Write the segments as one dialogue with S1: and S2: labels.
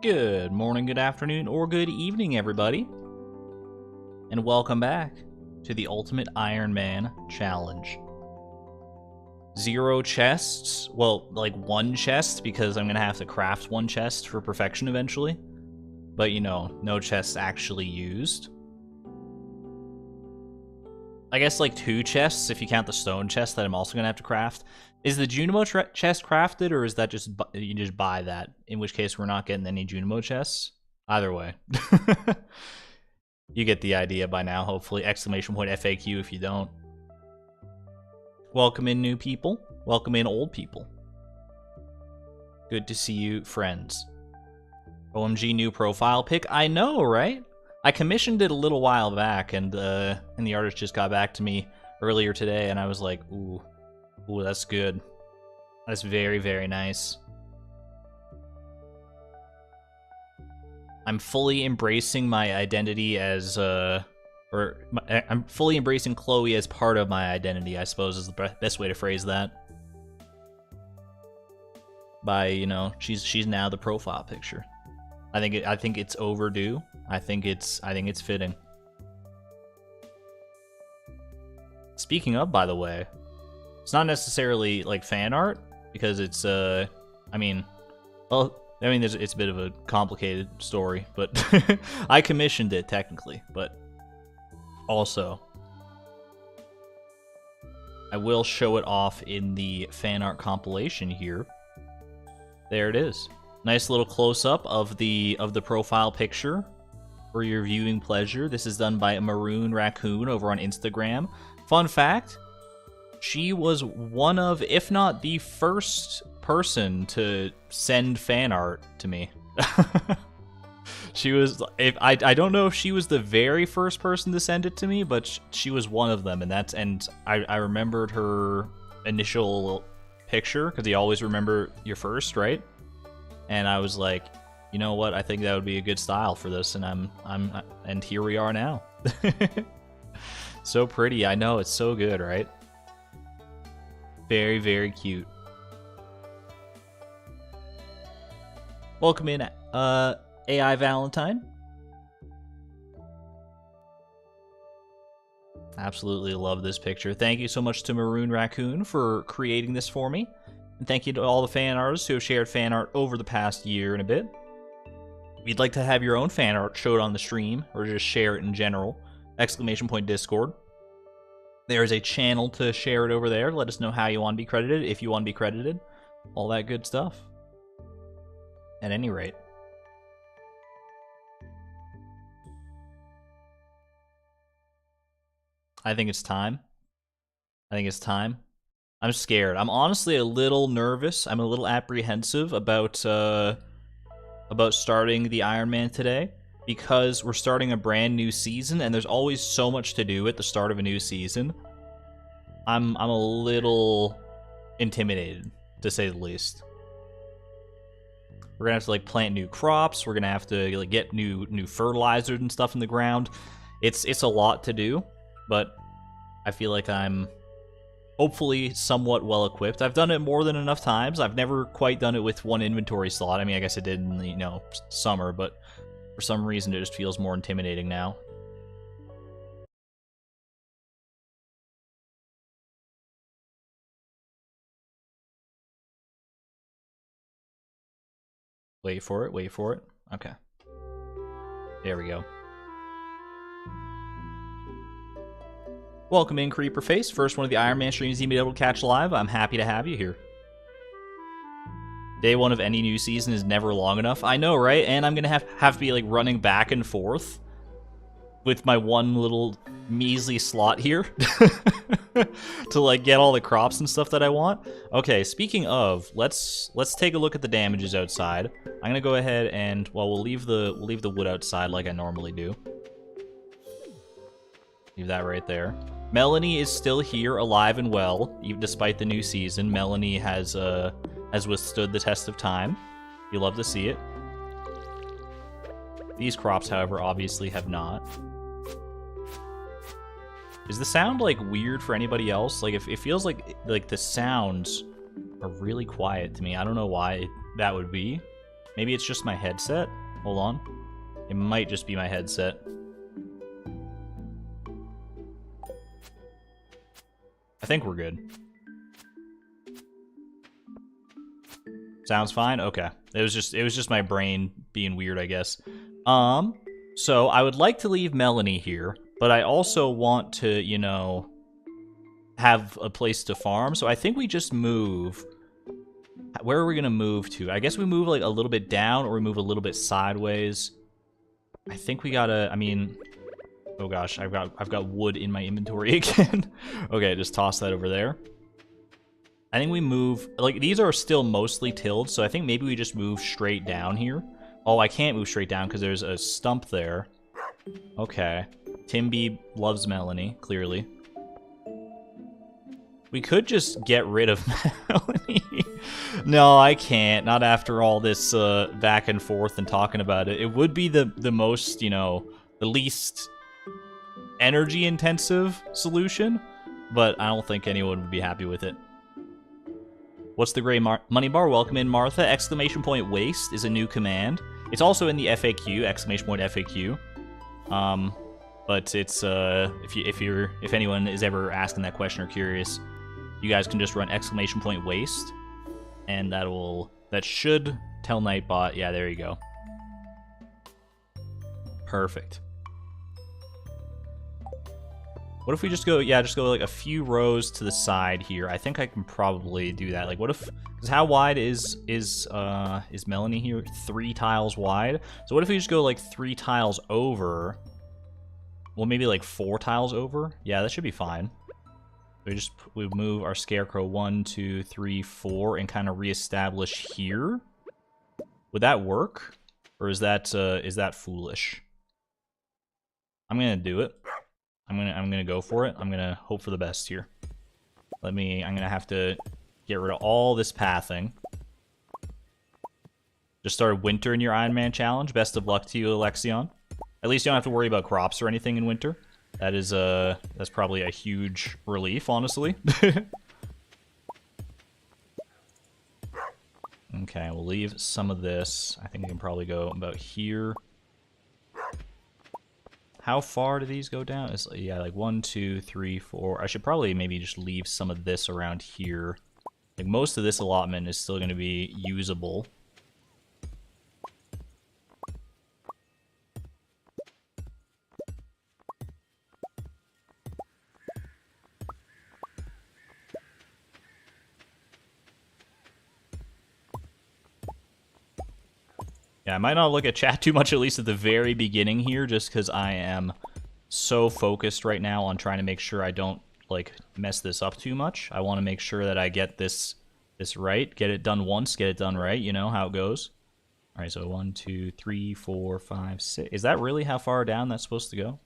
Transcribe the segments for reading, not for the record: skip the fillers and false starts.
S1: Good morning, good afternoon, or good evening, everybody. And welcome back to the Ultimate Ironman Challenge. 0 chests, well, like 1 chest, because I'm gonna have to craft 1 chest for perfection eventually. But, you know, no chests actually used. I guess like 2 chests, if you count the stone chest that I'm also gonna have to craft. Is the Junimo chest crafted, or is that just you just buy that? In which case, we're not getting any Junimo chests. Either way, you get the idea by now. Hopefully, exclamation point FAQ if you don't. Welcome in, new people. Welcome in, old people. Good to see you, friends. OMG, new profile pic. I know, right? I commissioned it a little while back, and the artist just got back to me earlier today, and I was like, ooh, that's good. That's very, very nice. I'm fully embracing my identity as, I'm fully embracing Chloe as part of my identity, I suppose is the best way to phrase that. By, you know, she's now the profile picture. I think it's overdue. I think it's fitting. Speaking of, by the way, it's not necessarily like fan art because it's it's a bit of a complicated story, but I commissioned it technically, but also I will show it off in the fan art compilation here. There it is. Nice little close-up of the profile picture for your viewing pleasure. This is done by a Maroon Raccoon over on Instagram. Fun fact, she was one of, if not the first person to send fan art to me. She was, I don't know if she was the very first person to send it to me, but she was one of them, and I remembered her initial picture, because you always remember your first, right? And I was like, you know what? I think that would be a good style for this, and and here we are now. So pretty, I know, it's so good, right? Very, very cute. Welcome in, AI Valentine. Absolutely love this picture. Thank you so much to Maroon Raccoon for creating this for me. And thank you to all the fan artists who have shared fan art over the past year and a bit. If you'd like to have your own fan art showed on the stream, or just share it in general, exclamation point Discord. There is a channel to share it over there. Let us know how you want to be credited, if you want to be credited. All that good stuff. At any rate. I think it's time. I'm scared. I'm honestly a little nervous. I'm a little apprehensive about starting the Ironman today, because we're starting a brand new season, and there's always so much to do at the start of a new season. I'm a little intimidated, to say the least. We're gonna have to like plant new crops. We're gonna have to like get new fertilizers and stuff in the ground. It's a lot to do, but I feel like I'm hopefully somewhat well equipped. I've done it more than enough times. I've never quite done it with 1 inventory slot. I mean, I guess I did in the, you know, summer, but for some reason it just feels more intimidating now. Wait for it. Okay. There we go. Welcome in, Creeper Face. First one of the Ironman streams you've been able to catch live. I'm happy to have you here. Day 1 of any new season is never long enough. I know, right? And I'm gonna have to be like running back and forth with my one little measly slot here to like get all the crops and stuff that I want. Okay, speaking of, let's take a look at the damages outside. I'm gonna go ahead and, well, we'll leave the wood outside like I normally do. Leave that right there. Melanie is still here, alive and well, even despite the new season. Melanie has withstood the test of time. You love to see it. These crops, however, obviously have not. Is the sound like weird for anybody else? Like, if it feels like the sounds are really quiet to me. I don't know why that would be. Maybe it's just my headset? Hold on. It might just be my headset. I think we're good. Sounds fine? Okay. It was just my brain being weird, I guess. So I would like to leave Melanie here, but I also want to, you know, have a place to farm. So I think we just move. Where are we gonna move to? I guess we move like a little bit down, or we move a little bit sideways. I think we gotta. I mean, oh gosh, I've got wood in my inventory again. Okay, just toss that over there. I think we move, like, these are still mostly tilled, so I think maybe we just move straight down here. Oh, I can't move straight down because there's a stump there. Okay. Timby loves Melanie, clearly. We could just get rid of Melanie. No, I can't. Not after all this back and forth and talking about it. It would be the most, you know, the least energy-intensive solution, but I don't think anyone would be happy with it. What's the gray money bar? Welcome in, Martha. Exclamation point waste is a new command. It's also in the FAQ, exclamation point FAQ. But it's if anyone is ever asking that question or curious, you guys can just run exclamation point waste, and that should tell Nightbot. Yeah, there you go. Perfect. What if we just go, yeah, just go like a few rows to the side here? I think I can probably do that. Like, what if, because how wide is Melanie here? 3 tiles wide. So what if we just go like 3 tiles over? Well, maybe like 4 tiles over. Yeah, that should be fine. We move our scarecrow 1, 2, 3, 4, and kind of reestablish here. Would that work, or is that foolish? I'm gonna do it. I'm gonna go for it. I'm gonna hope for the best here. I'm gonna have to get rid of all this pathing. Just started winter in your Ironman challenge. Best of luck to you, Alexion. At least you don't have to worry about crops or anything in winter. That is that's probably a huge relief, honestly. Okay, we'll leave some of this. I think we can probably go about here. How far do these go down? It's, yeah, like 1, 2, 3, 4. I should probably maybe just leave some of this around here. Like, most of this allotment is still going to be usable. Yeah, I might not look at chat too much, at least at the very beginning here, just because I am so focused right now on trying to make sure I don't, like, mess this up too much. I want to make sure that I get this right. Get it done once, get it done right, you know how it goes. All right, so 1, 2, 3, 4, 5, 6. Is that really how far down that's supposed to go?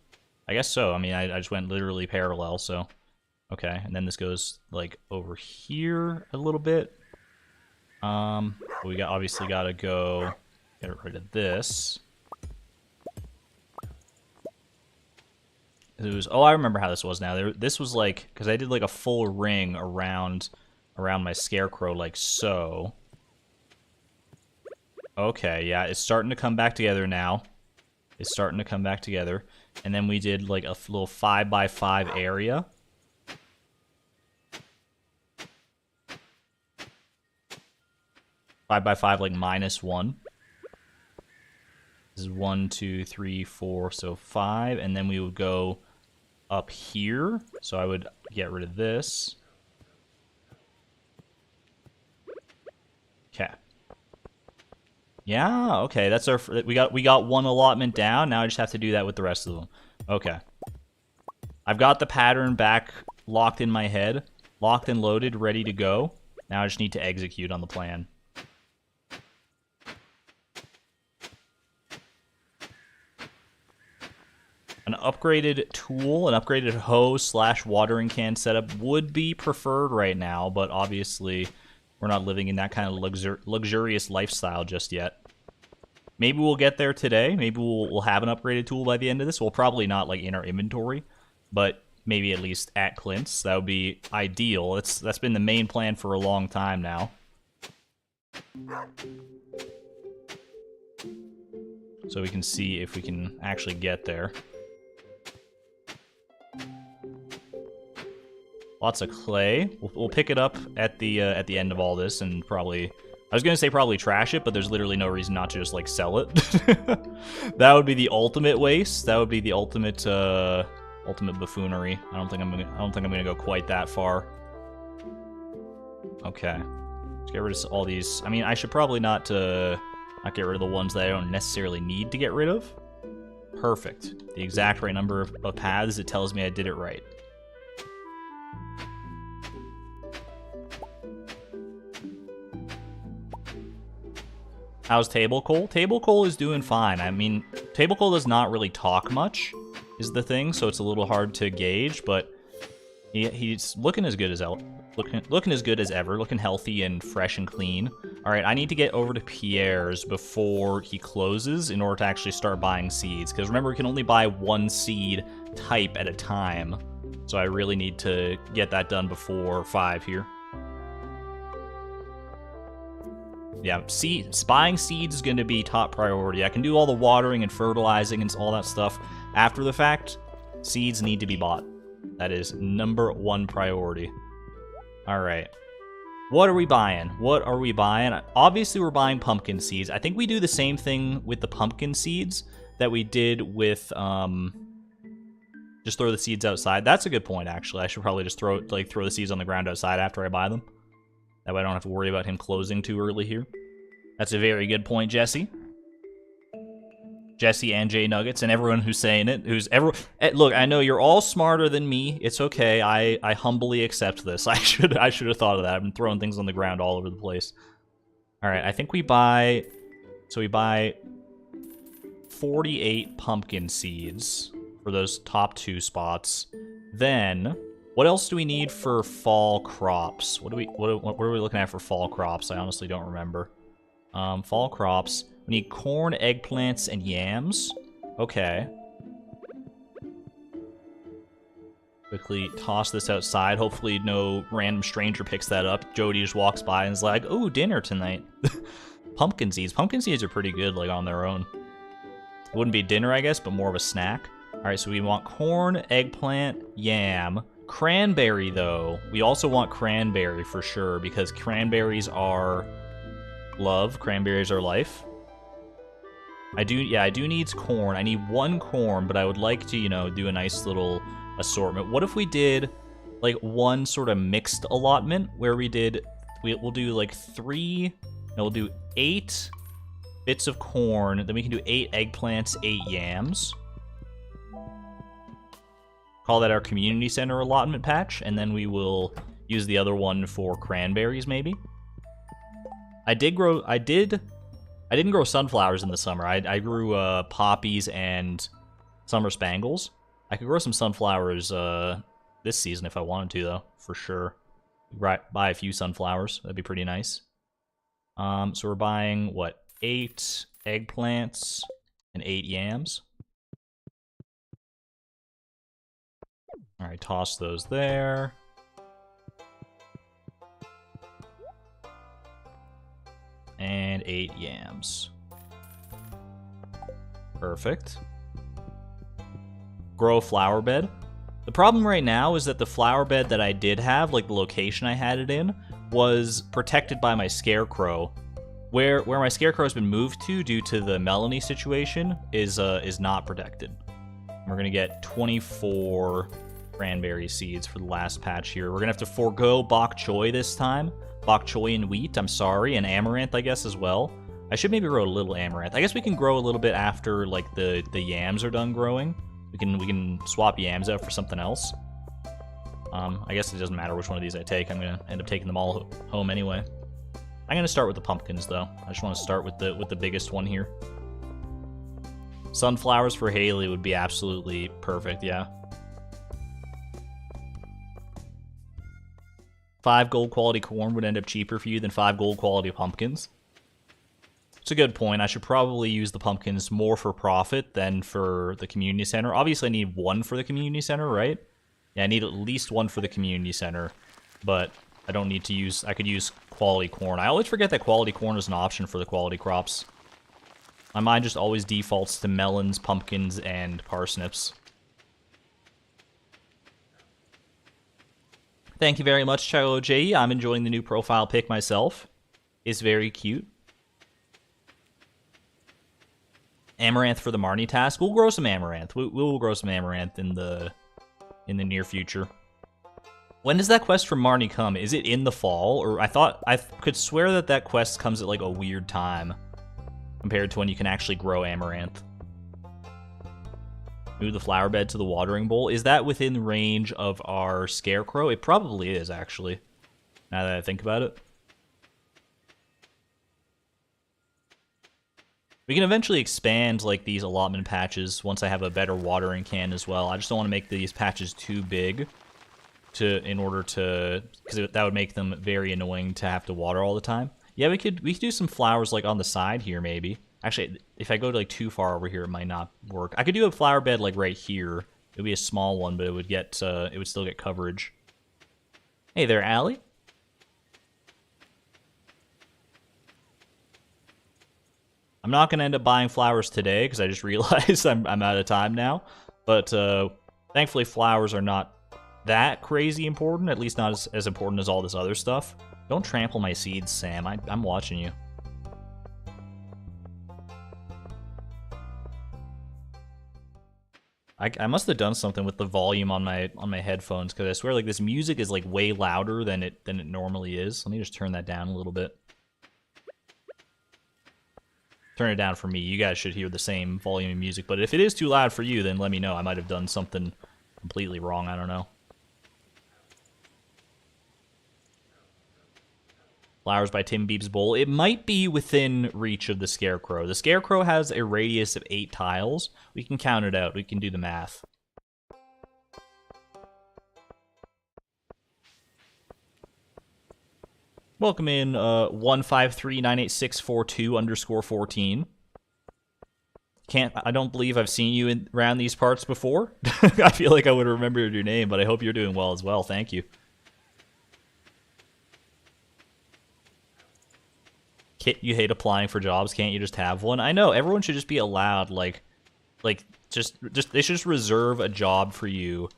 S1: I guess so. I mean, I just went literally parallel, so. Okay, and then this goes, like, over here a little bit. We obviously got to go... Get rid of this. It was, oh, I remember how this was now. This was like, because I did like a full ring around my scarecrow, like so. Okay, yeah, it's starting to come back together now. It's starting to come back together. And then we did like a little 5x5 area. Five by five, like -1. This is 1, 2, 3, 4, so 5, and then we would go up here. So I would get rid of this. Okay. Yeah, okay, that's our, we got one allotment down. Now I just have to do that with the rest of them. Okay. I've got the pattern back locked in my head, locked and loaded, ready to go. Now I just need to execute on the plan. An upgraded tool, an upgraded hoe/watering can setup would be preferred right now, but obviously we're not living in that kind of luxurious lifestyle just yet. Maybe we'll get there today. Maybe we'll have an upgraded tool by the end of this. Well, probably not like in our inventory, but maybe at least at Clint's. That would be ideal. That's been the main plan for a long time now. so we can see if we can actually get there. Lots of clay. We'll pick it up at the end of all this and probably... I was gonna say probably trash it, but there's literally no reason not to just like sell it. That would be the ultimate waste. That would be the ultimate ultimate buffoonery. I don't think I'm gonna go quite that far. Okay, let's get rid of all these. I mean, I should probably not get rid of the ones that I don't necessarily need to get rid of. Perfect. The exact right number of paths. It tells me I did it right. How's Table Coal? Table Coal is doing fine. I mean, Table Coal does not really talk much, is the thing, so it's a little hard to gauge, but he's looking as good as looking as good as ever, looking healthy and fresh and clean. All right, I need to get over to Pierre's before he closes in order to actually start buying seeds, because remember, we can only buy one seed type at a time, so I really need to get that done before 5 here. Yeah, buying seeds is going to be top priority. I can do all the watering and fertilizing and all that stuff after the fact. Seeds need to be bought. That is #1 priority. All right. What are we buying? What are we buying? Obviously, we're buying pumpkin seeds. I think we do the same thing with the pumpkin seeds that we did with just throw the seeds outside. That's a good point, actually. I should probably just throw the seeds on the ground outside after I buy them. That way I don't have to worry about him closing too early here. That's a very good point, Jesse. Jesse and Jay Nuggets and everyone who's saying it. Look, I know you're all smarter than me. It's okay. I humbly accept this. I should have thought of that. I've been throwing things on the ground all over the place. All right, I think we buy... So we buy 48 pumpkin seeds for those top 2 spots. Then... What else do we need for fall crops? What are we looking at for fall crops? I honestly don't remember. Fall crops. We need corn, eggplants, and yams. Okay. Quickly toss this outside. Hopefully no random stranger picks that up. Jody just walks by and is like, "Oh, dinner tonight." Pumpkin seeds. Pumpkin seeds are pretty good, like, on their own. It wouldn't be dinner, I guess, but more of a snack. All right, so we want corn, eggplant, yam. Cranberry, though. We also want cranberry for sure, because cranberries are love. Cranberries are life. I do need corn. I need 1 corn, but I would like to, you know, do a nice little assortment. What if we did, like, one sort of mixed allotment, where we'll do, like, we'll do 8 bits of corn, then we can do 8 eggplants, 8 yams. Call that our community center allotment patch, and then we will use the other one for cranberries, maybe. I didn't grow sunflowers in the summer. I grew poppies and summer spangles. I could grow some sunflowers this season if I wanted to, though, for sure. Buy a few sunflowers. That'd be pretty nice. So we're buying, what, 8 eggplants and 8 yams. All right, toss those there. And 8 yams. Perfect. Grow a flower bed. The problem right now is that the flower bed that I did have, like the location I had it in, was protected by my scarecrow. Where my scarecrow has been moved to due to the Melanie situation is not protected. We're gonna get 24 cranberry seeds for the last patch here. We're gonna have to forego bok choy this time. Bok choy and wheat, I'm sorry, and amaranth, I guess, as well. I should maybe grow a little amaranth. I guess we can grow a little bit after, like, the yams are done growing. We can swap yams out for something else. I guess it doesn't matter which one of these I take. I'm gonna end up taking them all home anyway. I'm gonna start with the pumpkins, though. I just want to start with the biggest one here. Sunflowers for Haley would be absolutely perfect, yeah. 5 gold quality corn would end up cheaper for you than 5 gold quality pumpkins. It's a good point. I should probably use the pumpkins more for profit than for the community center. Obviously, I need 1 for the community center, right? Yeah, I need at least 1 for the community center, but I don't need to use... I could use quality corn. I always forget that quality corn is an option for the quality crops. My mind just always defaults to melons, pumpkins, and parsnips. Thank you very much, Charlo J. I'm enjoying the new profile pic myself. It's very cute. Amaranth for the Marnie task. We'll grow some amaranth. We'll grow some amaranth in the near future. When does that quest from Marnie come? Is it in the fall? Or I could swear that quest comes at like a weird time compared to when you can actually grow amaranth. Move the flower bed to the watering bowl. Is that within range of our scarecrow? It probably is, actually, now that I think about it. We can eventually expand like these allotment patches once I have a better watering can as well. I just don't want to make these patches too big because that would make them very annoying to have to water all the time. Yeah, we could do some flowers like on the side here maybe. Actually, if I go to like too far over here, it might not work. I could do a flower bed like right here. It would be a small one, but it would still get coverage. Hey there, Allie. I'm not gonna end up buying flowers today because I just realized I'm out of time now. But thankfully, flowers are not that crazy important. At least not as important as all this other stuff. Don't trample my seeds, Sam. I'm watching you. I must have done something with the volume on my headphones because I swear like this music is like way louder than it normally is. Let me just turn that down a little bit. Turn it down for me. You guys should hear the same volume of music, but if it is too loud for you, then let me know. I might have done something completely wrong. I don't know. Flowers by Tim Beeb's Bowl. It might be within reach of the Scarecrow. The Scarecrow has a radius of 8 tiles. We can count it out. We can do the math. Welcome in 1539864 _ 14. I don't believe I've seen you around these parts before. I feel like I would have remembered your name, but I hope you're doing well as well. Thank you. You hate applying for jobs, can't you just have one? I know, everyone should just be allowed, they should just reserve a job for you.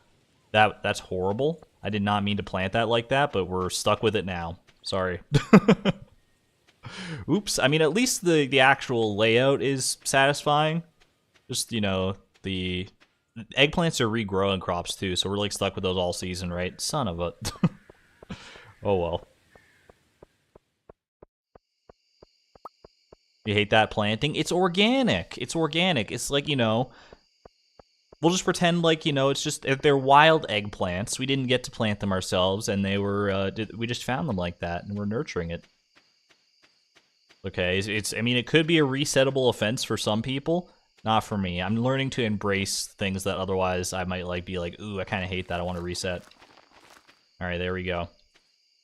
S1: That's horrible. I did not mean to plant that like that, but we're stuck with it now. Sorry. Oops. I mean, at least the actual layout is satisfying. Just, you know, the eggplants are regrowing crops too, so we're like stuck with those all season, right? Son of a... Oh well. You hate that planting? It's organic. It's organic. It's like, you know, we'll just pretend like, you know, it's just, if they're wild eggplants, we didn't get to plant them ourselves, and they were, we just found them like that, and we're nurturing it. Okay, I mean, it could be a resettable offense for some people, not for me. I'm learning to embrace things that otherwise I might, like, be like, ooh, I kind of hate that, I want to reset. Alright, there we go.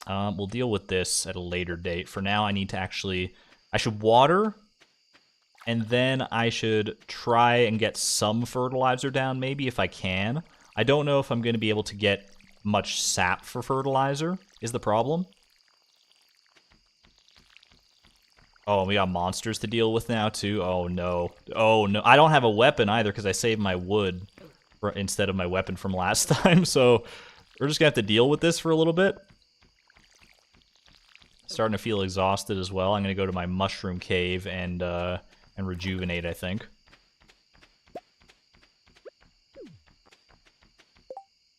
S1: We'll deal with this at a later date. For now, I need to actually... I should water, and then I should try and get some fertilizer down, maybe, if I can. I don't know if I'm going to be able to get much sap for fertilizer, is the problem. Oh, we got monsters to deal with now, too? Oh, no. Oh, no. I don't have a weapon, either, because I saved my wood instead of my weapon from last time, so we're just going to have to deal with this for a little bit. Starting to feel exhausted as well. I'm going to go to my mushroom cave and rejuvenate, I think.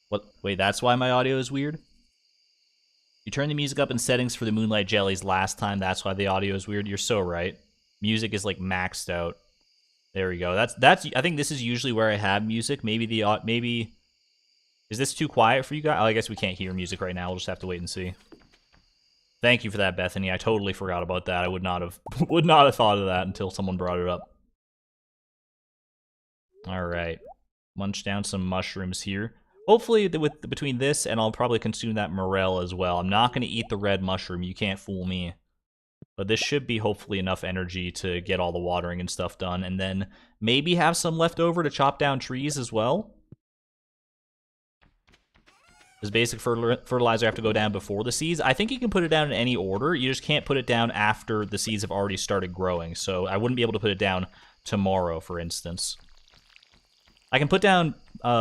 S1: What? Wait, that's why my audio is weird? You turned the music up in settings for the Moonlight Jellies last time, that's why the audio is weird. You're so right. Music is, like, maxed out. There we go. That's. I think this is usually where I have music. Maybe... Is this too quiet for you guys? Oh, I guess we can't hear music right now. We'll just have to wait and see. Thank you for that, Bethany. I totally forgot about that. I would not have thought of that until someone brought it up. All right, munch down some mushrooms here. Hopefully, between this and I'll probably consume that morel as well. I'm not going to eat the red mushroom. You can't fool me. But this should be hopefully enough energy to get all the watering and stuff done, and then maybe have some left over to chop down trees as well. Does basic fertilizer have to go down before the seeds? I think you can put it down in any order. You just can't put it down after the seeds have already started growing. So I wouldn't be able to put it down tomorrow, for instance. I can put down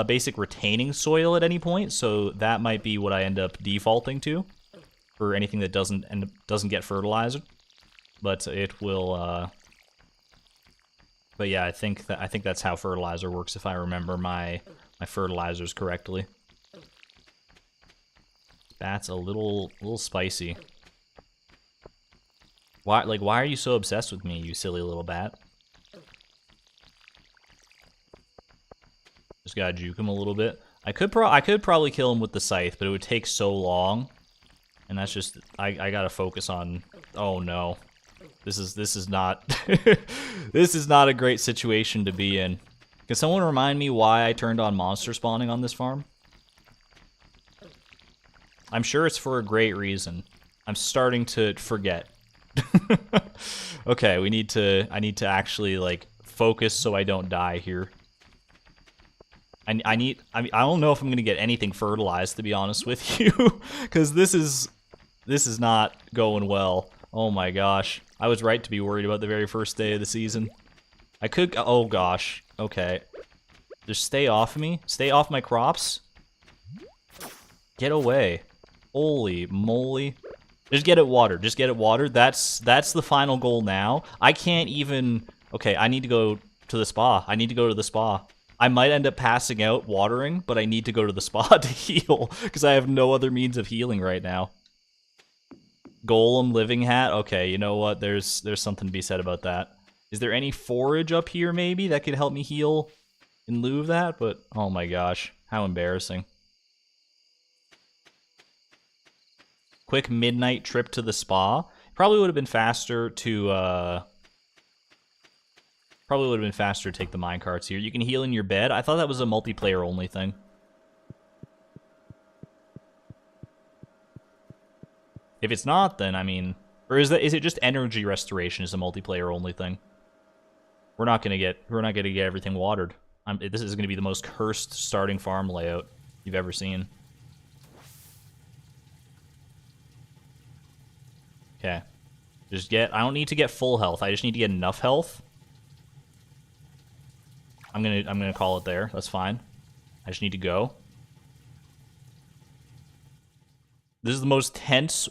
S1: basic retaining soil at any point, so that might be what I end up defaulting to for anything that doesn't get fertilized. But it will. But yeah, I think that's how fertilizer works if I remember my fertilizers correctly. That's a little spicy. Why are you so obsessed with me, you silly little bat? Just gotta juke him a little bit. I could probably kill him with the scythe, but it would take so long. And that's just I gotta focus on. Oh no. This is not this is not a great situation to be in. Can someone remind me why I turned on monster spawning on this farm? I'm sure it's for a great reason. I'm starting to forget. Okay, I need to actually like focus so I don't die here. I mean, I don't know if I'm gonna get anything fertilized, to be honest with you, because this is not going well. Oh my gosh, I was right to be worried about the very first day of the season. I could. Oh gosh. Okay, just stay off me. Stay off my crops. Get away. Holy moly. Just get it watered. Just get it watered. That's the final goal now. I can't even... Okay, I need to go to the spa. I need to go to the spa. I might end up passing out watering, but I need to go to the spa to heal, because I have no other means of healing right now. Golem living hat? Okay, you know what? There's something to be said about that. Is there any forage up here, maybe, that could help me heal in lieu of that? But, oh my gosh, how embarrassing. Quick midnight trip to the spa. Probably would have been faster to take the minecarts here. You can heal in your bed. I thought that was a multiplayer only thing. If it's not, then I mean, or is it just energy restoration is a multiplayer only thing? We're not gonna get everything watered. This is gonna be the most cursed starting farm layout you've ever seen. Okay. I don't need to get full health. I just need to get enough health. I'm gonna call it there. That's fine. I just need to go. This is the most tense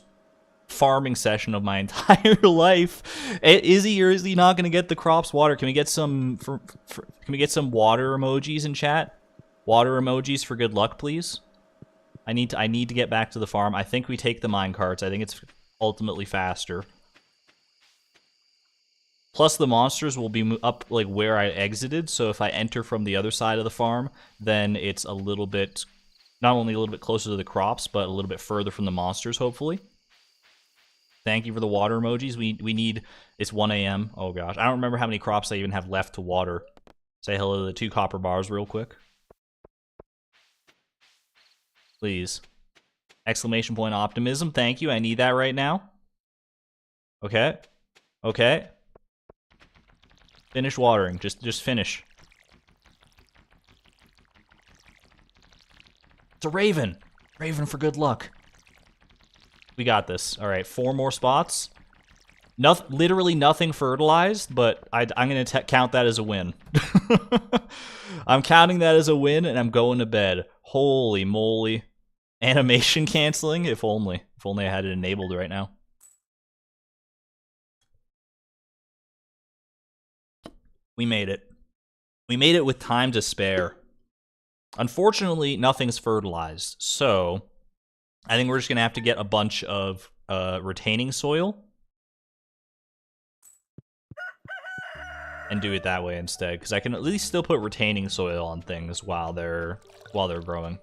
S1: farming session of my entire life. Is he or is he not gonna get the crops water? Can we get some can we get some water emojis in chat? Water emojis for good luck, please. I need to get back to the farm. I think we take the minecarts. I think it's ultimately faster. Plus the monsters will be up like where I exited, so if I enter from the other side of the farm, then it's a little bit, not only a little bit closer to the crops, but a little bit further from the monsters, hopefully. Thank you for the water emojis. We need, it's 1 a.m. Oh gosh, I don't remember how many crops I even have left to water. Say hello to the 2 copper bars real quick. Please. Exclamation point optimism. Thank you. I need that right now. Okay. Okay. Finish watering. Just finish. It's a raven. Raven for good luck. We got this. All right, 4 more spots. Literally nothing fertilized, but I'm going to count that as a win. I'm counting that as a win, and I'm going to bed. Holy moly. Animation canceling? If only. If only I had it enabled right now. We made it. We made it with time to spare. Unfortunately, nothing's fertilized, so I think we're just going to have to get a bunch of retaining soil and do it that way instead, because I can at least still put retaining soil on things while they're growing.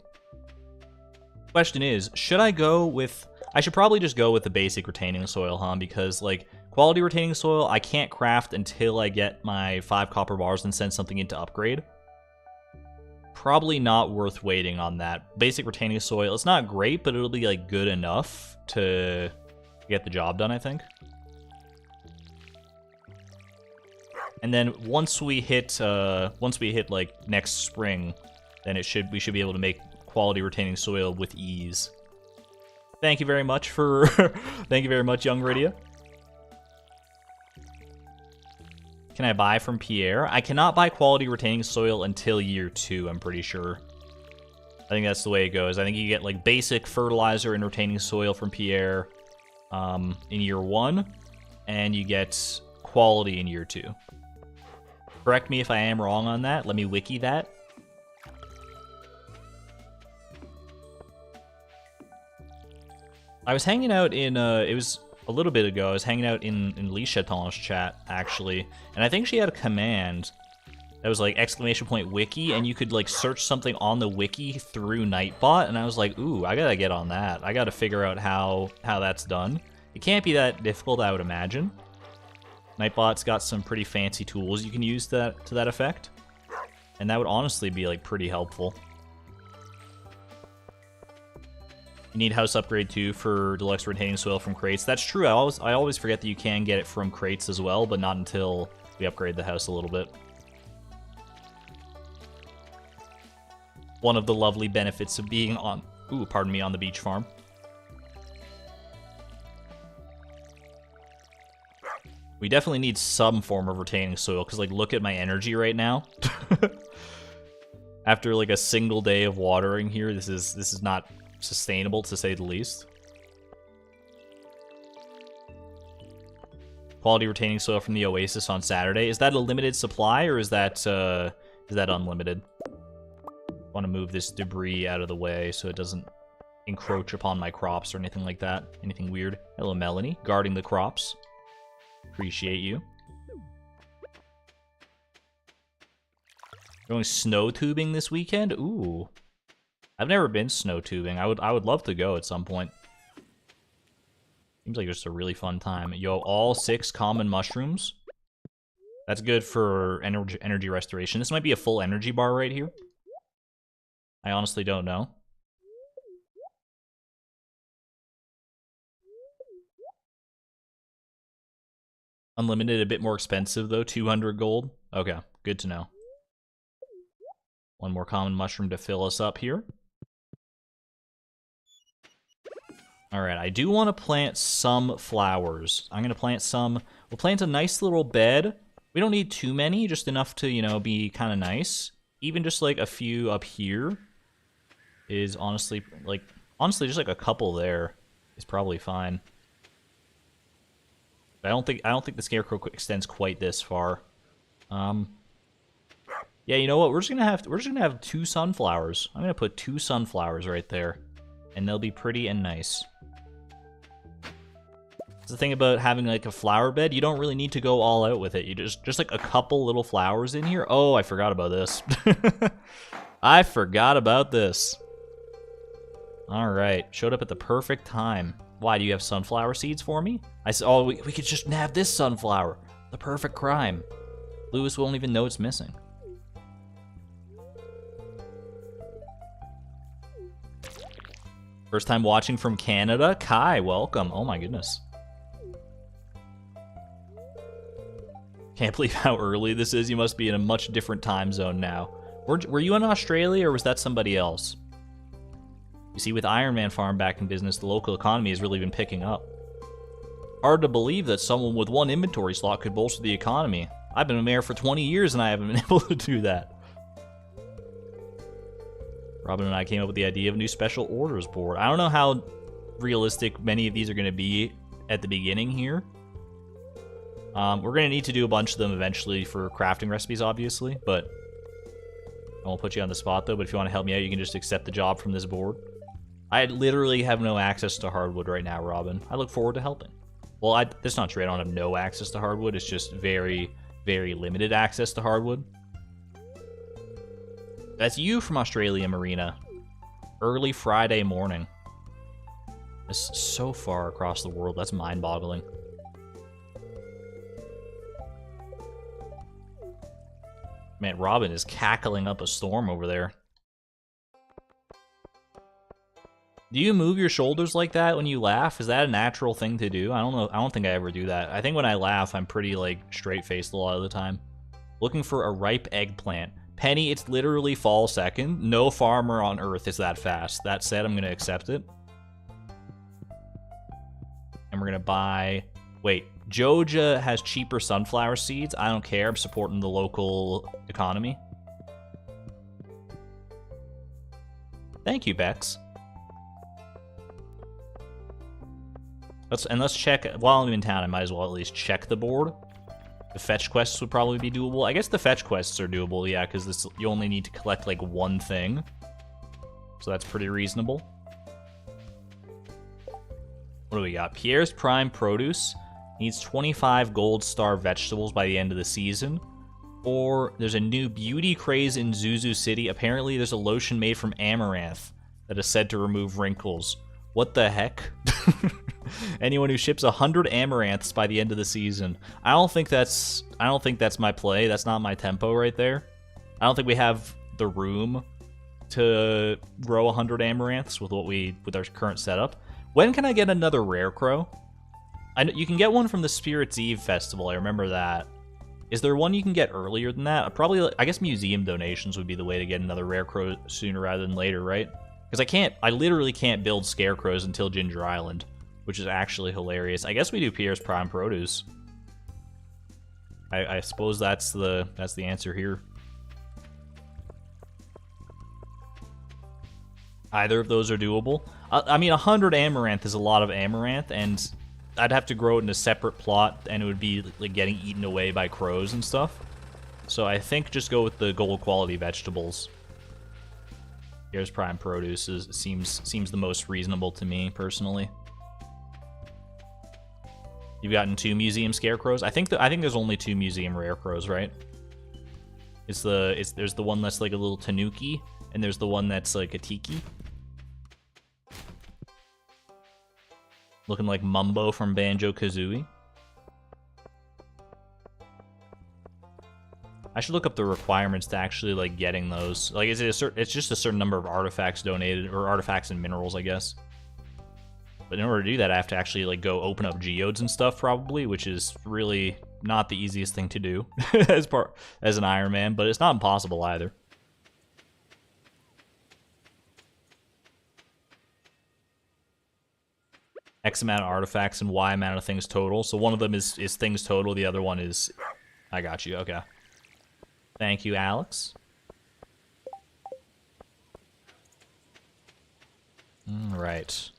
S1: Question is, should I go with... I should probably just go with the basic retaining soil, huh? Because, like, quality retaining soil, I can't craft until I get my 5 copper bars and send something into upgrade. Probably not worth waiting on that. Basic retaining soil, it's not great, but it'll be, like, good enough to get the job done, I think. And then once we hit like, next spring, then we should be able to make quality retaining soil with ease. Thank you very much for... Thank you very much, Young Rydia. Can I buy from Pierre? I cannot buy quality retaining soil until year 2, I'm pretty sure. I think that's the way it goes. I think you get like basic fertilizer and retaining soil from Pierre in year 1, and you get quality in year 2. Correct me if I am wrong on that. Let me wiki that. I was hanging out in, it was a little bit ago, I was hanging out in Lee Chaton's chat, actually, and I think she had a command that was like !wiki, and you could like search something on the wiki through Nightbot, and I was like, ooh, I gotta get on that. I gotta figure out how that's done. It can't be that difficult, I would imagine. Nightbot's got some pretty fancy tools you can use to that effect, and that would honestly be like pretty helpful. You need house upgrade too for deluxe retaining soil from crates. That's true. I always forget that you can get it from crates as well, but not until we upgrade the house a little bit. One of the lovely benefits of being on, on the beach farm. We definitely need some form of retaining soil, because like look at my energy right now. After like a single day of watering here, this is not sustainable, to say the least. Quality retaining soil from the Oasis on Saturday. Is that a limited supply, or is that unlimited? I want to move this debris out of the way so it doesn't encroach upon my crops or anything like that. Anything weird. Hello, Melanie. Guarding the crops. Appreciate you. Going snow tubing this weekend? Ooh. I've never been snow tubing. I would love to go at some point. Seems like just a really fun time. Yo, all 6 common mushrooms. That's good for energy restoration. This might be a full energy bar right here. I honestly don't know. Unlimited, a bit more expensive though. 200 gold. Okay, good to know. One more common mushroom to fill us up here. Alright, I do want to plant some flowers. I'm going to plant some. We'll plant a nice little bed. We don't need too many, just enough to, you know, be kind of nice. Even just like a few up here is honestly just like a couple there is probably fine. But I don't think the scarecrow extends quite this far. Yeah, you know what? We're just gonna have 2 sunflowers. I'm gonna put 2 sunflowers right there, and they'll be pretty and nice. That's the thing about having like a flower bed. You don't really need to go all out with it. You just like a couple little flowers in here. Oh, I forgot about this. I forgot about this. All right, showed up at the perfect time. Why, do you have sunflower seeds for me? I said, oh, we could just nab this sunflower. The perfect crime. Lewis won't even know it's missing. First time watching from Canada? Kai, welcome. Oh my goodness. Can't believe how early this is. You must be in a much different time zone now. Were you in Australia, or was that somebody else? You see, with Ironman Farm back in business, the local economy has really been picking up. Hard to believe that someone with 1 inventory slot could bolster the economy. I've been a mayor for 20 years and I haven't been able to do that. Robin and I came up with the idea of a new special orders board. I don't know how realistic many of these are going to be at the beginning here. We're going to need to do a bunch of them eventually for crafting recipes, obviously, but I won't put you on the spot, though. But if you want to help me out, you can just accept the job from this board. I literally have no access to hardwood right now, Robin. I look forward to helping. Well, that's not true. I don't have no access to hardwood. It's just very, very limited access to hardwood. That's you from Australia, Marina. Early Friday morning. It's so far across the world. That's mind-boggling. Man, Robin is cackling up a storm over there. Do you move your shoulders like that when you laugh? Is that a natural thing to do? I don't know. I don't think I ever do that. I think when I laugh, I'm pretty, like, straight-faced a lot of the time. Looking for a ripe eggplant. Penny, it's literally fall second. No farmer on Earth is that fast. That said, I'm going to accept it. And we're going to buy... Wait, Georgia has cheaper sunflower seeds. I don't care. I'm supporting the local economy. Thank you, Bex. Let's check... While I'm in town, I might as well at least check the board. The fetch quests would probably be doable. I guess the fetch quests are doable, yeah, because you only need to collect, like, one thing. So that's pretty reasonable. What do we got? Pierre's Prime Produce needs 25 gold star vegetables by the end of the season. Or there's a new beauty craze in Zuzu City. Apparently there's a lotion made from amaranth that is said to remove wrinkles. What the heck? Anyone who ships 100 amaranths by the end of the season. I don't think that's my play. That's not my tempo right there. I don't think we have the room to grow 100 amaranths with our current setup. When can I get another rare crow? You can get one from the Spirit's Eve festival. I remember that. Is there one you can get earlier than that? Probably, I guess museum donations would be the way to get another rare crow sooner rather than later, right? Because I literally can't build scarecrows until Ginger Island, which is actually hilarious. I guess we do Pierre's Prime Produce. I suppose that's the answer here. Either of those are doable. I mean, 100 amaranth is a lot of amaranth, and I'd have to grow it in a separate plot, and it would be like getting eaten away by crows and stuff. So I think just go with the gold quality vegetables. Here's Prime Produce seems the most reasonable to me personally. You've gotten 2 museum scarecrows. I think there's only 2 museum rare crows, right? There's the one that's like a little tanuki, and there's the one that's like a tiki. Looking like Mumbo from Banjo-Kazooie. I should look up the requirements to actually like getting those. Like, is it it's just a certain number of artifacts donated, or artifacts and minerals, I guess. But in order to do that, I have to actually like go open up geodes and stuff, probably, which is really not the easiest thing to do as an Ironman, but it's not impossible either. X amount of artifacts and Y amount of things total. So one of them is things total, the other one is... I got you, okay. Thank you, Alex. Alright.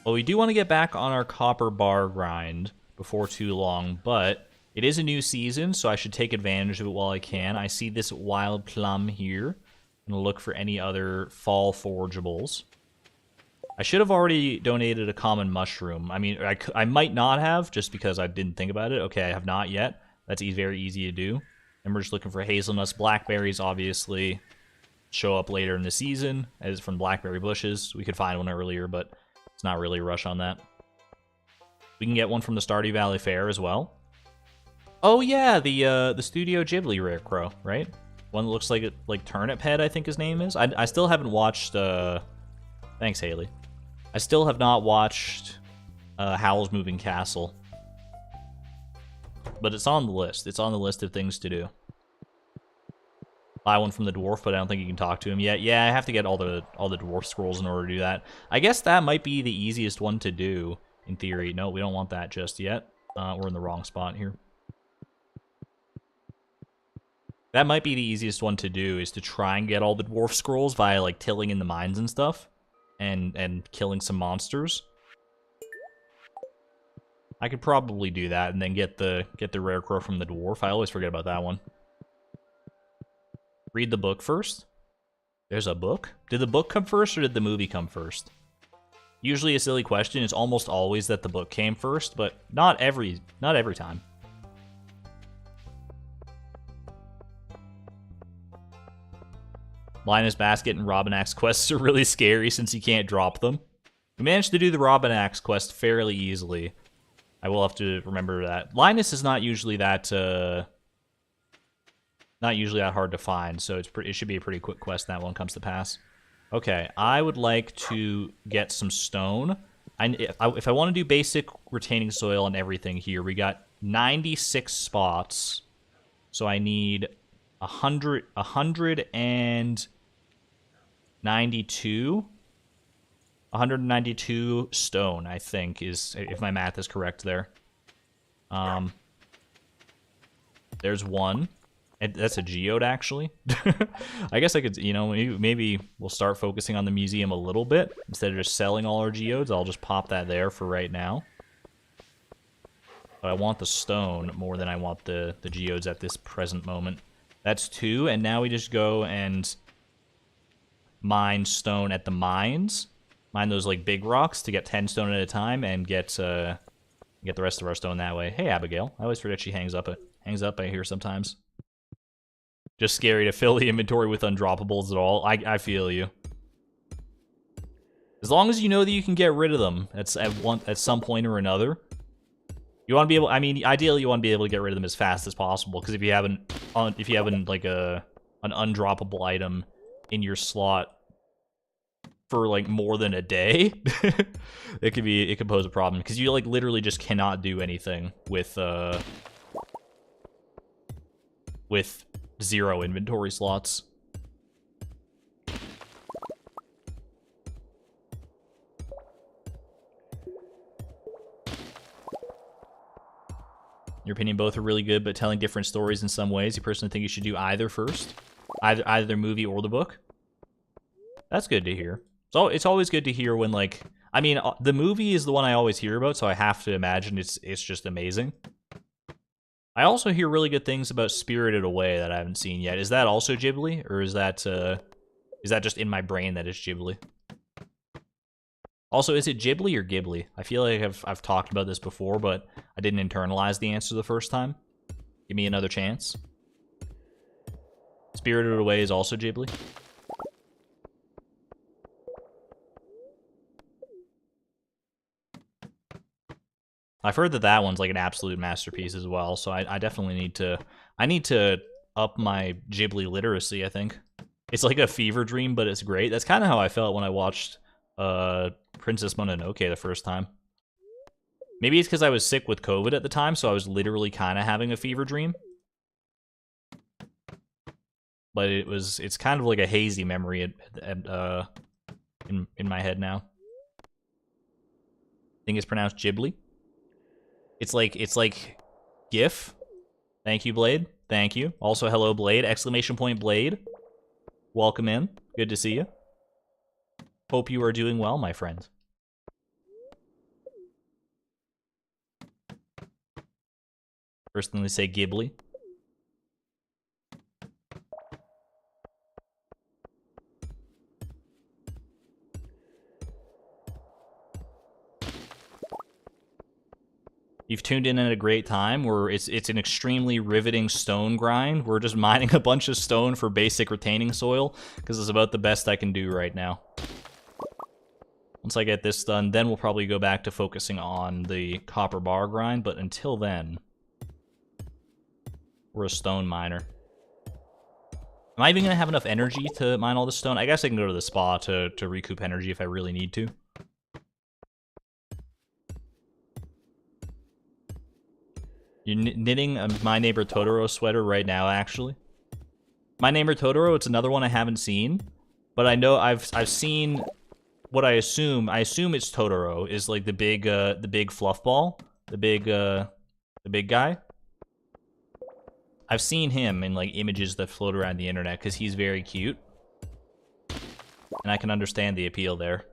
S1: Well, we do want to get back on our copper bar grind before too long, but it is a new season, so I should take advantage of it while I can. I see this wild plum here. I'm going to look for any other fall forageables. I should have already donated a common mushroom. I mean, I might not have, just because I didn't think about it. Okay, I have not yet. That's very easy to do. And we're just looking for hazelnuts. Blackberries, obviously, show up later in the season, as from blackberry bushes. We could find one earlier, but it's not really a rush on that. We can get one from the Stardew Valley Fair as well. Oh yeah, the Studio Ghibli rare crow, right? One that looks like Turnip Head, I think his name is. I still haven't watched... Thanks, Haley. I still have not watched Howl's Moving Castle. But it's on the list. It's on the list of things to do. Buy one from the dwarf, but I don't think you can talk to him yet. Yeah, I have to get all the dwarf scrolls in order to do that. I guess that might be the easiest one to do, in theory. No, we don't want that just yet. We're in the wrong spot here. That might be the easiest one to do, is to try and get all the dwarf scrolls via, like, tilling in the mines and stuff. And killing some monsters. I could probably do that and then get the rare crow from the dwarf. I always forget about that one. Read the book first. There's a book? Did the book come first or did the movie come first? Usually a silly question. It's almost always that the book came first, but not every time. Linus Basket and Robin Axe quests are really scary since you can't drop them. We managed to do the Robin Axe quest fairly easily. I will have to remember that. Linus is not usually that hard to find, so it should be a pretty quick quest when that one comes to pass. Okay, I would like to get some stone. If I want to do basic retaining soil and everything here, we got 96 spots. So I need 192 192 stone, I think, is, if my math is correct there. There's one. And that's a geode, actually. I guess I could, you know, maybe we'll start focusing on the museum a little bit. Instead of just selling all our geodes, I'll just pop that there for right now. But I want the stone more than I want the geodes at this present moment. That's 2, and now we just go and mine stone at the mines. Mine those, like, big rocks to get 10 stone at a time and get the rest of our stone that way. Hey, Abigail. I always forget she hangs up I hear sometimes. Just scary to fill the inventory with undroppables at all. I feel you. As long as you know that you can get rid of them at some point or another. You want to be able, I mean, ideally you want to be able to get rid of them as fast as possible, because if you haven't like an undroppable item in your slot for like more than a day, it could pose a problem, because you like literally just cannot do anything with 0 inventory slots. In your opinion, both are really good, but telling different stories in some ways. You personally think you should do either first? Either the movie or the book? That's good to hear. So it's always good to hear when, like, I mean, the movie is the one I always hear about, so I have to imagine it's just amazing. I also hear really good things about Spirited Away that I haven't seen yet. Is that also Ghibli, or is that just in my brain that it's Ghibli? Also, is it Ghibli or Ghibli? I feel like I've talked about this before, but I didn't internalize the answer the first time. Give me another chance. Spirited Away is also Ghibli. I've heard that one's like an absolute masterpiece as well, so I definitely need to up my Ghibli literacy, I think. It's like a fever dream, but it's great. That's kind of how I felt when I watched Princess Mononoke the first time. Maybe it's because I was sick with COVID at the time, so I was literally kind of having a fever dream. But it's kind of like a hazy memory in my head now. I think it's pronounced Ghibli. It's like GIF. Thank you, Blade. Thank you. Also, hello, Blade. Exclamation point, Blade. Welcome in. Good to see you. Hope you are doing well, my friend. First thing they say, Ghibli. You've tuned in at a great time, where it's an extremely riveting stone grind. We're just mining a bunch of stone for basic retaining soil, because it's about the best I can do right now. Once I get this done, then we'll probably go back to focusing on the copper bar grind, but until then, we're a stone miner. Am I even going to have enough energy to mine all this stone? I guess I can go to the spa to recoup energy if I really need to. You're knitting a My Neighbor Totoro sweater right now, actually. My Neighbor Totoro, it's another one I haven't seen, but I know I've seen what I assume it's Totoro, is like the big fluff ball, the big guy. I've seen him in like images that float around the internet because he's very cute, and I can understand the appeal there.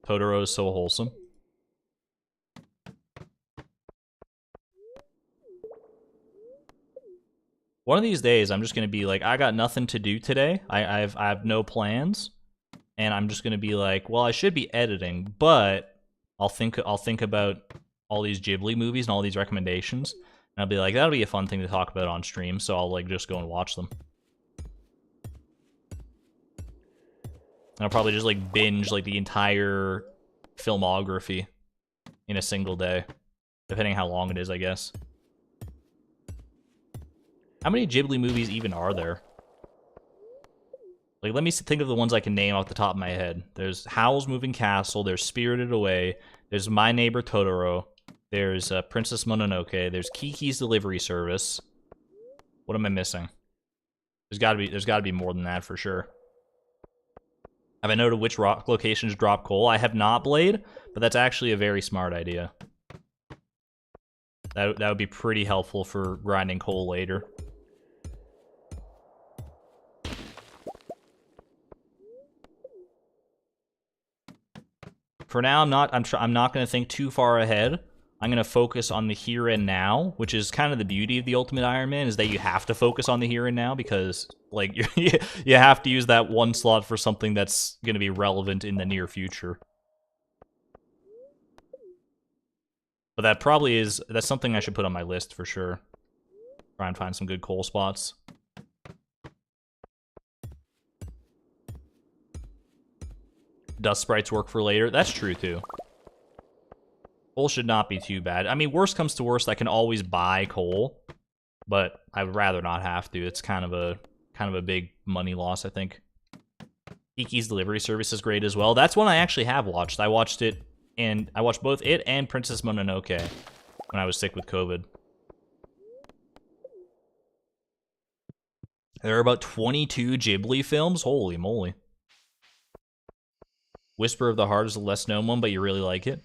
S1: Totoro is so wholesome. One of these days, I'm just gonna be like, I got nothing to do today. I have no plans, and I'm just gonna be like, well, I should be editing, but I'll think about all these Ghibli movies and all these recommendations, and I'll be like, that'll be a fun thing to talk about on stream. So I'll like just go and watch them. And I'll probably just like binge like the entire filmography in a single day, depending how long it is, I guess. How many Ghibli movies even are there? Like, let me think of the ones I can name off the top of my head. There's Howl's Moving Castle, there's Spirited Away, there's My Neighbor Totoro, there's Princess Mononoke, there's Kiki's Delivery Service, What am I missing? There's gotta be more than that for sure. Have I noted which rock locations drop coal? I have not, Blade, but that's actually a very smart idea. That would be pretty helpful for grinding coal later. For now, I'm not going to think too far ahead. I'm going to focus on the here and now, which is kind of the beauty of the Ultimate Ironman, is that you have to focus on the here and now because, like, you have to use that one slot for something that's going to be relevant in the near future. But that probably is, that's something I should put on my list for sure. Try and find some good coal spots. Dust sprites work for later. That's true, too. Coal should not be too bad. I mean, worst comes to worst, I can always buy coal, but I would rather not have to. It's kind of a big money loss, I think. Kiki's delivery service is great as well. That's one I actually have watched. I watched it, and I watched both it and Princess Mononoke when I was sick with COVID. There are about 22 Ghibli films. Holy moly. Whisper of the Heart is a less known one, but you really like it.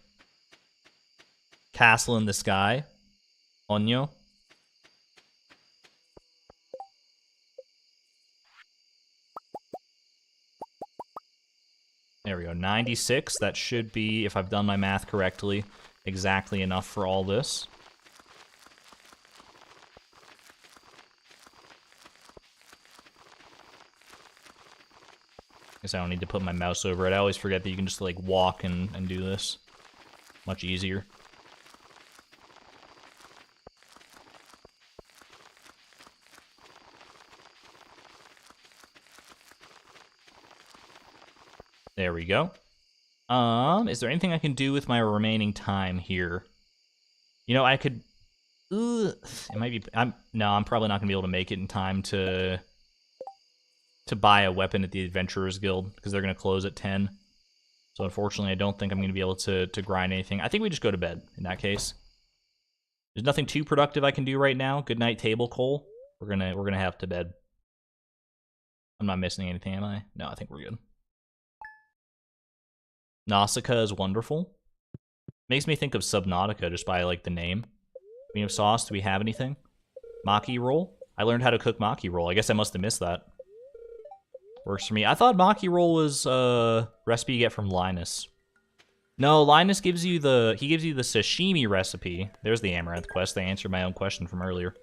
S1: Castle in the Sky. Onyo. There we go. 96. That should be, if I've done my math correctly, exactly enough for all this. Guess I don't need to put my mouse over it. I always forget that you can just, like, walk and do this. Much easier. There we go. Is there anything I can do with my remaining time here? You know, I could... it might be... No, I'm probably not going to be able to make it in time to buy a weapon at the Adventurers Guild, because they're going to close at 10. So unfortunately, I don't think I'm going to be able to grind anything. I think we just go to bed, in that case. There's nothing too productive I can do right now. Good night, table coal. We're gonna have to bed. I'm not missing anything, am I? No, I think we're good. Nausicaa is wonderful. Makes me think of Subnautica just by, like, the name. Queen of Sauce, do we have anything? Maki roll? I learned how to cook maki roll. I guess I must have missed that. Works for me. I thought maki roll was a recipe you get from Linus. No, Linus gives you the sashimi recipe. There's the Amaranth quest. They answered my own question from earlier.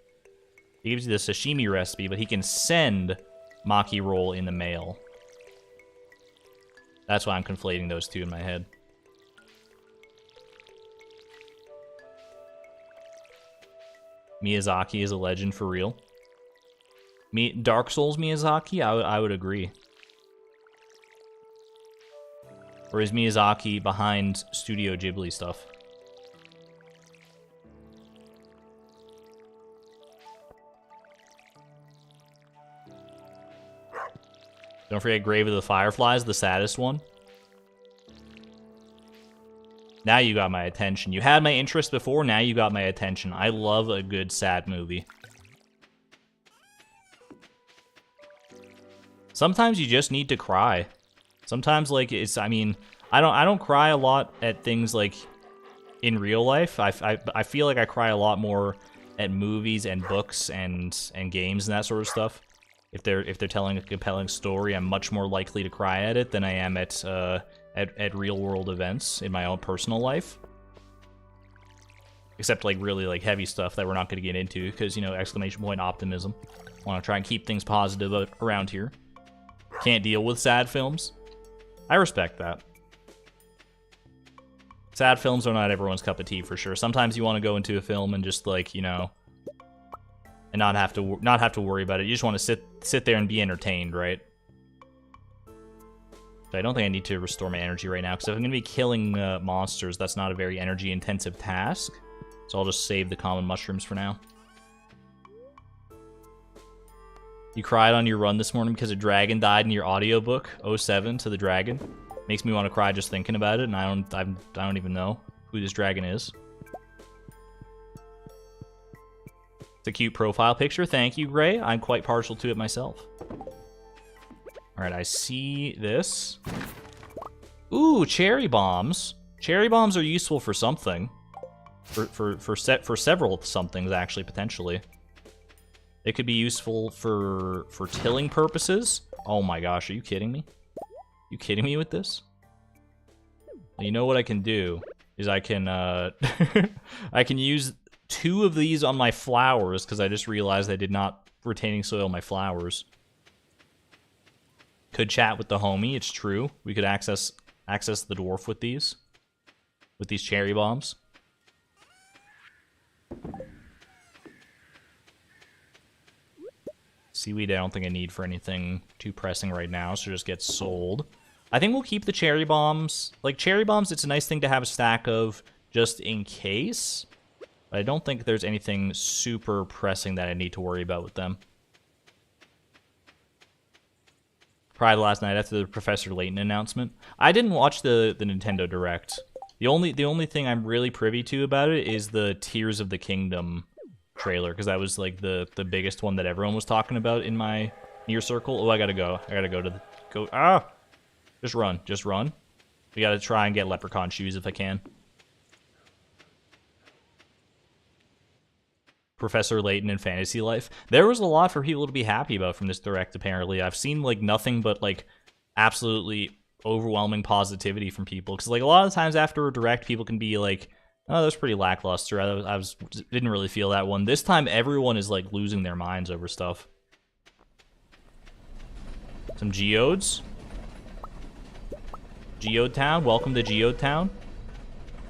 S1: He gives you the sashimi recipe, but he can send maki roll in the mail. That's why I'm conflating those two in my head. Miyazaki is a legend for real. Dark Souls Miyazaki? I would agree. Or is Miyazaki behind Studio Ghibli stuff? Don't forget Grave of the Fireflies, the saddest one. Now you got my attention. You had my interest before, now you got my attention. I love a good sad movie. Sometimes you just need to cry. Sometimes, like, I mean, I don't cry a lot at things, like, in real life. I feel like I cry a lot more at movies and books and games and that sort of stuff. If they're telling a compelling story, I'm much more likely to cry at it than I am at real world events in my own personal life. Except, like, really, like, heavy stuff that we're not going to get into because, you know, exclamation point optimism. Want to try and keep things positive around here. Can't deal with sad films. I respect that. Sad films are not everyone's cup of tea for sure. Sometimes you want to go into a film and just, like, you know, and not have to worry about it. You just want to sit there and be entertained, right? So I don't think I need to restore my energy right now because if I'm going to be killing monsters, that's not a very energy intensive task. So I'll just save the common mushrooms for now. You cried on your run this morning because a dragon died in your audiobook, 07 to the dragon. Makes me want to cry just thinking about it, and I don't even know who this dragon is. It's a cute profile picture. Thank you, Gray. I'm quite partial to it myself. Alright, I see this. Ooh, cherry bombs. Cherry bombs are useful for something. For several somethings, actually, potentially. It could be useful for tilling purposes. Oh my gosh, are you kidding me? You kidding me with this? You know what I can do is I can I can use 2 of these on my flowers because I just realized I did not retaining soil my flowers. Could chat with the homie, it's true. We could access the dwarf with these cherry bombs. Seaweed I don't think I need for anything too pressing right now, so just get sold. I think we'll keep the cherry bombs. Like, cherry bombs, it's a nice thing to have a stack of just in case. But I don't think there's anything super pressing that I need to worry about with them. Probably last night after the Professor Layton announcement. I didn't watch the Nintendo Direct. The only thing I'm really privy to about it is the Tears of the Kingdom trailer, because that was like the biggest one that everyone was talking about in my near circle. Oh, I gotta go. Just run. We gotta try and get leprechaun shoes if I can. Professor Layton in Fantasy Life. There was a lot for people to be happy about from this Direct, apparently. I've seen, like, nothing but, like, absolutely overwhelming positivity from people. Because, like, a lot of times after a Direct, people can be like, oh, that's pretty lackluster. Didn't really feel that one. This time, everyone is, like, losing their minds over stuff. Some geodes. Geode Town. Welcome to Geode Town.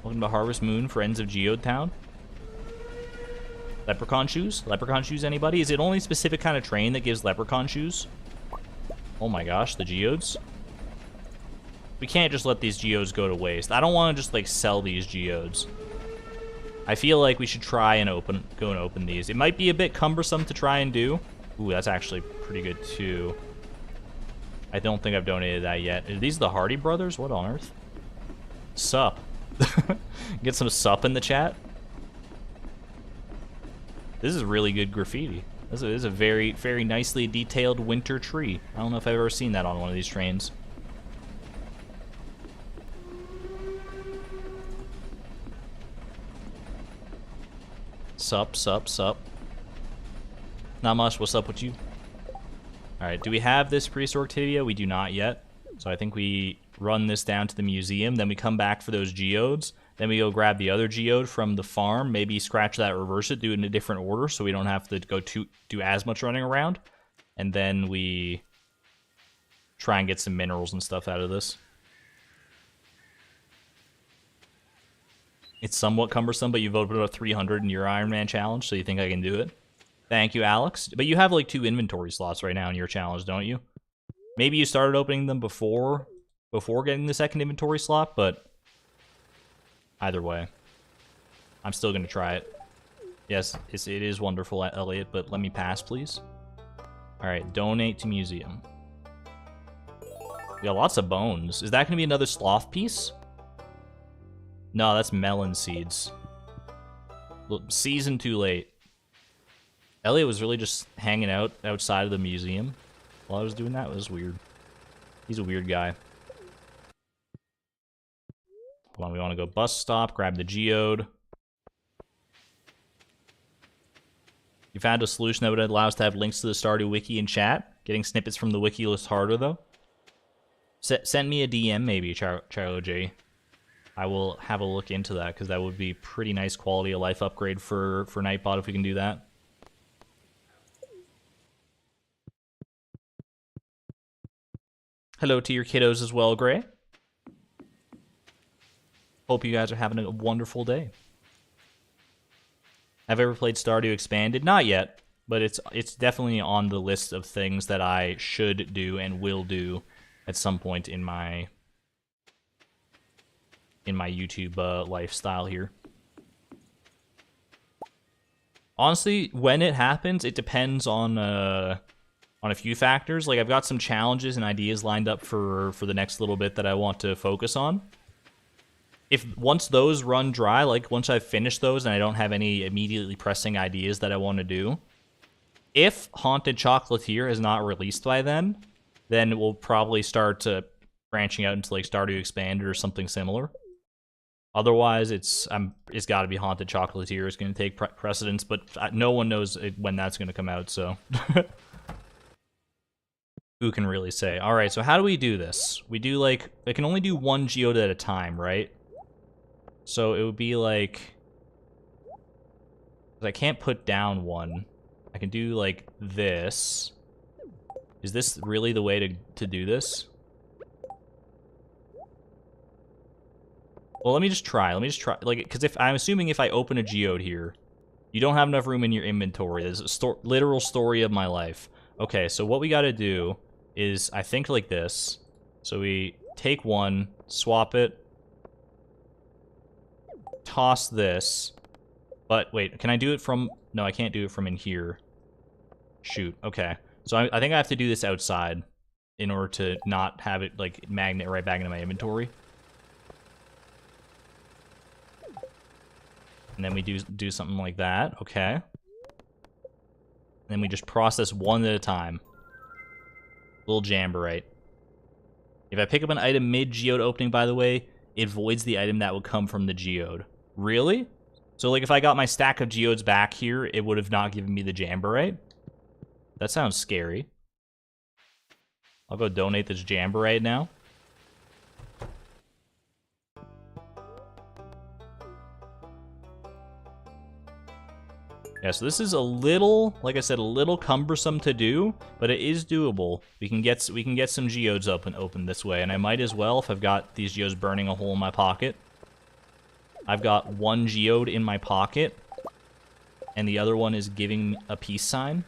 S1: Welcome to Harvest Moon, Friends of Geode Town. Leprechaun shoes? Leprechaun shoes, anybody? Is it only a specific kind of train that gives leprechaun shoes? Oh my gosh, the geodes. We can't just let these geodes go to waste. I don't want to just, like, sell these geodes. I feel like we should try and go and open these. It might be a bit cumbersome to try and do. Ooh, that's actually pretty good, too. I don't think I've donated that yet. Are these the Hardy Brothers? What on earth? Sup. Get some sup in the chat. This is really good graffiti. This is a very, very nicely detailed winter tree. I don't know if I've ever seen that on one of these trains. Sup. Not much. What's up with you? Alright, do we have this prehistoric tibia? We do not yet. So I think we run this down to the museum, then we come back for those geodes. Then we go grab the other geode from the farm, maybe scratch that, reverse it, do it in a different order so we don't have to do as much running around. And then we try and get some minerals and stuff out of this. It's somewhat cumbersome, but you voted up 300 in your Ironman challenge, so you think I can do it? Thank you, Alex. But you have like 2 inventory slots right now in your challenge, don't you? Maybe you started opening them before getting the second inventory slot, but either way, I'm still going to try it. Yes, it is wonderful, Elliot, but let me pass, please. Alright, donate to museum. We got lots of bones. Is that going to be another sloth piece? No, that's melon seeds. Season too late. Elliot was really just hanging out outside of the museum while I was doing that. It was weird. He's a weird guy. Hold on, we want to go bus stop, grab the geode. You found a solution that would allow us to have links to the Stardew Wiki in chat. Getting snippets from the wiki list harder, though. Send me a DM, maybe, Charlo J. I will have a look into that, because that would be pretty nice quality of life upgrade for Nightbot if we can do that. Hello to your kiddos as well, Gray. Hope you guys are having a wonderful day. Have I ever played Stardew Expanded? Not yet, but it's definitely on the list of things that I should do and will do at some point in my YouTube lifestyle here. Honestly, when it happens, it depends on a few factors. Like, I've got some challenges and ideas lined up for the next little bit that I want to focus on. if once those run dry, like once I've finished those and I don't have any immediately pressing ideas that I want to do, if Haunted Chocolatier is not released by then we'll probably start branching out into like Stardew Expanded or something similar. Otherwise, it's got to be Haunted Chocolatier is going to take precedence, but no one knows when that's going to come out, so who can really say? All right, so how do we do this? We do like I can only do one geode at a time, right? So it would be like I can't put down one. I can do like this. Is this really the way to do this? Well, let me just try. Like, because I'm assuming if I open a geode here, you don't have enough room in your inventory. There's a literal story of my life. Okay, so what we got to do is I think like this. So we take one, swap it, toss this. But wait, can I do it from? No, I can't do it from in here. Shoot. Okay. So I think I have to do this outside in order to not have it like magnet right back into my inventory. And then we do something like that. Okay. And then we just process one at a time. Little jamborite. If I pick up an item mid-geode opening, by the way, it voids the item that would come from the geode. Really? So, like, if I got my stack of geodes back here, it would have not given me the jamborite? That sounds scary. I'll go donate this jamborite now. Yeah, so this is a little, like I said, a little cumbersome to do, but it is doable. We can get some geodes up and open this way, and I might as well if I've got these geodes burning a hole in my pocket. I've got one geode in my pocket, and the other one is giving a peace sign.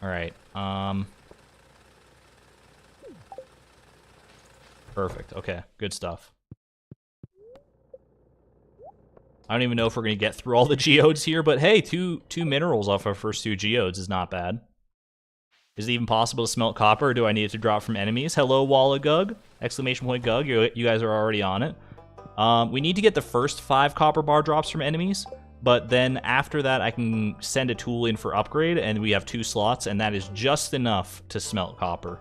S1: All right. Perfect. Okay, good stuff. I don't even know if we're going to get through all the geodes here, but hey, two minerals off our first two geodes is not bad. Is it even possible to smelt copper, or do I need it to drop from enemies? Hello, Walla Gug! Exclamation point Gug, you guys are already on it. We need to get the first 5 copper bar drops from enemies, but then after that I can send a tool in for upgrade, and we have 2 slots, and that is just enough to smelt copper.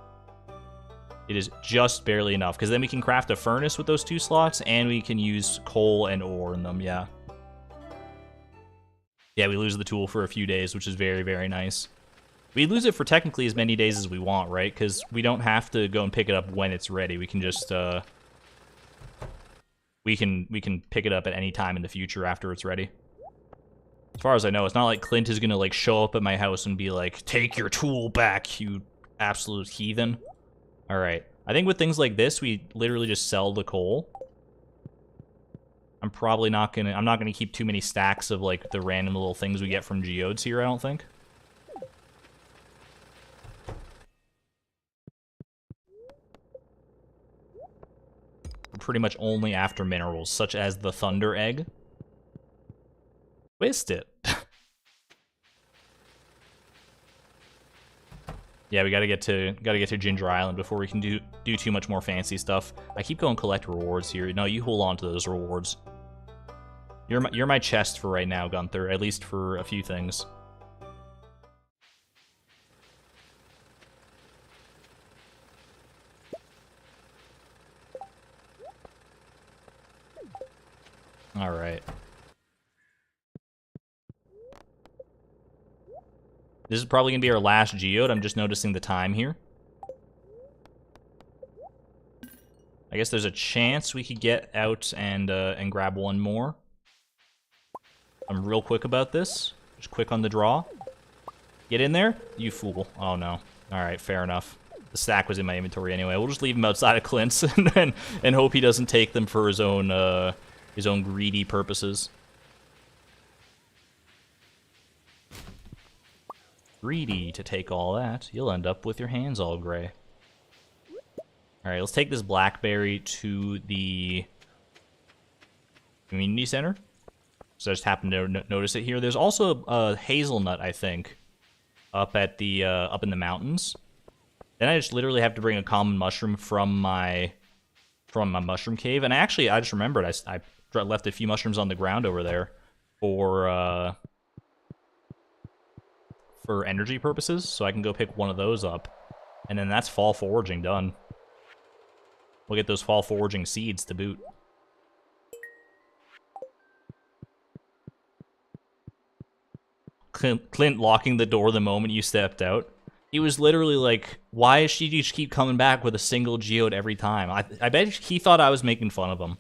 S1: It is just barely enough, because then we can craft a furnace with those 2 slots, and we can use coal and ore in them, yeah. Yeah, we lose the tool for a few days, which is very, very nice. We lose it for technically as many days as we want, right? Because we don't have to go and pick it up when it's ready. We can just, we can pick it up at any time in the future after it's ready. As far as I know, it's not like Clint is gonna, like, show up at my house and be like, take your tool back, you absolute heathen. Alright. I think with things like this, we literally just sell the coal. I'm probably not gonna... I'm not gonna keep too many stacks of, like, the random little things we get from geodes here, I don't think. I'm pretty much only after minerals, such as the Thunder Egg. Twist it. Yeah, we gotta get to Ginger Island before we can do too much more fancy stuff. I keep going collect rewards here. No, you hold on to those rewards. You're my chest for right now, Gunther. At least for a few things. All right. This is probably going to be our last geode. I'm just noticing the time here. I guess there's a chance we could get out and grab one more. I'm real quick about this. Just quick on the draw. Get in there, you fool. Oh, no. All right, fair enough. The stack was in my inventory anyway. We'll just leave him outside of Clint's and hope he doesn't take them for his own greedy purposes. Greedy to take all that. You'll end up with your hands all gray. Alright, let's take this blackberry to the community center. So I just happened to notice it here. There's also a hazelnut, I think, up at the up in the mountains. Then I just literally have to bring a common mushroom from my from my mushroom cave. And actually, I just remembered I left a few mushrooms on the ground over there for energy purposes, so I can go pick one of those up. And then that's fall foraging done. We'll get those fall foraging seeds to boot. Clint locking the door the moment you stepped out. He was literally like, why does she just keep coming back with a single geode every time? I bet he thought I was making fun of him.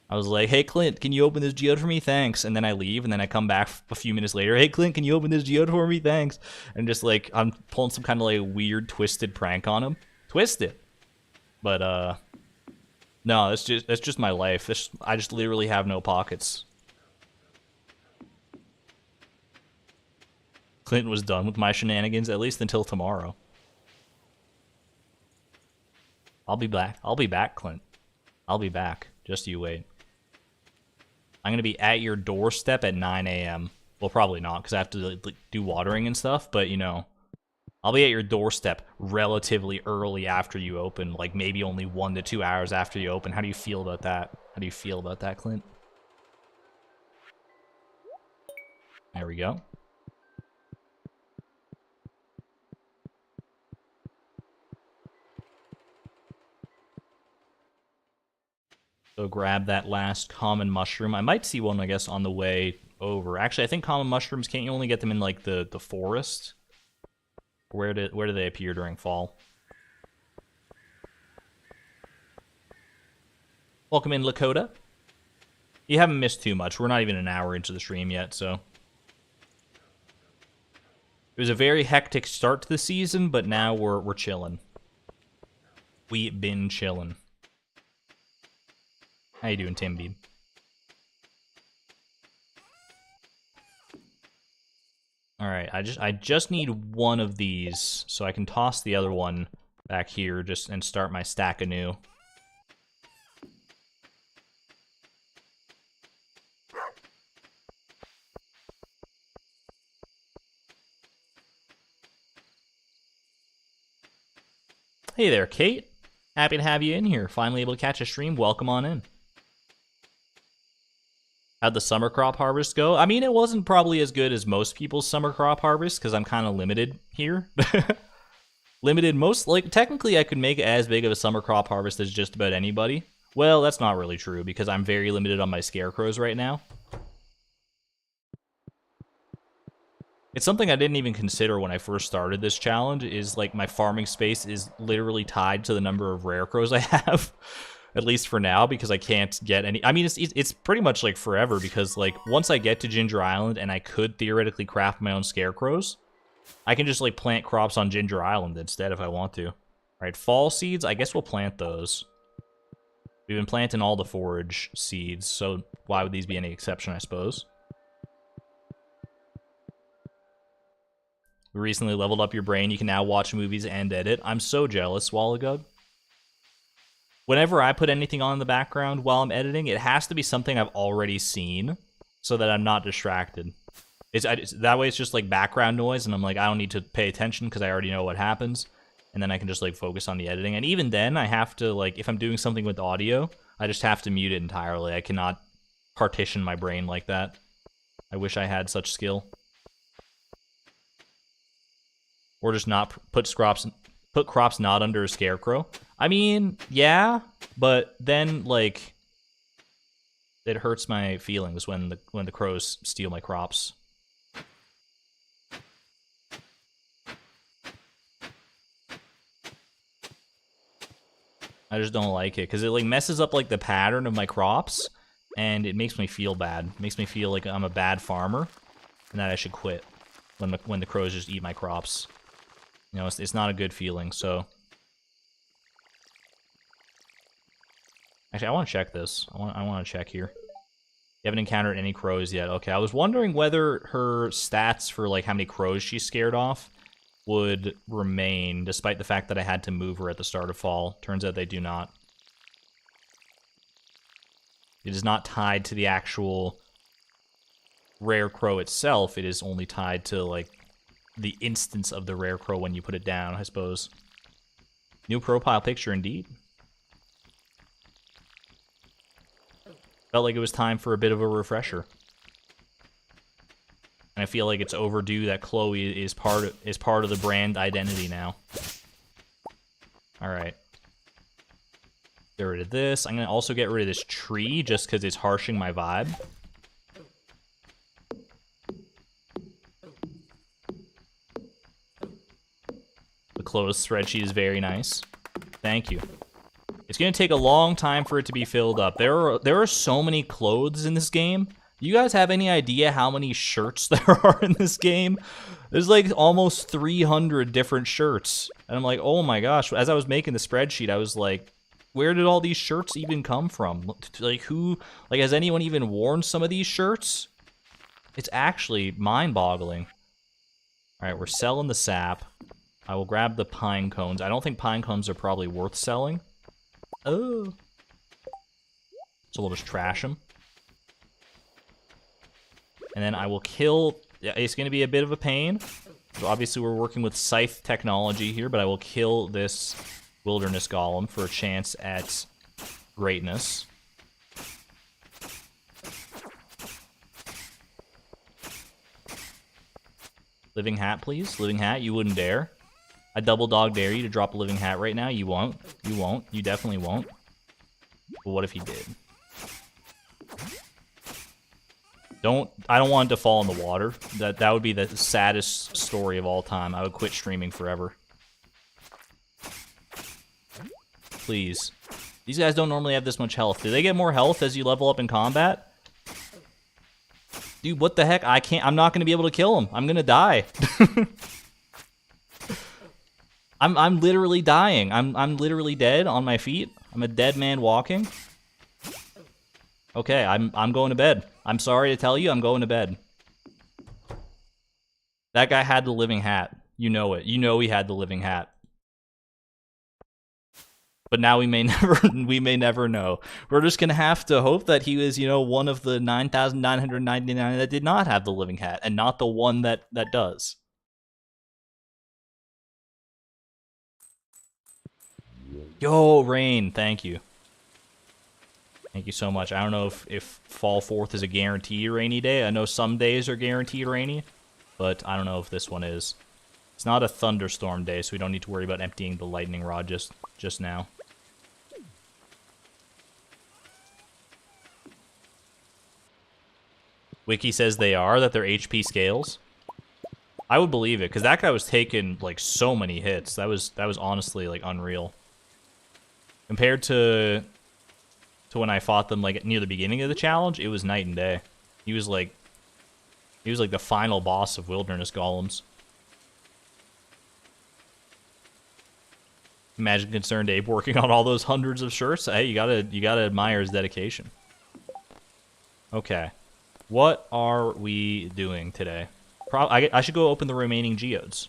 S1: I was like, hey, Clint, can you open this geode for me? Thanks. And then I leave, and then I come back a few minutes later. Hey, Clint, can you open this geode for me? Thanks. And just like, I'm pulling some kind of like weird twisted prank on him. Twisted. But, no, that's just my life. I just literally have no pockets. Clint was done with my shenanigans, at least until tomorrow. I'll be back. I'll be back, Clint. I'll be back. Just you wait. I'm going to be at your doorstep at 9 a.m. Well, probably not, because I have to like, do watering and stuff, but, you know, I'll be at your doorstep relatively early after you open, like maybe only 1 to 2 hours after you open. How do you feel about that? How do you feel about that, Clint? There we go. So grab that last common mushroom. I might see one, I guess, on the way over. Actually, I think common mushrooms, can't you only get them in, like, the forest? Where do they appear during fall? Welcome in, Lakota. You haven't missed too much. We're not even an hour into the stream yet, so... It was a very hectic start to the season, but now we're chilling. We've been chilling. How you doing, Timby? All right, I just need one of these so I can toss the other one back here and start my stack anew. Hey there, Kate. Happy to have you in here. Finally able to catch a stream. Welcome on in. How'd the summer crop harvest go? I mean, it wasn't probably as good as most people's summer crop harvest because I'm kind of limited here. Limited most, like, technically I could make as big of a summer crop harvest as just about anybody. Well, that's not really true because I'm very limited on my scarecrows right now. It's something I didn't even consider when I first started this challenge, is like my farming space is literally tied to the number of rare crows I have. At least for now, because I can't get any... I mean, it's pretty much like forever, because like once I get to Ginger Island and I could theoretically craft my own scarecrows, I can just like plant crops on Ginger Island instead if I want to. All right, fall seeds, I guess we'll plant those. We've been planting all the forage seeds, so why would these be any exception, I suppose? We recently leveled up your brain. You can now watch movies and edit. I'm so jealous, Wallagug. Whenever I put anything on in the background while I'm editing, it has to be something I've already seen so that I'm not distracted. That way it's just like background noise, and I'm like, I don't need to pay attention because I already know what happens. And then I can just like focus on the editing. And even then, I have to, like, if I'm doing something with audio, I just have to mute it entirely. I cannot partition my brain like that. I wish I had such skill. Or just not put crops not under a scarecrow. I mean, yeah, but then like it hurts my feelings when the crows steal my crops. I just don't like it because it like messes up like the pattern of my crops, and it makes me feel bad. It makes me feel like I'm a bad farmer and that I should quit when the crows just eat my crops. You know, it's not a good feeling, so... Actually, I want to check this. I want to check here. You haven't encountered any crows yet. Okay, I was wondering whether her stats for, like, how many crows she's scared off would remain, despite the fact that I had to move her at the start of fall. Turns out they do not. It is not tied to the actual rare crow itself. It is only tied to, like, the instance of the rare crow when you put it down, I suppose. New profile picture, indeed. Felt like it was time for a bit of a refresher. And I feel like it's overdue that Chloe is part of the brand identity now. All right. Get rid of this. I'm gonna also get rid of this tree just because it's harshing my vibe. The closed spreadsheet is very nice. Thank you. It's gonna take a long time for it to be filled up. There are so many clothes in this game. You guys have any idea how many shirts there are in this game? There's like almost 300 different shirts. And I'm like, oh my gosh. As I was making the spreadsheet, I was like, where did all these shirts even come from? Like has anyone even worn some of these shirts? It's actually mind-boggling. All right, we're selling the sap. I will grab the pine cones. I don't think pine cones are probably worth selling. Oh. So we'll just trash them. And then I will kill... It's going to be a bit of a pain. So obviously we're working with Scythe technology here, but I will kill this wilderness golem for a chance at greatness. Living hat, please. Living hat, you wouldn't dare. I double dog dare you to drop a living hat right now. You won't. You won't. You definitely won't. But what if he did? I don't want it to fall in the water. That would be the saddest story of all time. I would quit streaming forever. Please. These guys don't normally have this much health. Do they get more health as you level up in combat? Dude, what the heck? I'm not going to be able to kill him. I'm going to die. I'm literally dying. I'm literally dead on my feet. I'm a dead man walking. Okay, I'm going to bed. I'm sorry to tell you, I'm going to bed. That guy had the living hat. You know it. You know he had the living hat. But now we may never know. We're just gonna have to hope that he was, one of the 9,999 that did not have the living hat, and not the one that does. Yo, Rain, thank you. Thank you so much. I don't know if Fall 4th is a guaranteed rainy day. I know some days are guaranteed rainy, but I don't know if this one is. It's not a thunderstorm day, so we don't need to worry about emptying the lightning rod just now. Wiki says that they're HP scales. I would believe it, because that guy was taking, like, so many hits. That was honestly, like, unreal. Compared to when I fought them, like, near the beginning of the challenge, it was night and day. He was like the final boss of wilderness golems. Imagine Concerned Abe working on all those hundreds of shirts. Hey, you gotta admire his dedication. Okay. What are we doing today? I should go open the remaining geodes.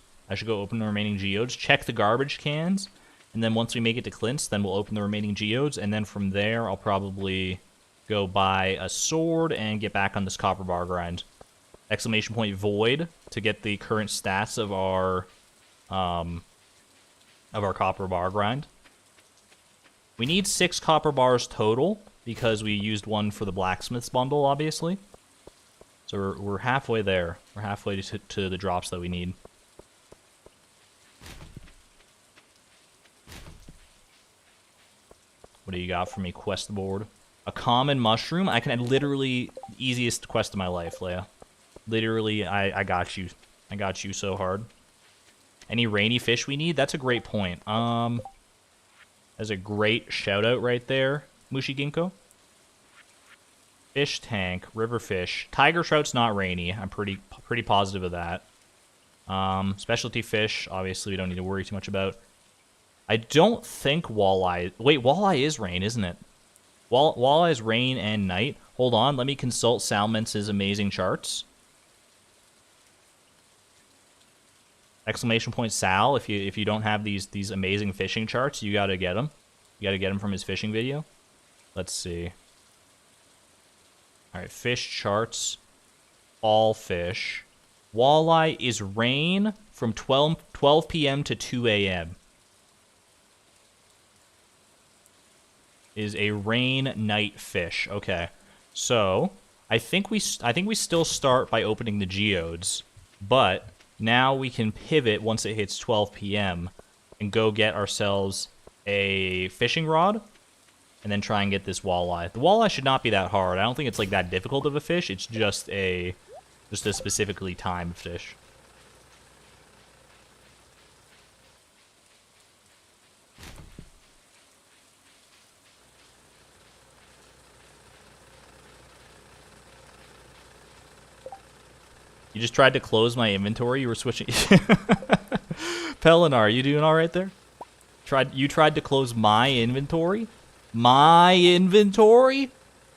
S1: Check the garbage cans. And then once we make it to Clint's, then we'll open the remaining geodes. And then from there, I'll probably go buy a sword and get back on this copper bar grind. Exclamation point void to get the current stats of our copper bar grind. We need 6 copper bars total because we used one for the blacksmith's bundle, obviously. So we're halfway there. We're halfway to the drops that we need. What do you got for me, quest board? A common mushroom? I can literally... Easiest quest of my life, Leia. Literally, I got you. I got you so hard. Any rainy fish we need? That's a great point. That's a great shout-out right there, Mushi Ginkgo. Fish tank, river fish. Tiger trout's not rainy. I'm pretty positive of that. Specialty fish, obviously we don't need to worry too much about. I don't think walleye... Wait, walleye is rain, isn't it? Walleye is rain and night. Hold on, let me consult Salmence's amazing charts. Exclamation point Sal, if you don't have these amazing fishing charts, you gotta get them. You gotta get them from his fishing video. Let's see. Alright, fish charts. All fish. Walleye is rain from 12 p.m. to 2 a.m. Is a rain night fish. Okay. So I think we still start by opening the geodes, but now we can pivot once it hits 12 p.m. and go get ourselves a fishing rod, and then try and get this walleye. The walleye should not be that hard. I don't think it's like that difficult of a fish. It's just a specifically timed fish. You just tried to close my inventory. You were switching. Pelinar, you doing all right there? You tried to close my inventory? My inventory?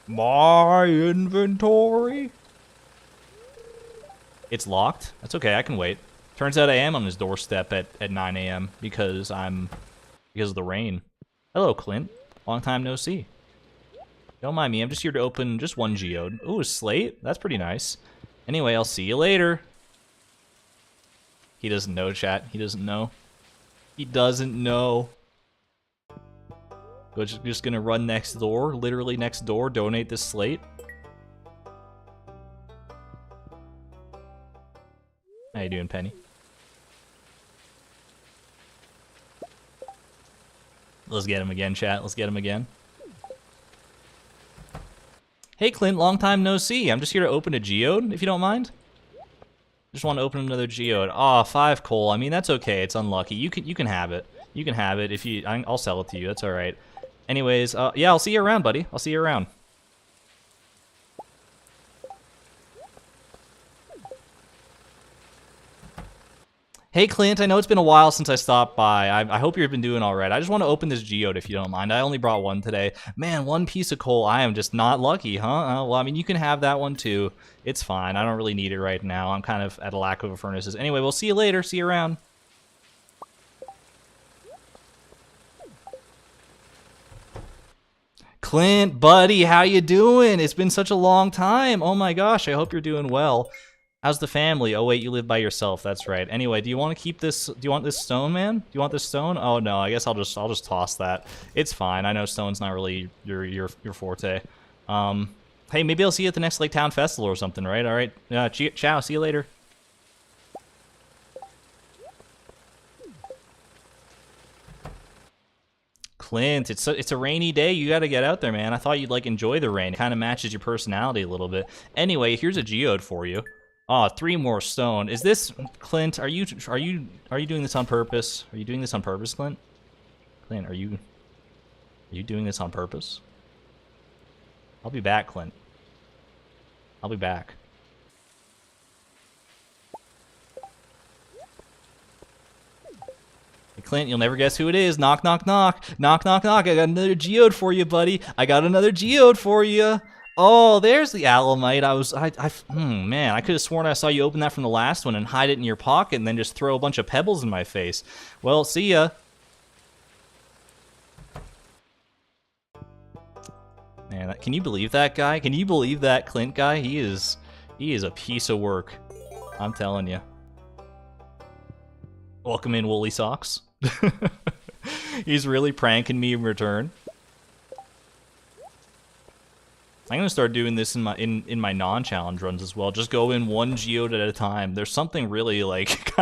S1: My inventory? It's locked? That's okay, I can wait. Turns out I am on his doorstep at 9 a.m. because of the rain. Hello, Clint. Long time no see. Don't mind me, I'm just here to open just one geode. Ooh, a slate? That's pretty nice. Anyway, I'll see you later. He doesn't know, chat. He doesn't know. He doesn't know. We're just gonna run next door, literally next door, donate this slate. How you doing, Penny? Let's get him again, chat. Let's get him again. Hey, Clint, long time no see. I'm just here to open a geode, if you don't mind. Just want to open another geode. Aw, 5 coal. I mean, that's okay. It's unlucky. You can have it. You can have it if you. I'll sell it to you. That's all right. Anyways, yeah, I'll see you around, buddy. I'll see you around. Hey, Clint, I know it's been a while since I stopped by. I hope you've been doing all right. I just want to open this geode if you don't mind. I only brought one today. Man, 1 piece of coal. I am just not lucky, huh? Well, I mean, you can have that one too. It's fine. I don't really need it right now. I'm kind of at a lack of furnaces. Anyway, we'll see you later. See you around. Clint, buddy, how you doing? It's been such a long time. Oh my gosh, I hope you're doing well. How's the family? Oh wait, you live by yourself. That's right. Anyway, do you want to keep this? Do you want this stone, man? Do you want this stone? Oh no, I guess I'll just toss that. It's fine. I know stone's not really your forte. Hey, maybe I'll see you at the next Lake Town Festival or something, right? All right. Ciao. See you later. Clint, it's a rainy day. You got to get out there, man. I thought you'd like enjoy the rain. It kind of matches your personality a little bit. Anyway, here's a geode for you. Oh, 3 more stone. Is this Clint? Are you doing this on purpose? Are you doing this on purpose, Clint? Clint, are you doing this on purpose? I'll be back, Clint. I'll be back. Hey, Clint, you'll never guess who it is. Knock, knock, knock. Knock, knock, knock. I got another geode for you, buddy. I got another geode for you. Oh, there's the alamite. Man, I could have sworn I saw you open that from the last one and hide it in your pocket and then just throw a bunch of pebbles in my face. Well, see ya. Man, can you believe that guy? Can you believe that Clint guy? He is a piece of work. I'm telling you. Welcome in, Woolly Socks. He's really pranking me in return. I'm gonna start doing this in my non-challenge runs as well. Just go in 1 geode at a time. There's something really like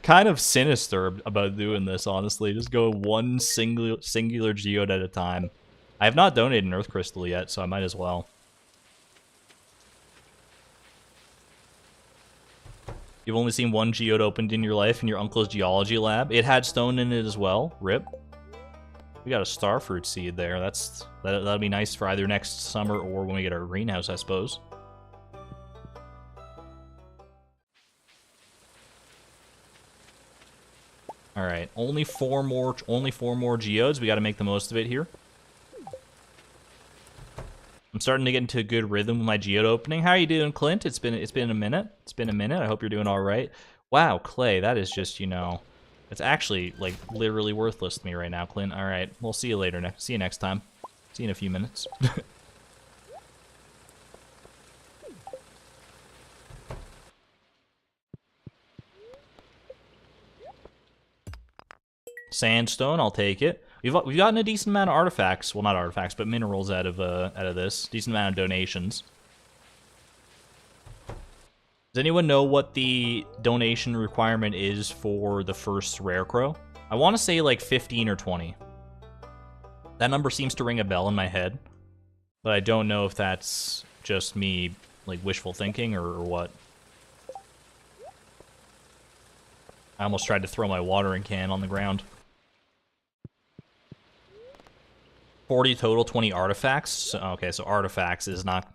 S1: kind of sinister about doing this, honestly. Just go 1 singular geode at a time. I have not donated an Earth Crystal yet, so I might as well. You've only seen 1 geode opened in your life in your uncle's geology lab. It had stone in it as well. Rip. We got a starfruit seed there. That'll be nice for either next summer or when we get our greenhouse, I suppose. All right, only 4 more geodes. We got to make the most of it here. I'm starting to get into a good rhythm with my geode opening. How are you doing, Clint? It's been a minute. It's been a minute. I hope you're doing all right. Wow, Clay, that is just, you know. It's actually, like, literally worthless to me right now, Clint. All right, we'll see you later. See you next time. See you in a few minutes. Sandstone, I'll take it. We've gotten a decent amount of artifacts. Well, not artifacts, but minerals out of this. Decent amount of donations. Does anyone know what the donation requirement is for the first rare crow? I want to say like 15 or 20. That number seems to ring a bell in my head, but I don't know if that's just me like wishful thinking or what. I almost tried to throw my watering can on the ground. 40 total, 20 artifacts. Okay, so artifacts is not...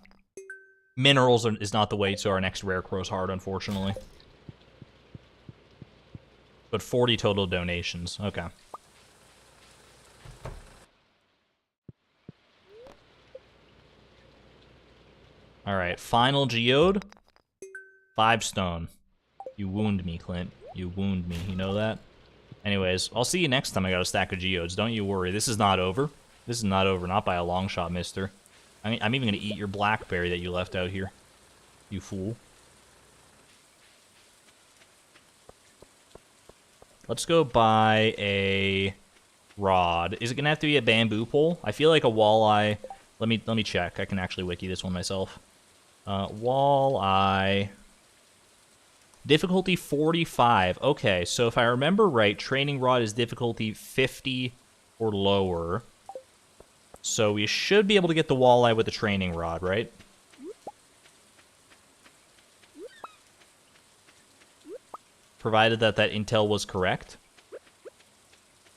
S1: Minerals is not the way to our next rare crow's heart, unfortunately. But 40 total donations. Okay. Alright, final geode. 5 stone. You wound me, Clint. You wound me, you know that? Anyways, I'll see you next time I got a stack of geodes. Don't you worry, this is not over. This is not over, not by a long shot, mister. I'm even gonna eat your blackberry that you left out here. You fool. Let's go buy a rod. Is it gonna have to be a bamboo pole? I feel like a walleye... Let me check. I can actually wiki this one myself. Walleye... Difficulty 45. Okay, so if I remember right, training rod is difficulty 50 or lower. So we should be able to get the walleye with the training rod, right? Provided that intel was correct.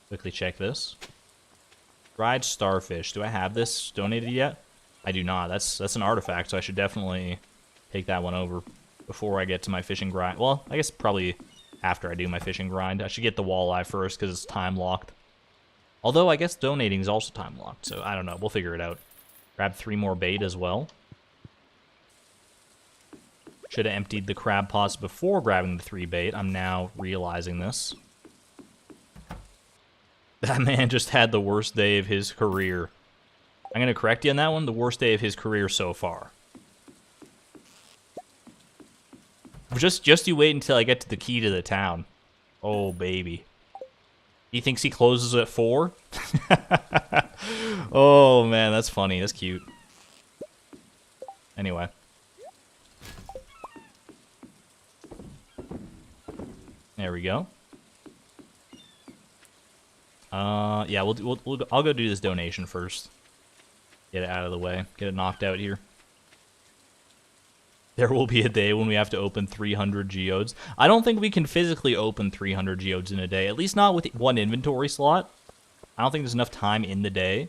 S1: Quickly check this. Dried starfish. Do I have this donated yet? I do not. That's an artifact, so I should definitely take that one over before I get to my fishing grind. Well, I guess probably after I do my fishing grind. I should get the walleye first because it's time locked. Although, I guess donating is also time locked, so I don't know. We'll figure it out. Grab 3 more bait as well. Should have emptied the crab pots before grabbing the 3 bait. I'm now realizing this. That man just had the worst day of his career. I'm going to correct you on that one. The worst day of his career so far. Just you wait until I get to the key to the town. Oh, baby. He thinks he closes at 4? Oh, man, that's funny. That's cute. Anyway. There we go. Yeah, I'll go do this donation first. Get it out of the way. Get it knocked out here. There will be a day when we have to open 300 geodes. I don't think we can physically open 300 geodes in a day. At least not with 1 inventory slot. I don't think there's enough time in the day.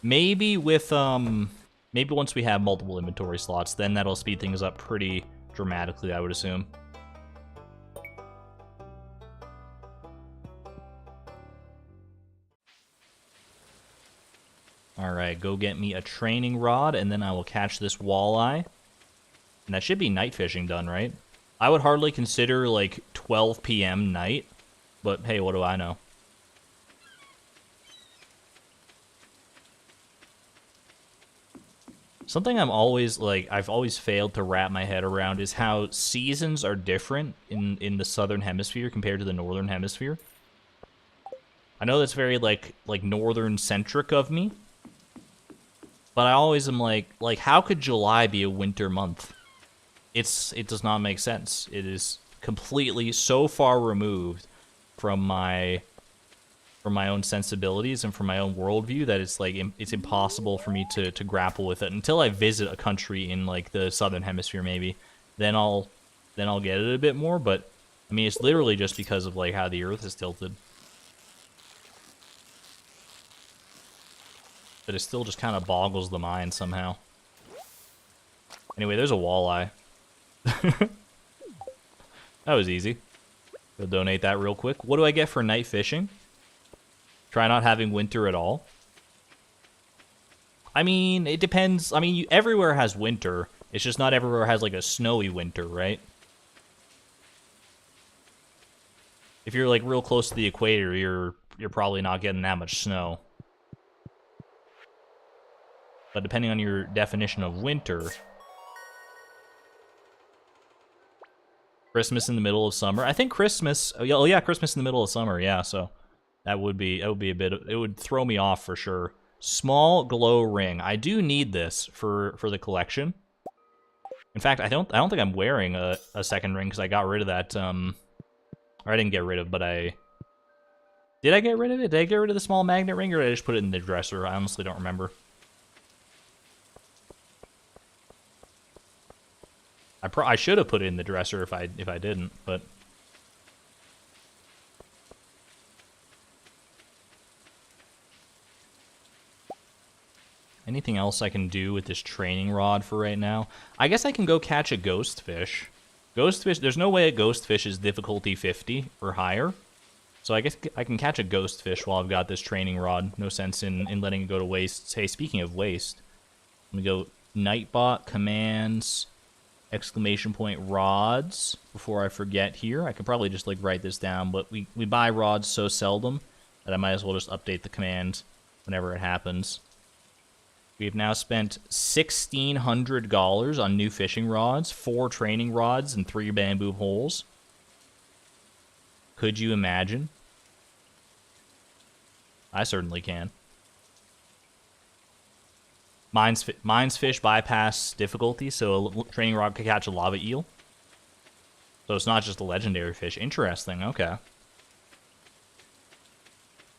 S1: Maybe with, maybe once we have multiple inventory slots, then that'll speed things up pretty dramatically, I would assume. Alright, go get me a training rod, and then I will catch this walleye. And that should be night fishing done, right? I would hardly consider, like, 12 p.m. night, but hey, what do I know? Something I'm always, like, I've always failed to wrap my head around is how seasons are different in the southern hemisphere compared to the northern hemisphere. I know that's very, like northern-centric of me. But I always am like, how could July be a winter month? It does not make sense. It is completely so far removed from my own sensibilities and from my own worldview that it's like it's impossible for me to grapple with it until I visit a country in like the southern hemisphere maybe. Then I'll get it a bit more. But I mean, it's literally just because of like how the Earth is tilted. But it still just kind of boggles the mind somehow. Anyway, there's a walleye. That was easy. Go donate that real quick. What do I get for night fishing? Try not having winter at all. I mean, it depends. I mean, everywhere has winter. It's just not everywhere has like a snowy winter, right? If you're like real close to the equator, you're probably not getting that much snow. But depending on your definition of winter... Christmas in the middle of summer. I think Christmas... Oh, yeah, Christmas in the middle of summer, yeah, so... That would be a bit. It would throw me off for sure. Small glow ring. I do need this for the collection. In fact, I don't think I'm wearing a second ring because I got rid of that. Or I didn't get rid of, but did I get rid of it? Did I get rid of the small magnet ring, or did I just put it in the dresser? I honestly don't remember. I should have put it in the dresser if I didn't, but. Anything else I can do with this training rod for right now? I guess I can go catch a ghost fish. Ghost fish, there's no way a ghost fish is difficulty 50 or higher. So I guess I can catch a ghost fish while I've got this training rod. No sense in letting it go to waste. Hey, speaking of waste, let me go Nightbot commands exclamation point rods before I forget here. I could probably just like write this down, but we buy rods so seldom that I might as well just update the command whenever it happens. We've now spent $1,600 on new fishing rods, 4 training rods, and 3 bamboo holes. Could you imagine? I certainly can. Mines fish bypass difficulty, so a training rod could catch a lava eel. So it's not just a legendary fish. Interesting, okay.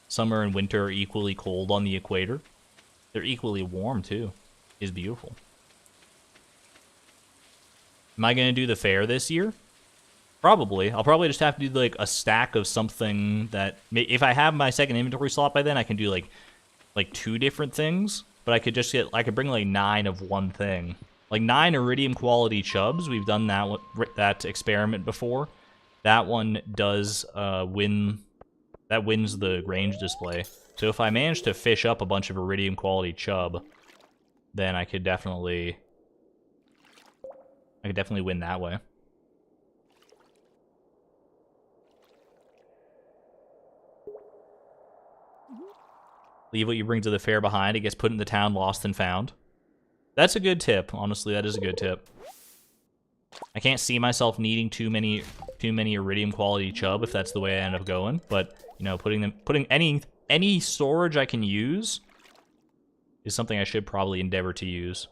S1: Summer and winter are equally cold on the equator. They're equally warm, too. Is beautiful. Am I going to do the fair this year? Probably. I'll probably just have to do, like, a stack of something that... If I have my second inventory slot by then, I can do, like 2 different things. But I could just get... I could bring, like, 9 of one thing. Like, 9 iridium quality chubs. We've done that experiment before. That one does win... That wins the range display. So if I manage to fish up a bunch of iridium quality chub, then I could definitely win that way. Leave what you bring to the fair behind. It gets put in the town lost and found. That's a good tip. Honestly, that is a good tip. I can't see myself needing too many iridium quality chub if that's the way I end up going, but you know, putting any storage I can use is something I should probably endeavor to use.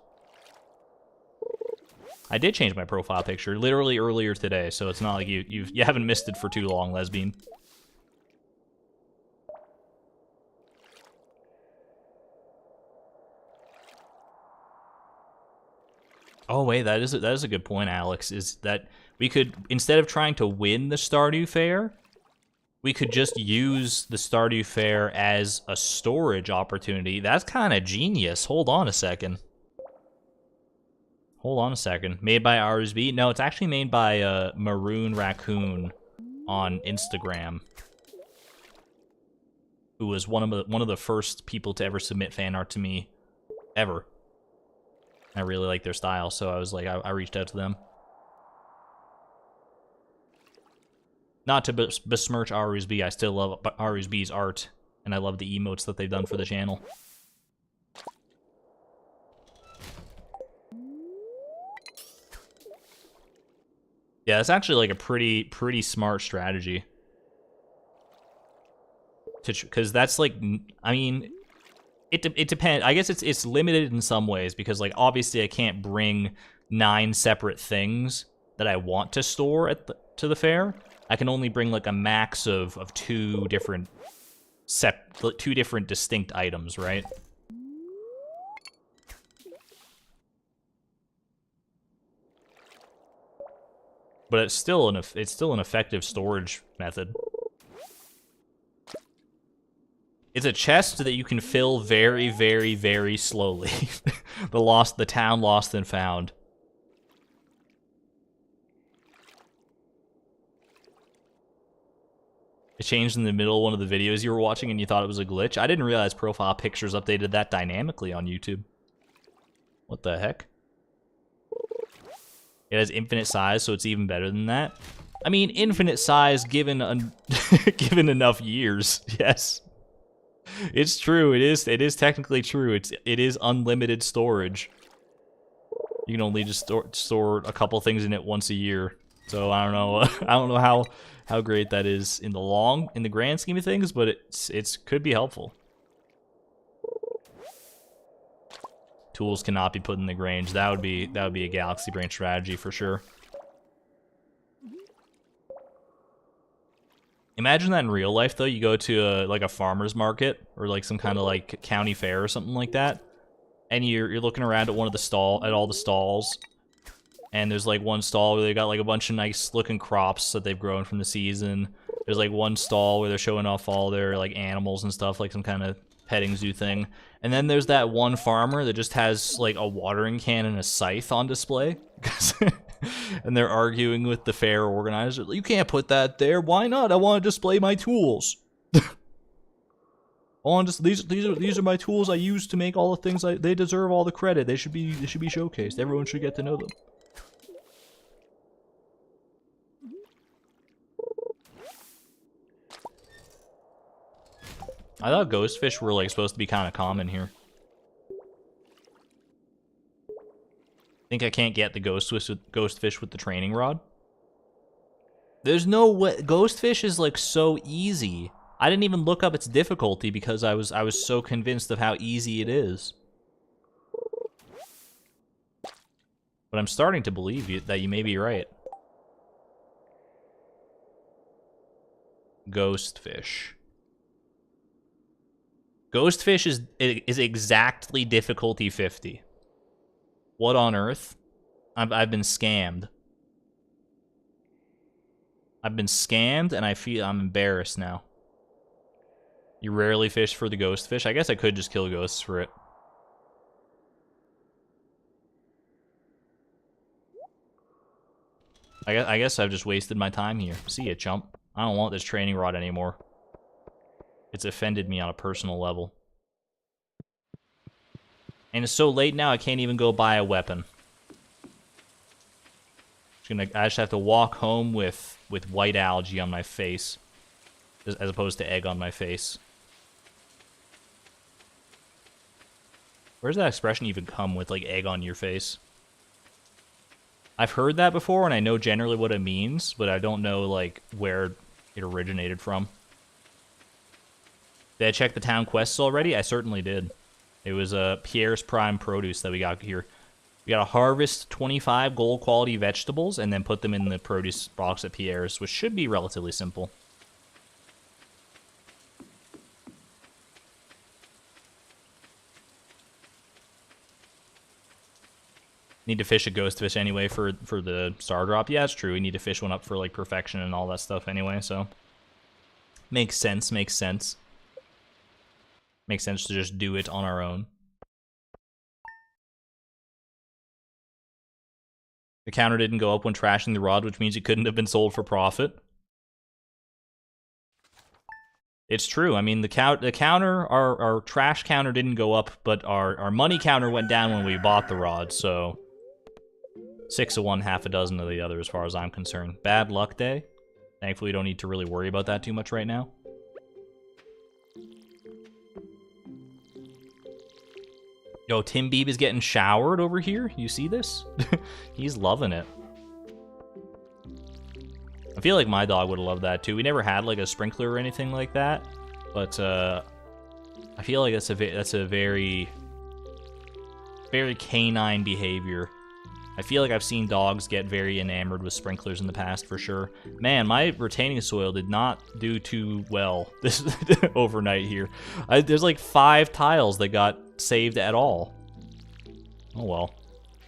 S1: I did change my profile picture literally earlier today, so it's not like you haven't missed it for too long, lesbian. Oh wait, that is a good point, Alex. Is that we could, instead of trying to win the Stardew Fair, we could just use the Stardew Fair as a storage opportunity. That's kind of genius. Hold on a second. Hold on a second. Made by RSB? No, it's actually made by Maroon Raccoon on Instagram, who was one of the first people to ever submit fan art to me, ever. I really like their style, so I was like, I reached out to them. Not to besmirch RSB, I still love RSB's art, and I love the emotes that they've done for the channel. Yeah, it's actually like a pretty smart strategy. Because that's like, I mean, it depends. I guess it's limited in some ways because like obviously I can't bring 9 separate things that I want to store to the fair. I can only bring like a max of 2 different distinct items, right? But it's still an effective storage method. It's a chest that you can fill very, very, very slowly. The town lost and found. It changed in the middle of one of the videos you were watching and you thought it was a glitch. I didn't realize profile pictures updated that dynamically on YouTube. What the heck? It has infinite size, so it's even better than that. I mean, infinite size given given enough years. Yes. It's true. It is technically true. It is unlimited storage. You can only just store a couple things in it once a year. So I don't know. I don't know how great that is in the grand scheme of things, but it's could be helpful. Tools cannot be put in the Grange. That would be a Galaxy Brain strategy for sure. Imagine that in real life though. You go to like a farmer's market or like some kind of like county fair or something like that, and you're looking around at all the stalls, and there's like one stall where they got like a bunch of nice looking crops that they've grown from the season. There's like one stall where they're showing off all their like animals and stuff, like some kind of petting zoo thing. And then there's that one farmer that just has like a watering can and a scythe on display. And they're arguing with the fair organizer. You can't put that there. Why not? I want to display my tools. These are my tools I use to make all the things they deserve all the credit. They should be showcased. Everyone should get to know them. I thought ghost fish were like supposed to be kind of common here. Think I can't get the ghost fish with the training rod? There's no way. Ghost fish is like so easy. I didn't even look up its difficulty because I was so convinced of how easy it is. But I'm starting to believe that you may be right. Ghost fish. Ghost fish is exactly difficulty 50. What on earth? I've been scammed. I've been scammed, and I feel I'm embarrassed now. You rarely fish for the ghost fish. I guess I could just kill ghosts for it. I guess I've just wasted my time here. See ya, chump. I don't want this training rod anymore. It's offended me on a personal level. And it's so late now, I can't even go buy a weapon. I just have to walk home with white algae on my face, as opposed to egg on my face. Where's that expression even come with, like, egg on your face? I've heard that before, and I know generally what it means, but I don't know, like, where it originated from. Did I check the town quests already? I certainly did. It was Pierre's Prime Produce that we got here. We got to harvest 25 gold quality vegetables and then put them in the produce box at Pierre's, which should be relatively simple. Need to fish a ghost fish anyway for the star drop. Yeah, it's true. We need to fish one up for like perfection and all that stuff anyway, so makes sense, makes sense. Makes sense to just do it on our own. The counter didn't go up when trashing the rod, which means it couldn't have been sold for profit. It's true. I mean, the counter, our trash counter didn't go up, but our money counter went down when we bought the rod, so 6 of one, half a dozen of the other as far as I'm concerned. Bad luck day. Thankfully, we don't need to really worry about that too much right now. Yo, Tim Beeb is getting showered over here. You see this? He's loving it. I feel like my dog would have loved that too. We never had like a sprinkler or anything like that, but I feel like that's a very canine behavior. I feel like I've seen dogs get very enamored with sprinklers in the past for sure. Man, my retaining soil did not do too well this overnight here. There's like 5 tiles that got saved at all. Oh well.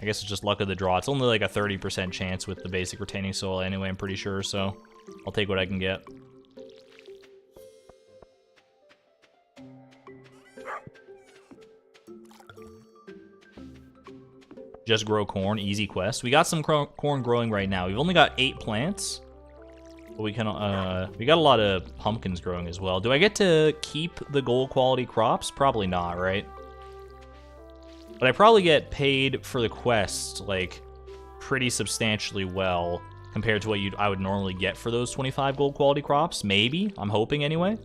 S1: I guess it's just luck of the draw. It's only like a 30% chance with the basic retaining soil anyway, I'm pretty sure, so I'll take what I can get. Just grow corn, easy quest. We got some corn growing right now. We've only got 8 plants, but we got a lot of pumpkins growing as well. Do I get to keep the gold quality crops? Probably not, right? But I probably get paid for the quest, like, pretty substantially well compared to what I would normally get for those 25 gold quality crops. Maybe. I'm hoping anyway.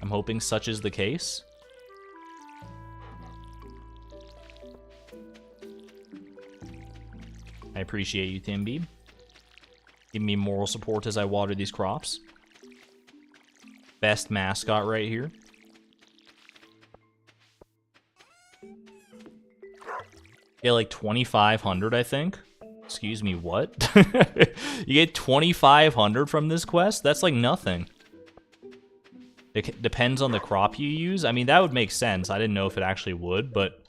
S1: I'm hoping such is the case. I appreciate you, Tim Beeb. Give me moral support as I water these crops. Best mascot right here. Get like 2,500, I think. Excuse me, what? You get 2,500 from this quest? That's like nothing. It depends on the crop you use. I mean, that would make sense. I didn't know if it actually would, but...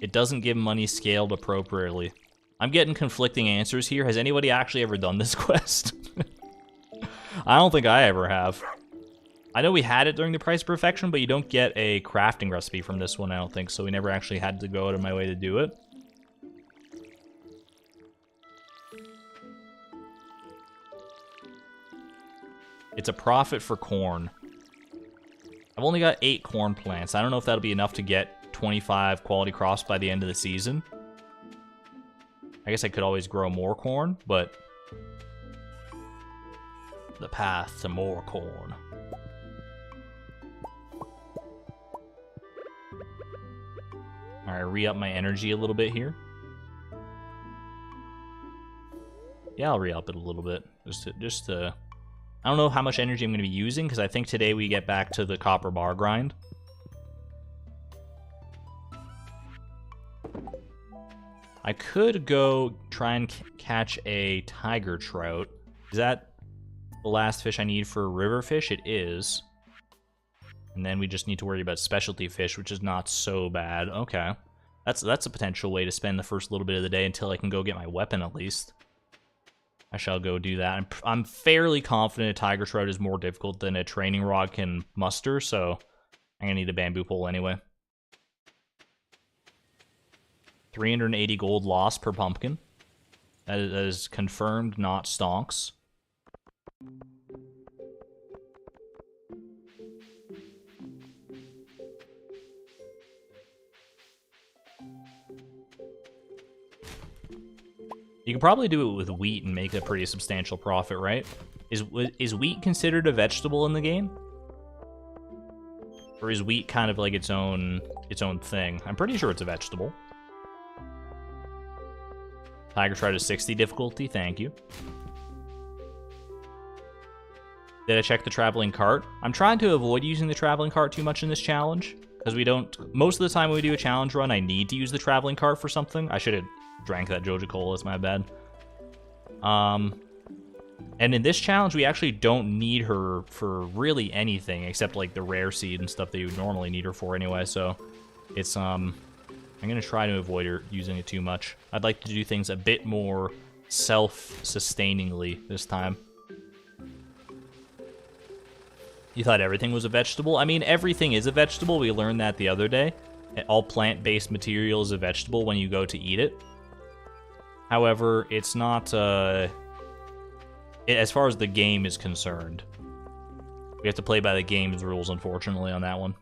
S1: It doesn't give money scaled appropriately. I'm getting conflicting answers here. Has anybody actually ever done this quest? I don't think I ever have. I know we had it during the Price of Perfection, but you don't get a crafting recipe from this one, I don't think, so we never actually had to go out of my way to do it. It's a profit for corn. I've only got 8 corn plants. I don't know if that'll be enough to get 25 quality crops by the end of the season. I guess I could always grow more corn, but... The path to more corn. Alright, re-up my energy a little bit here. Yeah, I'll re-up it a little bit. Just to... I don't know how much energy I'm going to be using, because I think today we get back to the copper bar grind. I could go try and catch a tiger trout. Is that the last fish I need for river fish? It is. And then we just need to worry about specialty fish, which is not so bad. Okay. That's a potential way to spend the first little bit of the day until I can go get my weapon, at least. I shall go do that. I'm fairly confident a tiger trout is more difficult than a training rod can muster, so I'm going to need a bamboo pole anyway. 380 gold loss per pumpkin. That is confirmed, not stonks. You can probably do it with wheat and make a pretty substantial profit, right? Is wheat considered a vegetable in the game? Or is wheat kind of like its own thing? I'm pretty sure it's a vegetable. Tiger Trout is 60 difficulty, thank you. Did I check the traveling cart? I'm trying to avoid using the traveling cart too much in this challenge, because we don't... Most of the time when we do a challenge run, I need to use the traveling cart for something. I should have drank that Joja Cola, it's my bad. And in this challenge, we actually don't need her for really anything, except like the rare seed and stuff that you would normally need her for anyway, so... It's, I'm gonna try to avoid her using it too much. I'd like to do things a bit more self-sustainingly this time. You thought everything was a vegetable? I mean, everything is a vegetable. We learned that the other day. All plant-based material is a vegetable when you go to eat it. However, it's not, as far as the game is concerned. We have to play by the game's rules, unfortunately, on that one.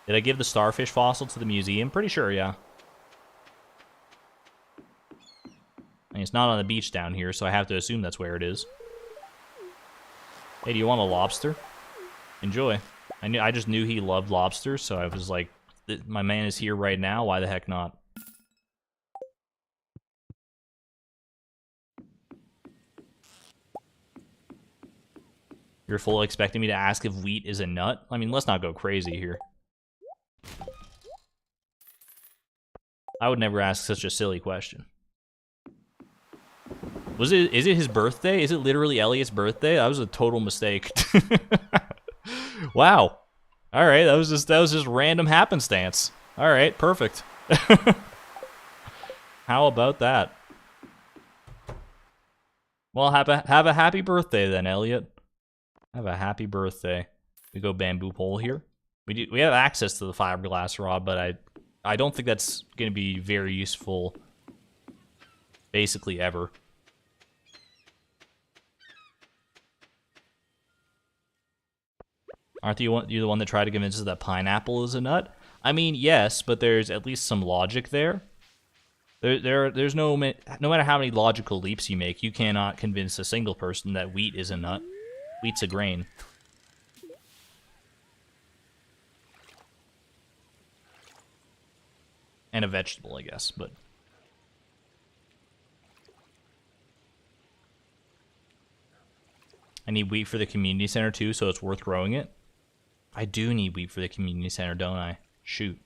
S1: Did I give the starfish fossil to the museum? Pretty sure, yeah. I mean, it's not on the beach down here, so I have to assume that's where it is. Hey, do you want a lobster? Enjoy. I just knew he loved lobsters, so I was like, my man is here right now, why the heck not? You're fully expecting me to ask if wheat is a nut? I mean, let's not go crazy here. I would never ask such a silly question. Is it his birthday? Is it literally Elliot's birthday? That was a total mistake. Wow. All right, that was just random happenstance. All right, perfect. How about that? Well, have a happy birthday then, Elliot. Have a happy birthday. We go bamboo pole here. We have access to the fiberglass rod, but I don't think that's going to be very useful basically ever. Aren't you the one that tried to convince us that pineapple is a nut? I mean, yes, but there's at least some logic there. There's no matter how many logical leaps you make, you cannot convince a single person that wheat is a nut. Wheat's a grain. And a vegetable, I guess, but... I need wheat for the community center, too, so it's worth growing it. I do need wheat for the community center, don't I? Shoot.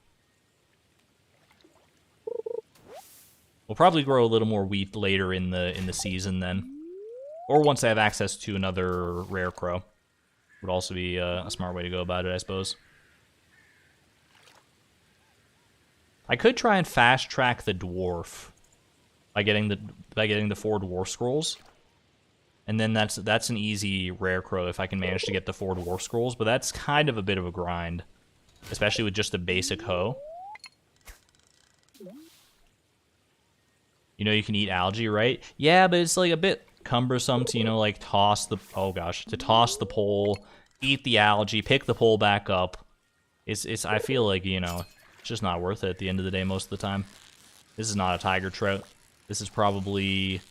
S1: We'll probably grow a little more wheat later in the season, then. Or once I have access to another rare crow. Would also be a smart way to go about it, I suppose. I could try and fast track the dwarf by getting the 4 dwarf scrolls, and then that's an easy rare crow if I can manage to get the 4 dwarf scrolls. But that's kind of a bit of a grind, especially with just a basic hoe. You know you can eat algae, right? Yeah, but it's like a bit cumbersome to, you know, like toss the to toss the pole, eat the algae, pick the pole back up. It's I feel like, you know, it's just not worth it at the end of the day most of the time. This is not a tiger trout. This is probably,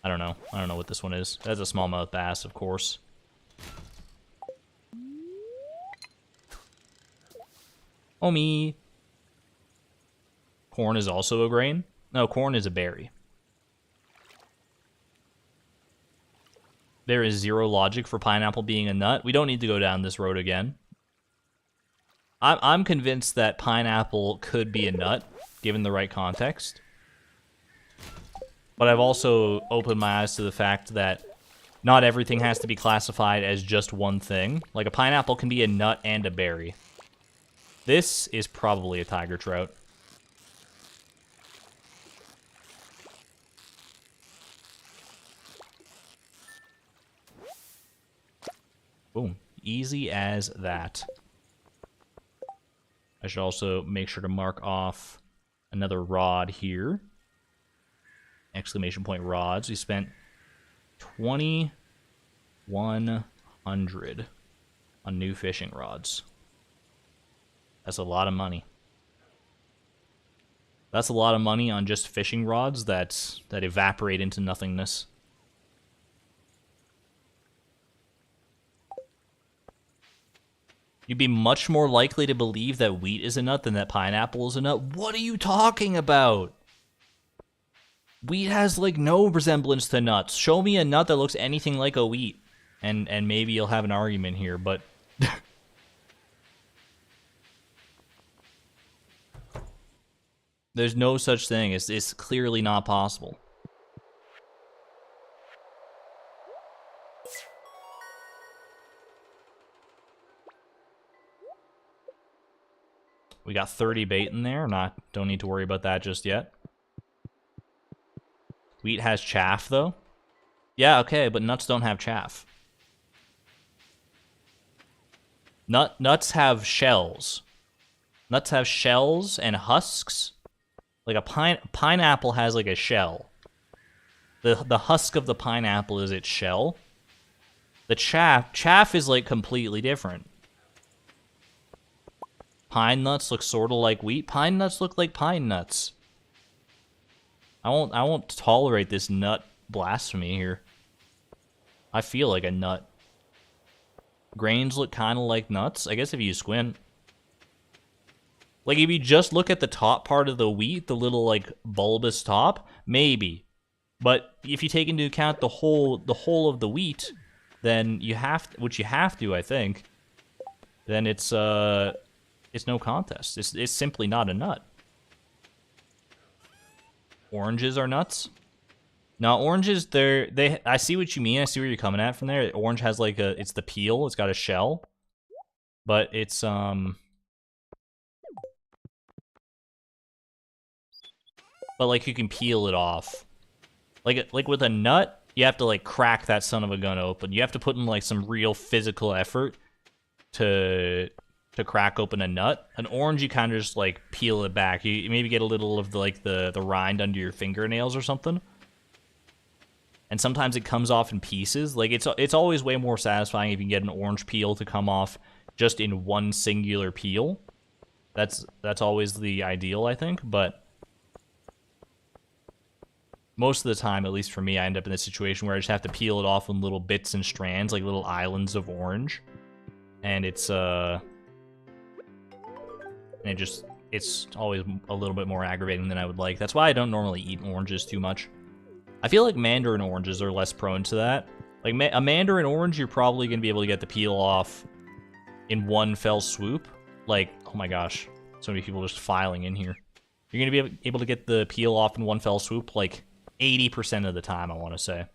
S1: I don't know what this one is. That's a smallmouth bass, of course. Oh me. Corn is also a grain? No, corn is a berry. There is zero logic for pineapple being a nut. We don't need to go down this road again. I'm convinced that pineapple could be a nut, given the right context. But I've also opened my eyes to the fact that not everything has to be classified as just one thing. Like, a pineapple can be a nut and a berry. This is probably a tiger trout. Boom. Easy as that. I should also make sure to mark off another rod here. Exclamation point rods. We spent 2,100 on new fishing rods. That's a lot of money. That's a lot of money on just fishing rods that evaporate into nothingness. You'd be much more likely to believe that wheat is a nut than that pineapple is a nut. What are you talking about? Wheat has, like, no resemblance to nuts. Show me a nut that looks anything like a wheat, and maybe you'll have an argument here, but... There's no such thing. It's clearly not possible. We got 30 bait in there. Don't need to worry about that just yet. Wheat has chaff, though. Yeah, okay, but nuts don't have chaff. Nuts have shells. Nuts have shells and husks. Like a pineapple has like a shell. The husk of the pineapple is its shell. The chaff is like completely different. Pine nuts look sort of like wheat. Pine nuts look like pine nuts. I won't tolerate this nut blasphemy here. I feel like a nut. Grains look kind of like nuts. I guess if you squint. Like, if you just look at the top part of the wheat, the little, like, bulbous top, maybe. But if you take into account the whole of the wheat, then you have to, which you have to, I think, then it's no contest. It's simply not a nut. Oranges are nuts? No, oranges, I see what you mean. I see where you're coming at from there. Orange has like it's the peel. It's got a shell. But it's, but like you can peel it off. Like with a nut, you have to like crack that son of a gun open. You have to put in like some real physical effort to crack open a nut. An orange, you kind of just like peel it back. You maybe get a little of the rind under your fingernails or something. And sometimes it comes off in pieces. Like it's always way more satisfying if you can get an orange peel to come off just in one singular peel. That's always the ideal, I think, but most of the time, at least for me, I end up in a situation where I just have to peel it off in little bits and strands, like little islands of orange. And it's, and it just it's always a little bit more aggravating than I would like. That's why I don't normally eat oranges too much. I feel like mandarin oranges are less prone to that. Like, a mandarin orange, you're probably going to be able to get the peel off in one fell swoop. Like, oh my gosh, so many people just filing in here. You're going to be able to get the peel off in one fell swoop, like, 80% of the time, I want to say.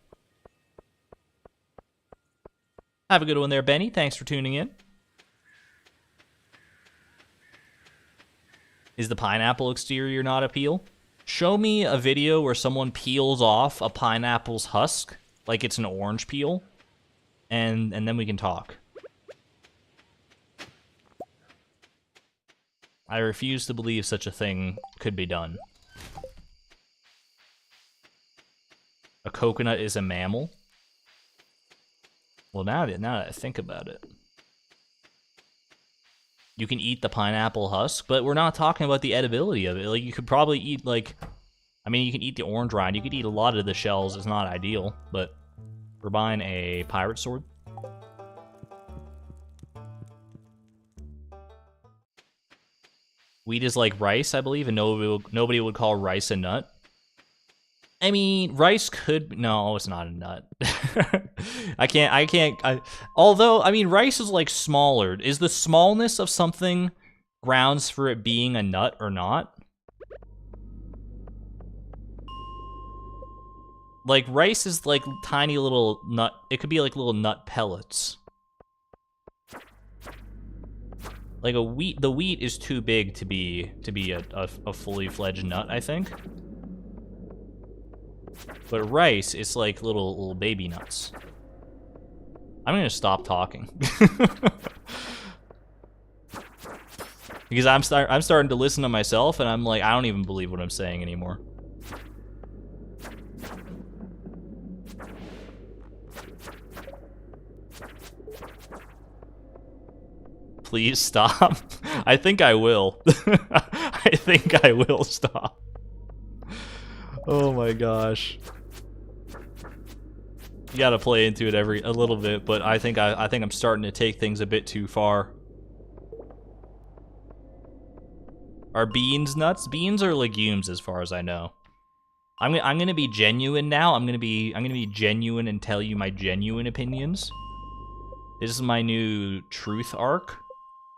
S1: Have a good one there, Benny. Thanks for tuning in. Is the pineapple exterior not a peel? Show me a video where someone peels off a pineapple's husk like it's an orange peel, and then we can talk. I refuse to believe such a thing could be done. A coconut is a mammal? Well, now that I think about it. You can eat the pineapple husk, but we're not talking about the edibility of it. Like, you could probably eat, like... I mean, you can eat the orange rind. You could eat a lot of the shells. It's not ideal, but... We're buying a pirate sword. Wheat is like rice, I believe, and nobody would call rice a nut. I mean, rice could... No, it's not a nut. Although, I mean, rice is, like, smaller. Is the smallness of something grounds for it being a nut or not? Like, rice is, like, tiny little nut... It could be, like, little nut pellets. Like, the wheat is too big to be a fully fledged nut, I think. But rice is like little baby nuts. I'm gonna stop talking. Because I'm starting to listen to myself, and I'm like, I don't even believe what I'm saying anymore. Please stop. I think I will. I think I will stop. Oh my gosh. You gotta play into it a little bit, but I think I'm starting to take things a bit too far. Are beans nuts? Beans are legumes, as far as I know. I'm gonna be genuine now. I'm gonna be genuine and tell you my genuine opinions. This is my new truth arc.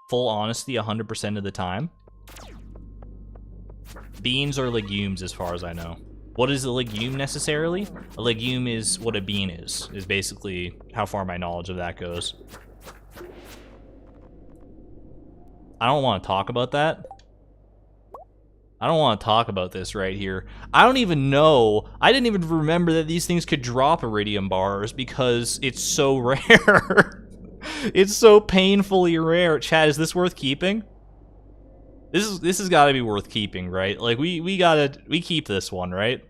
S1: Full honesty 100% of the time. Beans are legumes, as far as I know. What is a legume necessarily? A legume is what a bean is basically how far my knowledge of that goes. I don't want to talk about that. I don't want to talk about this right here. I don't even know. I didn't even remember that these things could drop iridium bars because it's so rare. It's so painfully rare. Chad, is this worth keeping? This has got to be worth keeping, right? Like we keep this one, right?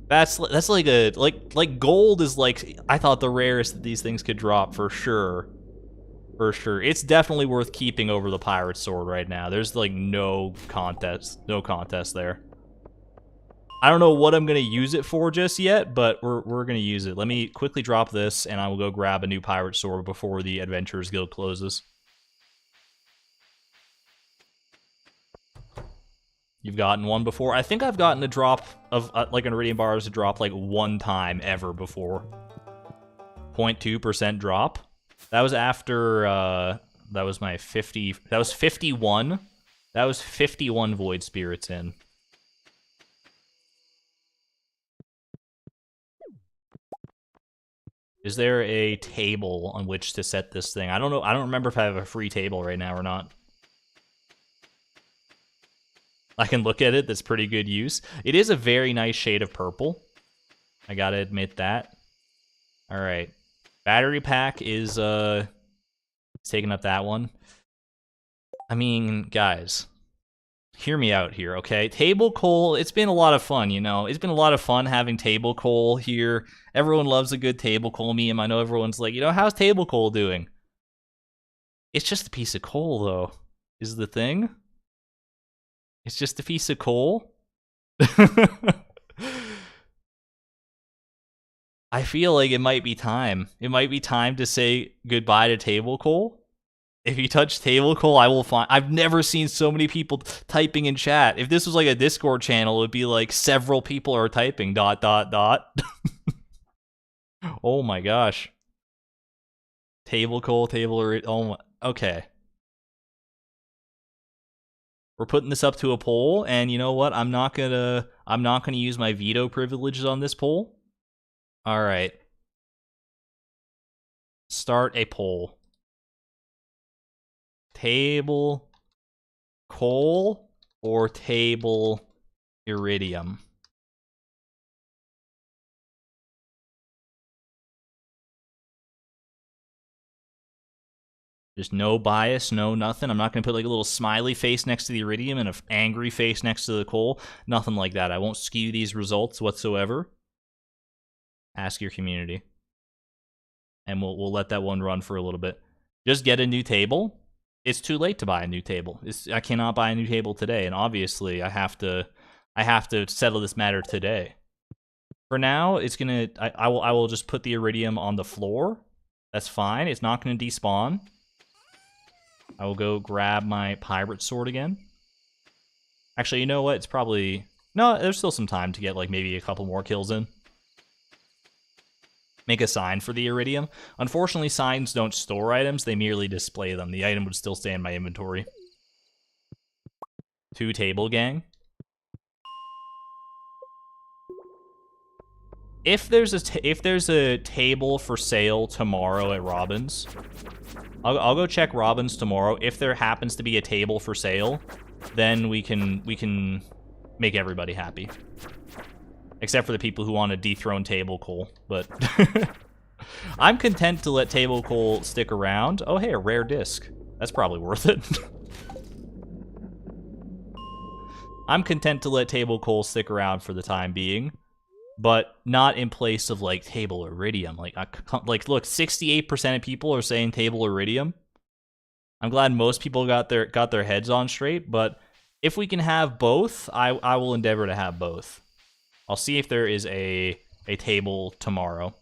S1: That's like like gold is like, I thought the rarest that these things could drop for sure. For sure. It's definitely worth keeping over the pirate sword right now. There's like no contest there. I don't know what I'm gonna use it for just yet, but we're gonna use it. Let me quickly drop this, and I will go grab a new pirate sword before the Adventurers Guild closes. You've gotten one before? I think I've gotten a drop of like an iridium bar as a drop like one time ever before. 0.2% drop. That was after that was my 50. That was 51. That was 51 void spirits in. Is there a table on which to set this thing? I don't know. I don't remember if I have a free table right now or not. I can look at it. That's pretty good use. It is a very nice shade of purple. I gotta admit that. All right. Battery pack is taking up that one. I mean, guys, hear me out here, okay? Table coal, it's been a lot of fun, you know? It's been a lot of fun having table coal here. Everyone loves a good table coal meme. I know everyone's like, you know, how's table coal doing? It's just a piece of coal, though, is the thing. It's just a piece of coal. I feel like it might be time. It might be time to say goodbye to table coal. If you touch table coal, I will find. I've never seen so many people typing in chat. If this was like a Discord channel, it would be like several people are typing ... Oh my gosh. Table coal, oh my, okay. We're putting this up to a poll, and you know what? I'm not gonna use my veto privileges on this poll. All right. Start a poll. Table coal or table iridium? Just no bias, no nothing. I'm not going to put like a little smiley face next to the iridium and an angry face next to the coal. Nothing like that. I won't skew these results whatsoever. Ask your community. And we'll let that one run for a little bit. Just get a new table. It's too late to buy a new table. I cannot buy a new table today, and obviously I have to settle this matter today. For now, it's gonna I will just put the iridium on the floor. That's fine. It's not gonna despawn. I will go grab my pirate sword again. Actually, you know what? It's probably... No, there's still some time to get, like, maybe a couple more kills in. Make a sign for the iridium. Unfortunately, signs don't store items. They merely display them. The item would still stay in my inventory. 2 table gang. If there's a table for sale tomorrow at Robin's... I'll go check Robin's tomorrow. If there happens to be a table for sale, then we can make everybody happy. Except for the people who want to dethrone table coal, but I'm content to let table coal stick around. Oh hey, a rare disc. That's probably worth it. I'm content to let table coal stick around for the time being, but not in place of like table iridium. Like look, 68% of people are saying table iridium. I'm glad most people got their heads on straight, but if we can have both, I will endeavor to have both. I'll see if there is a table tomorrow.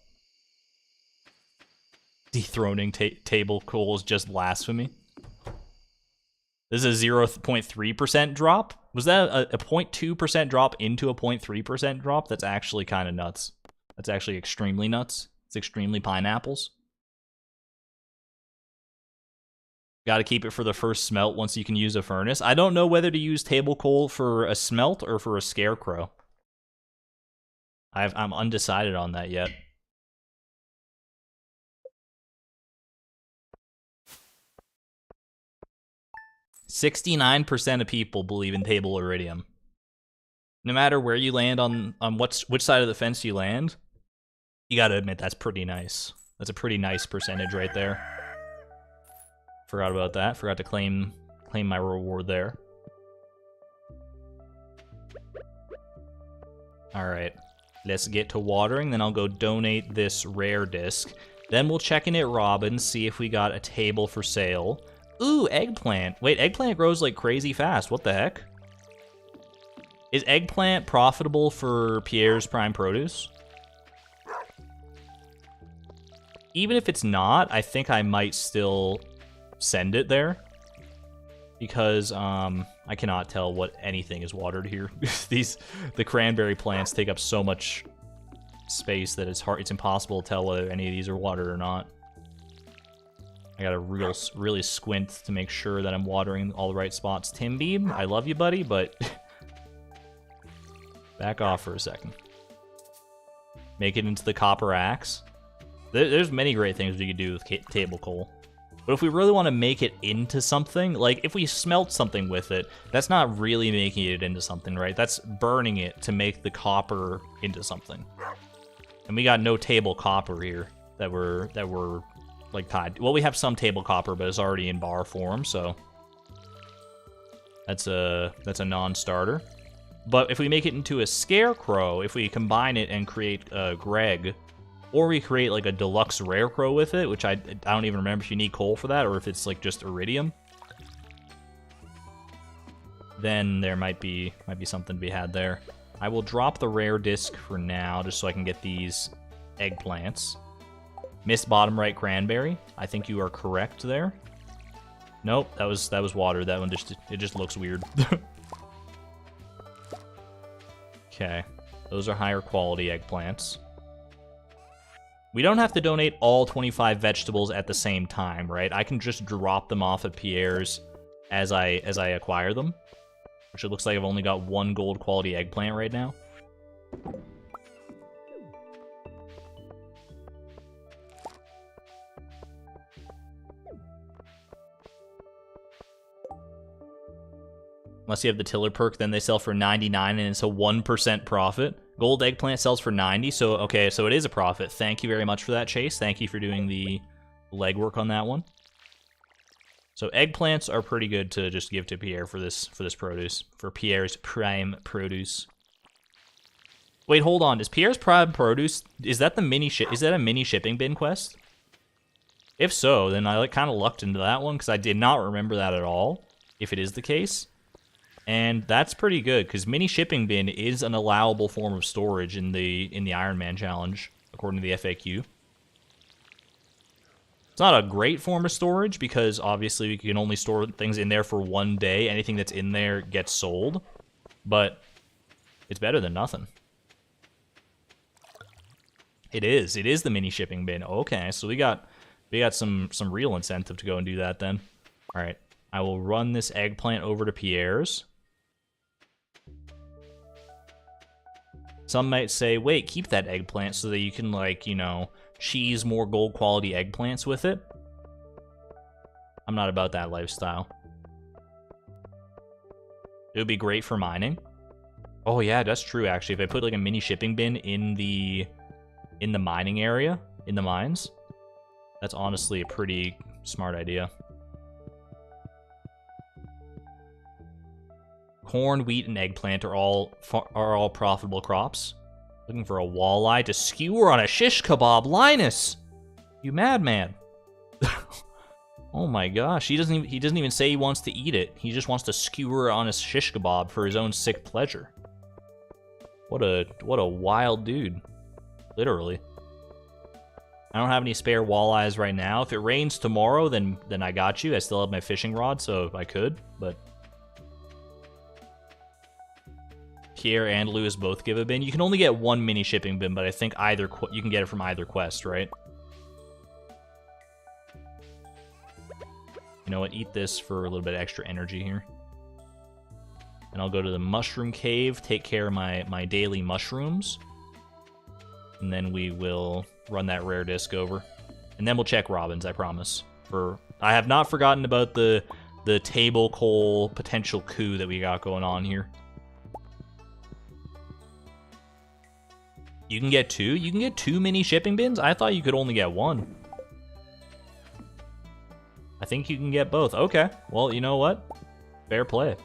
S1: Dethroning table coal is just blasphemy. This is a 0.3% drop. Was that a 0.2% drop into a 0.3% drop? That's actually kind of nuts. That's actually extremely nuts. It's extremely pineapples. Got to keep it for the first smelt once you can use a furnace. I don't know whether to use table coal for a smelt or for a scarecrow. I'm undecided on that yet. %69% of people believe in table iridium. No matter where you land on which side of the fence you land, you gotta admit that's pretty nice. That's a pretty nice percentage right there. Forgot about that. Forgot to claim my reward there. Alright. Let's get to watering, then I'll go donate this rare disc. Then we'll check in at Robin's, see if we got a table for sale. Ooh, eggplant. Wait, eggplant grows like crazy fast. What the heck? Is eggplant profitable for Pierre's Prime Produce? Even if it's not, I think I might still send it there. Because I cannot tell what anything is watered here. The cranberry plants take up so much space that it's impossible to tell whether any of these are watered or not. I gotta really squint to make sure that I'm watering all the right spots. Timbeam, I love you, buddy, but back off for a second. Make it into the copper axe. There's many great things we could do with table coal. But if we really want to make it into something, like if we smelt something with it, that's not really making it into something, right? That's burning it to make the copper into something. And we got no table copper here that we're like tied. Well, we have some table copper, but it's already in bar form, so that's a non-starter. But if we make it into a scarecrow, if we combine it and create Greg, or we create like a deluxe rare crow with it, which I don't even remember if you need coal for that or if it's like just iridium, then there might be something to be had there. I will drop the rare disc for now just so I can get these eggplants. Missed bottom right cranberry. I think you are correct there. Nope, that was water. That one just looks weird. Okay, those are higher quality eggplants. We don't have to donate all 25 vegetables at the same time, right? I can just drop them off at Pierre's as I acquire them. Which it looks like I've only got one gold quality eggplant right now. Unless you have the tiller perk, then they sell for 99 and it's a 1% profit. Gold eggplant sells for 90, so okay, so it is a profit. Thank you very much for that, Chase. Thank you for doing the legwork on that one. So eggplants are pretty good to just give to Pierre for this produce, for Pierre's prime produce. Wait, hold on. Is Pierre's prime produce, is that a mini shipping bin quest? If so, then I like kind of lucked into that one because I did not remember that at all, if it is the case. And that's pretty good, because mini shipping bin is an allowable form of storage in the Ironman challenge, according to the FAQ. It's not a great form of storage, because obviously we can only store things in there for one day. Anything that's in there gets sold, but it's better than nothing. It is the mini shipping bin. Okay, so we got some real incentive to go and do that then. All right, I will run this eggplant over to Pierre's. Some might say, wait, keep that eggplant so that you can, like, you know, cheese more gold quality eggplants with it. I'm not about that lifestyle. It would be great for mining. Oh yeah, that's true actually. If I put like a mini shipping bin in the mining area, in the mines, that's honestly a pretty smart idea. Corn, wheat, and eggplant are all profitable crops. Looking for a walleye to skewer on a shish kebab. Linus, you madman! Oh my gosh, he doesn't even say he wants to eat it. He just wants to skewer on a shish kebab for his own sick pleasure. What a wild dude, literally. I don't have any spare walleyes right now. If it rains tomorrow, then I got you. I still have my fishing rod, so I could, but. Pierre and Lewis both give a bin. You can only get one mini shipping bin, but I think you can get it from either quest, right? You know what? Eat this for a little bit of extra energy here. And I'll go to the mushroom cave, take care of my daily mushrooms. And then we will run that rare disc over. And then we'll check Robin's, I promise. I have not forgotten about the table coal potential coup that we got going on here. You can get two? You can get two mini shipping bins? I thought you could only get one. I think you can get both. Okay. Well, you know what? Fair play.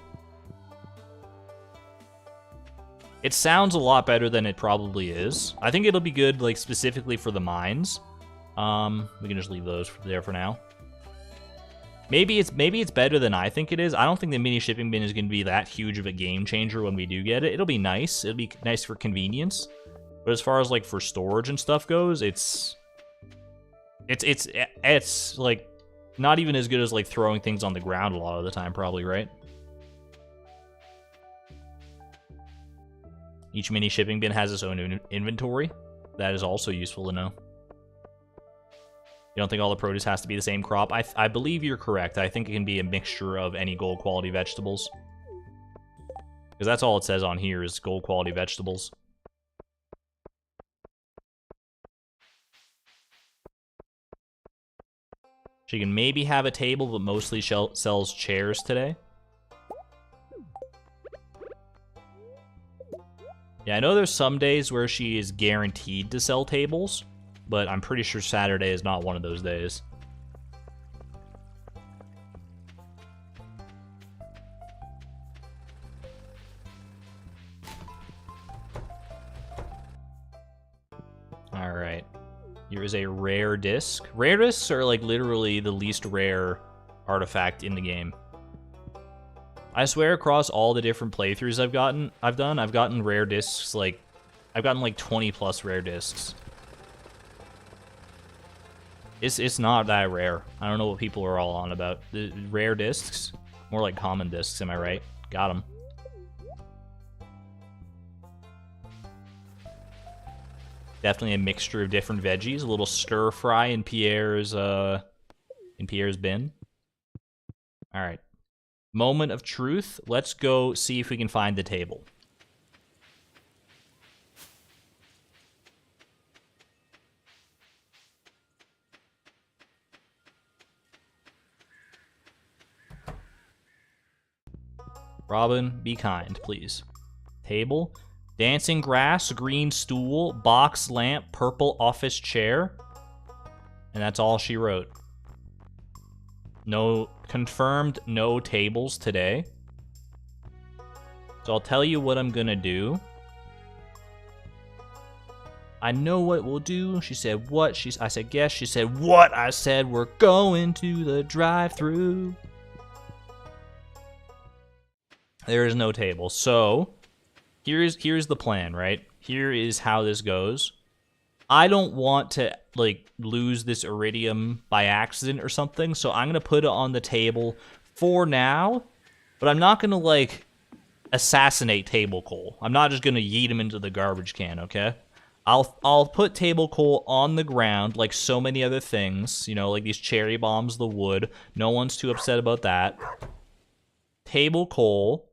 S1: It sounds a lot better than it probably is. I think it'll be good, like, specifically for the mines. We can just leave those there for now. Maybe it's better than I think it is. I don't think the mini shipping bin is going to be that huge of a game changer when we do get it. It'll be nice. It'll be nice for convenience. But as far as, like, for storage and stuff goes, it's like, not even as good as, like, throwing things on the ground a lot of the time, probably, right? Each mini shipping bin has its own inventory. That is also useful to know. You don't think all the produce has to be the same crop? I believe you're correct. I think it can be a mixture of any gold quality vegetables. Because that's all it says on here is gold quality vegetables. She can maybe have a table, but mostly sells chairs today. Yeah, I know there's some days where she is guaranteed to sell tables, but I'm pretty sure Saturday is not one of those days. Alright. Here is a rare disc. Rare discs are like literally the least rare artifact in the game. I swear across all the different playthroughs I've gotten rare discs, like, I've gotten like 20 plus rare discs. It's not that rare. I don't know what people are all on about. The rare discs? More like common discs, am I right? Got them. Definitely a mixture of different veggies. A little stir fry in Pierre's bin. All right. Moment of truth. Let's go see if we can find the table. Robin, be kind, please. Table. Dancing grass, green stool, box lamp, purple office chair. And that's all she wrote. No, confirmed no tables today. So I'll tell you what I'm gonna do. I know what we'll do. She said what? I said guess. She said what? I said we're going to the drive-thru. There is no table. So here's the plan, right? Here is how this goes. I don't want to like lose this iridium by accident or something, so I'm gonna put it on the table for now, but I'm not gonna like assassinate Table Coal. I'm not just gonna yeet him into the garbage can, okay? I'll put Table Coal on the ground like so many other things, you know, like these cherry bombs, the wood. No one's too upset about that. Table Coal.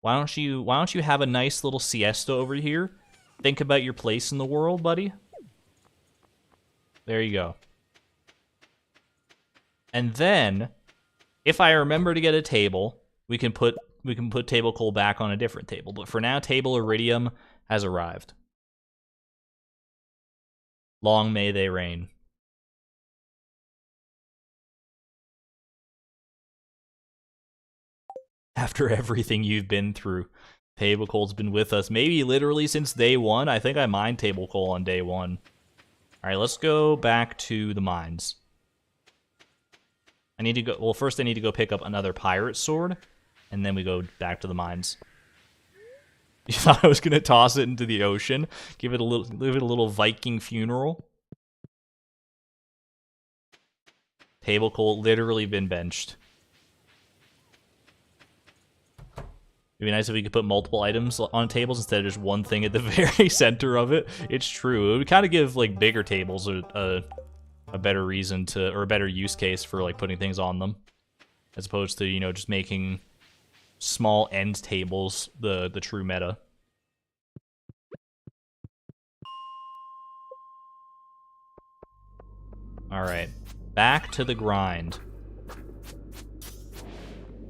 S1: Why don't you have a nice little siesta over here? Think about your place in the world, buddy. There you go. And then, if I remember to get a table, we can put Table Coal back on a different table. But for now, Table Iridium has arrived. Long may they reign. After everything you've been through, Table Coal's been with us maybe literally since day one. I think I mined Table Coal on day one. Alright, let's go back to the mines. I need to go... Well, first I need to go pick up another pirate sword, and then we go back to the mines. You thought I was going to toss it into the ocean? Give it a little Viking funeral? Table Coal literally been benched. It'd be nice if we could put multiple items on tables instead of just one thing at the very center of it. It's true. It would kind of give like bigger tables a better reason to, or a better use case for like putting things on them, as opposed to, you know, just making small end tables the true meta. All right, back to the grind.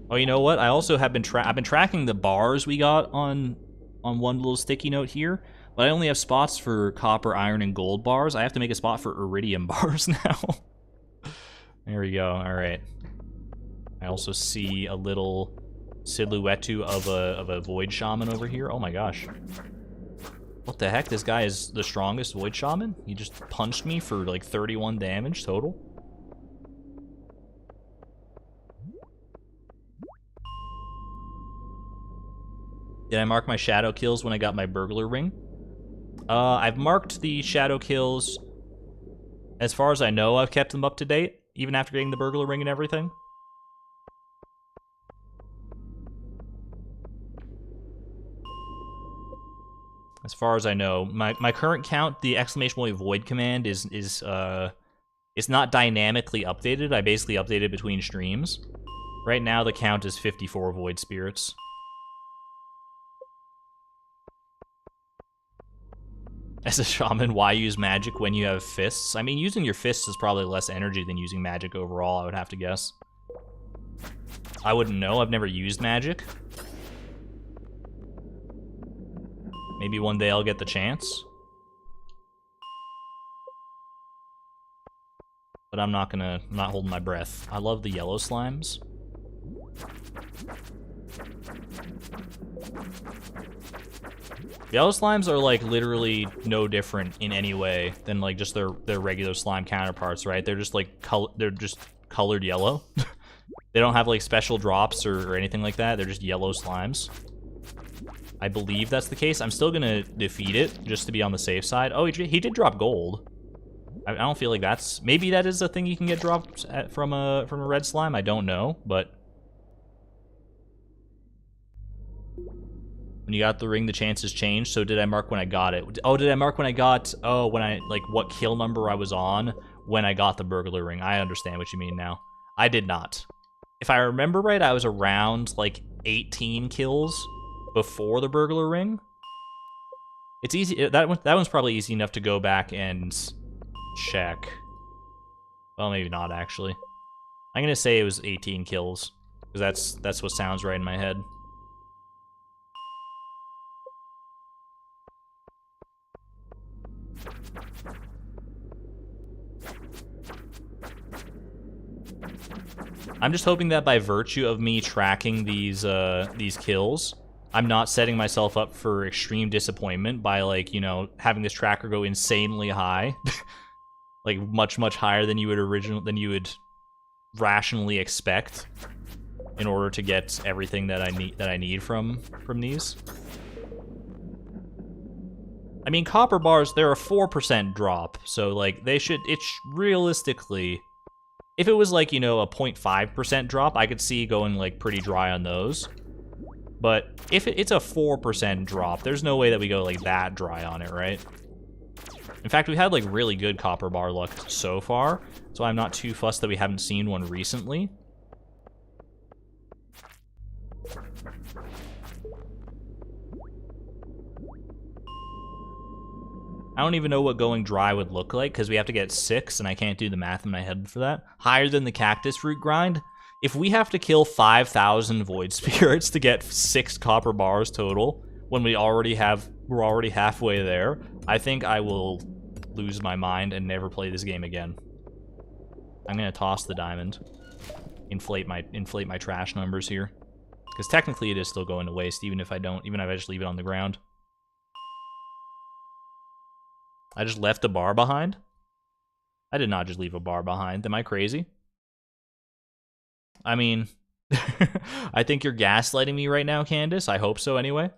S1: Oh, you know what? I also have been I've been tracking the bars we got on one little sticky note here, but I only have spots for copper, iron, and gold bars. I have to make a spot for iridium bars now. There we go. All right. I also see a little silhouette of a void shaman over here. Oh my gosh. What the heck? This guy is the strongest void shaman? He just punched me for like 31 damage total. Did I mark my shadow kills when I got my burglar ring? I've marked the shadow kills. As far as I know, I've kept them up to date, even after getting the burglar ring and everything. As far as I know, my current count, the exclamation point void command is it's not dynamically updated. I basically update it between streams. Right now, the count is 54 void spirits. As a shaman, why use magic when you have fists? I mean, using your fists is probably less energy than using magic overall, I would have to guess. I wouldn't know, I've never used magic. Maybe one day I'll get the chance. But I'm not holding my breath. I love the yellow slimes. Yellow slimes are like literally no different in any way than like just their regular slime counterparts, right? They're just like colored yellow. They don't have like special drops or anything like that. They're just yellow slimes. I believe that's the case. I'm still gonna defeat it just to be on the safe side. Oh, he did drop gold. I don't feel like that's... Maybe that is a thing you can get dropped from a red slime. I don't know, but... When you got the ring, the chances changed. So did I mark when I got it? Oh, did I mark when I got... Oh, when I... Like, what kill number I was on when I got the burglar ring. I understand what you mean now. I did not. If I remember right, I was around, like, 18 kills before the burglar ring. It's easy... That one's probably easy enough to go back and check. Well, maybe not, actually. I'm gonna say it was 18 kills. Because that's what sounds right in my head. I'm just hoping that by virtue of me tracking these kills, I'm not setting myself up for extreme disappointment by, like, you know, having this tracker go insanely high. Like, much, much higher than you would rationally expect in order to get everything that I need from these. I mean, copper bars, they're a 4% drop, so, like, it's realistically... If it was, like, you know, a 0.5% drop, I could see going, like, pretty dry on those. But if it's a 4% drop, there's no way that we go, like, that dry on it, right? In fact, we've had, like, really good copper bar luck so far, so I'm not too fussed that we haven't seen one recently. I don't even know what going dry would look like, because we have to get 6, and I can't do the math in my head for that. Higher than the cactus root grind? If we have to kill 5,000 void spirits to get 6 copper bars total, when we're already halfway there, I think I will lose my mind and never play this game again. I'm gonna toss the diamond. Inflate my trash numbers here. Because technically it is still going to waste, even if I just leave it on the ground. I just left a bar behind? I did not just leave a bar behind. Am I crazy? I mean, I think you're gaslighting me right now, Candace. I hope so anyway.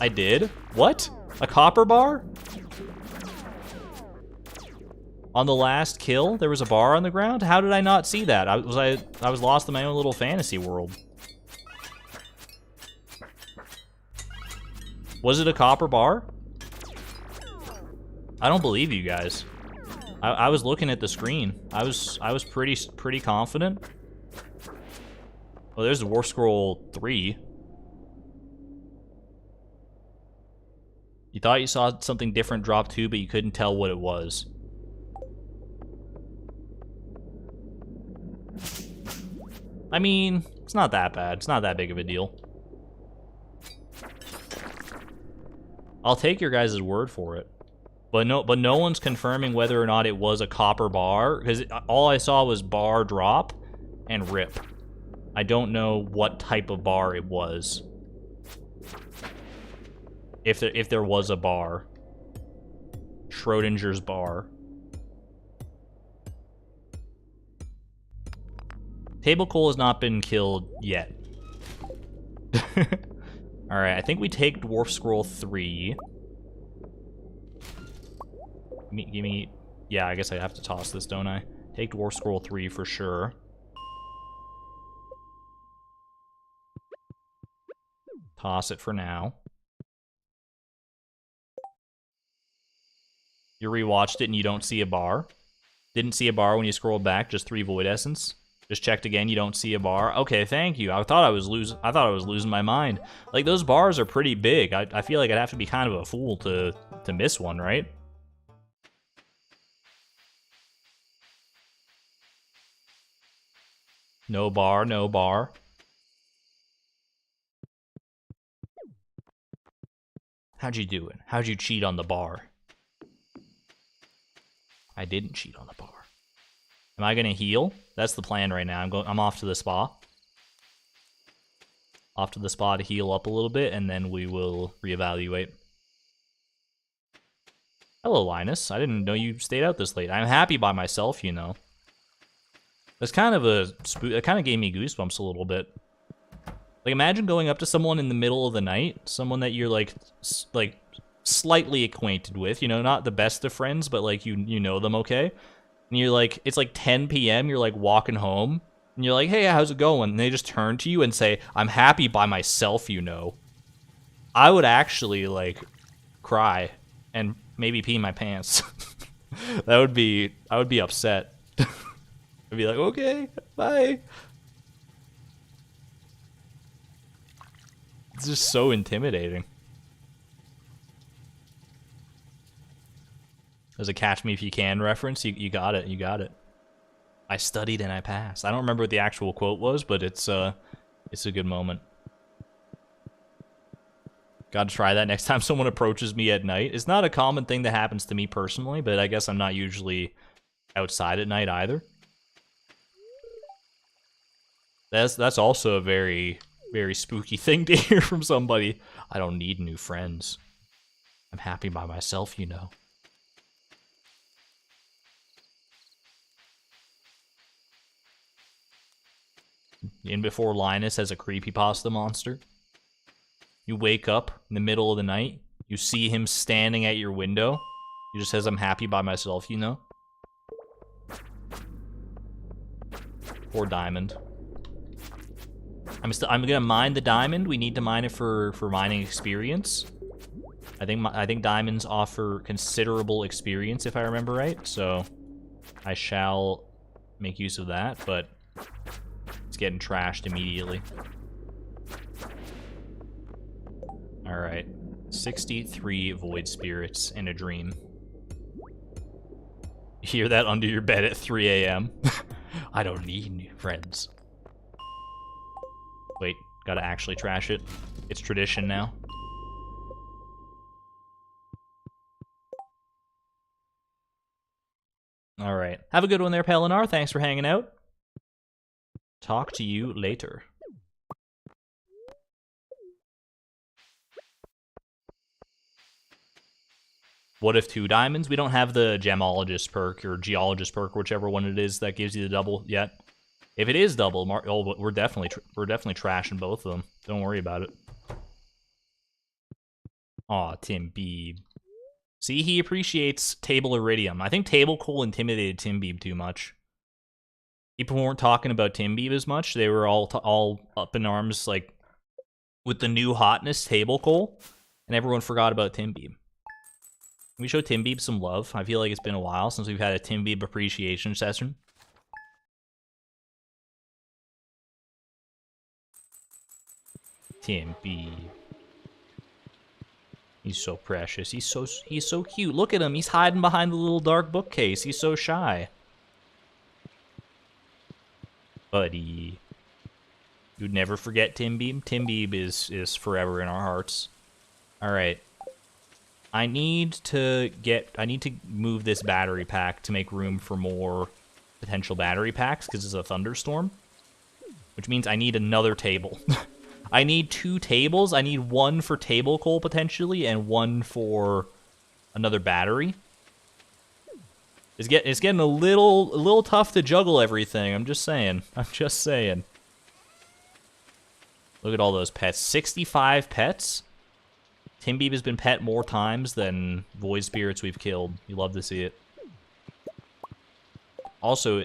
S1: I did? What? A copper bar? On the last kill, there was a bar on the ground? How did I not see that? I was lost in my own little fantasy world. Was it a copper bar? I don't believe you guys. I was looking at the screen. I was pretty confident. Oh, there's the Dwarf Scroll 3. You thought you saw something different drop too, but you couldn't tell what it was. I mean, it's not that bad. It's not that big of a deal. I'll take your guys' word for it. But no one's confirming whether or not it was a copper bar, because all I saw was bar drop and rip. I don't know what type of bar it was. If there was a bar. Schrodinger's bar. Table coal has not been killed yet. Alright, I think we take Dwarf Scroll 3. Give me... Yeah, I guess I have to toss this, don't I? Take Dwarf Scroll 3 for sure. Toss it for now. You rewatched it and you don't see a bar? Didn't see a bar when you scrolled back, just 3 Void Essence? Just checked again, you don't see a bar? Okay, thank you. I thought I was losing my mind. Like, those bars are pretty big. I feel like I'd have to be kind of a fool to miss one, right? No bar, no bar. How'd you do it? How'd you cheat on the bar? I didn't cheat on the bar. Am I gonna heal? That's the plan right now. I'm off to the spa. Off to the spa to heal up a little bit, and then we will reevaluate. Hello, Linus. I didn't know you stayed out this late. I'm happy by myself, you know. It's kind of it kind of gave me goosebumps a little bit. Like, imagine going up to someone in the middle of the night, someone that you're like slightly acquainted with, you know, not the best of friends, but like you know them okay. And you're like, it's like 10 p.m. You're like walking home, and you're like, hey, how's it going? And they just turn to you and say, I'm happy by myself, you know. I would actually like cry and maybe pee my pants. I would be upset. I'd be like, okay, bye. It's just so intimidating. There's a Catch Me If You Can reference. You got it. You got it. I studied and I passed. I don't remember what the actual quote was, but it's a good moment. Gotta try that next time someone approaches me at night. It's not a common thing that happens to me personally, but I guess I'm not usually outside at night either. That's also a very, very spooky thing to hear from somebody. I don't need new friends. I'm happy by myself, you know. In Before Linus as a creepypasta monster. You wake up in the middle of the night. You see him standing at your window. He just says, I'm happy by myself, you know? Poor diamond. I'm gonna mine the diamond. We need to mine it for mining experience. I think diamonds offer considerable experience, if I remember right. So I shall make use of that, but it's getting trashed immediately. All right, 63 void spirits in a dream. You hear that under your bed at 3 a.m. I don't need new friends. Wait, gotta actually trash it. It's tradition now. All right, have a good one there, Pelinar. Thanks for hanging out. Talk to you later. What if 2 diamonds? We don't have the gemologist perk or geologist perk, whichever one it is that gives you the double yet. If it is double, we're definitely trashing both of them. Don't worry about it. Aw, Tim Beeb. See, he appreciates table iridium. I think table coal intimidated Tim Beeb too much. People weren't talking about Tim Beeb as much. They were all up in arms, like, with the new hotness, table coal, and everyone forgot about Tim Beeb. Can we show Tim Beeb some love? I feel like it's been a while since we've had a Tim Beeb appreciation session. Tim Beeb. He's so precious. He's so cute. Look at him. He's hiding behind the little dark bookcase. He's so shy. Buddy. You'd never forget Tim Beeb. Tim Beeb is forever in our hearts. All right. I need to move this battery pack to make room for more potential battery packs because it's a thunderstorm, which means I need another table. I need 2 tables. I need one for table coal potentially and one for another battery. It's getting a little tough to juggle everything. I'm just saying. Look at all those pets. 65 pets. Tim Beeb has been pet more times than void spirits we've killed. You love to see it. Also,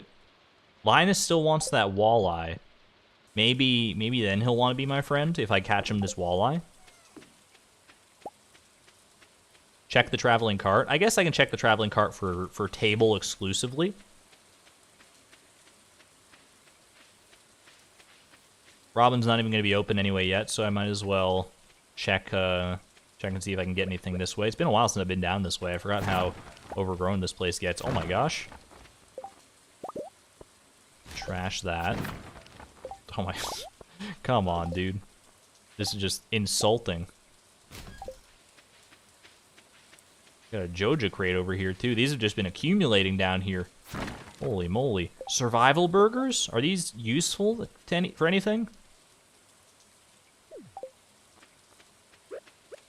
S1: Linus still wants that walleye. Maybe then he'll want to be my friend if I catch him this walleye. Check the traveling cart. I guess I can check the traveling cart for table exclusively. Robin's not even going to be open anyway yet, so I might as well check and see if I can get anything this way. It's been a while since I've been down this way. I forgot how overgrown this place gets. Oh my gosh. Trash that. Oh my... Come on, dude. This is just insulting. Got a Joja crate over here, too. These have just been accumulating down here. Holy moly. Survival burgers? Are these useful for anything?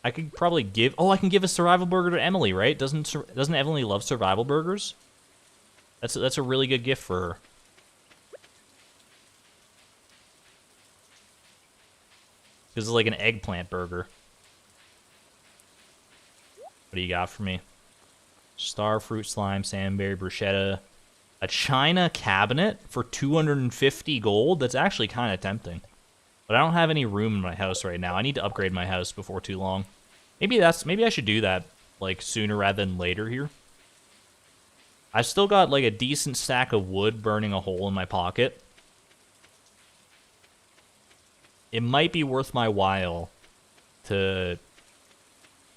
S1: I could probably give... Oh, I can give a survival burger to Emily, right? Doesn't Emily love survival burgers? That's a really good gift for her. This is like an eggplant burger. What do you got for me? Starfruit slime, salmonberry, bruschetta. A china cabinet for 250 gold? That's actually kind of tempting. But I don't have any room in my house right now. I need to upgrade my house before too long. Maybe I should do that like sooner rather than later here. I've still got like a decent stack of wood burning a hole in my pocket. It might be worth my while to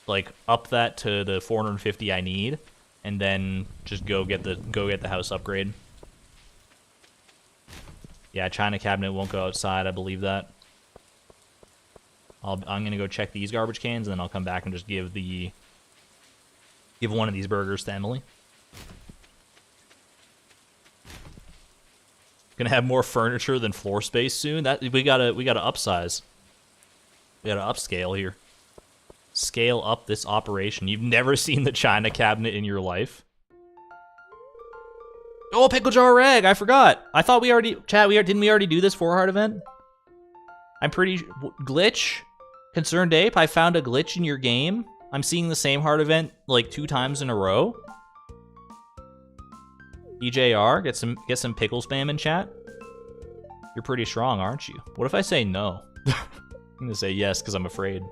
S1: like up that to the 450 I need, and then just go get the house upgrade. Yeah, china cabinet won't go outside. I believe that. I'm gonna go check these garbage cans, and then I'll come back and just give one of these burgers to Emily. Gonna have more furniture than floor space soon. That we gotta upsize. We gotta upscale here. Scale up this operation. You've never seen the china cabinet in your life. Oh, pickle jar rag! I forgot. I thought we already didn't we already do this 4-heart event? I'm pretty glitch. Concerned Ape, I found a glitch in your game. I'm seeing the same heart event like 2 times in a row. DJR, get some pickle spam in chat. You're pretty strong, aren't you? What if I say no? I'm gonna say yes because I'm afraid.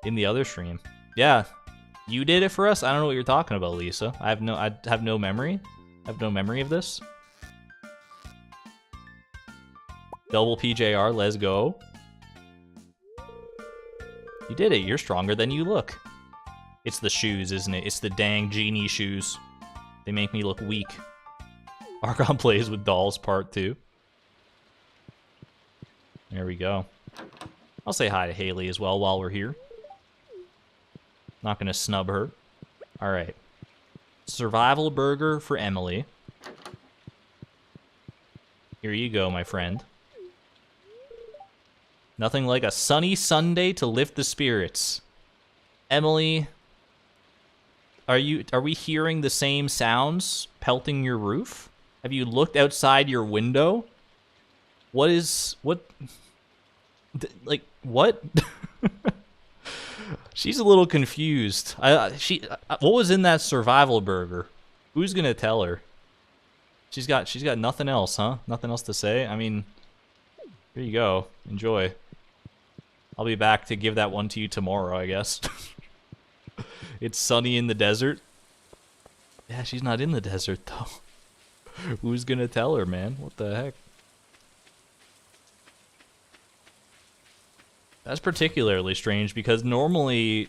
S1: In the other stream, yeah, you did it for us. I don't know what you're talking about, Lisa. I have no memory. I have no memory of this. Double PJR, let's go. You did it. You're stronger than you look. It's the shoes, isn't it? It's the dang genie shoes. They make me look weak. Archon plays with dolls part 2. There we go. I'll say hi to Haley as well while we're here. Not gonna snub her. Alright. Survival burger for Emily. Here you go, my friend. Nothing like a sunny Sunday to lift the spirits. Emily, are we hearing the same sounds pelting your roof? Have you looked outside your window? What? Like, what? She's a little confused. What was in that survival burger? Who's gonna tell her? She's got nothing else, huh? Nothing else to say? I mean, here you go. Enjoy. I'll be back to give that one to you tomorrow, I guess. It's sunny in the desert. Yeah, she's not in the desert, though. Who's gonna tell her, man? What the heck? That's particularly strange because normally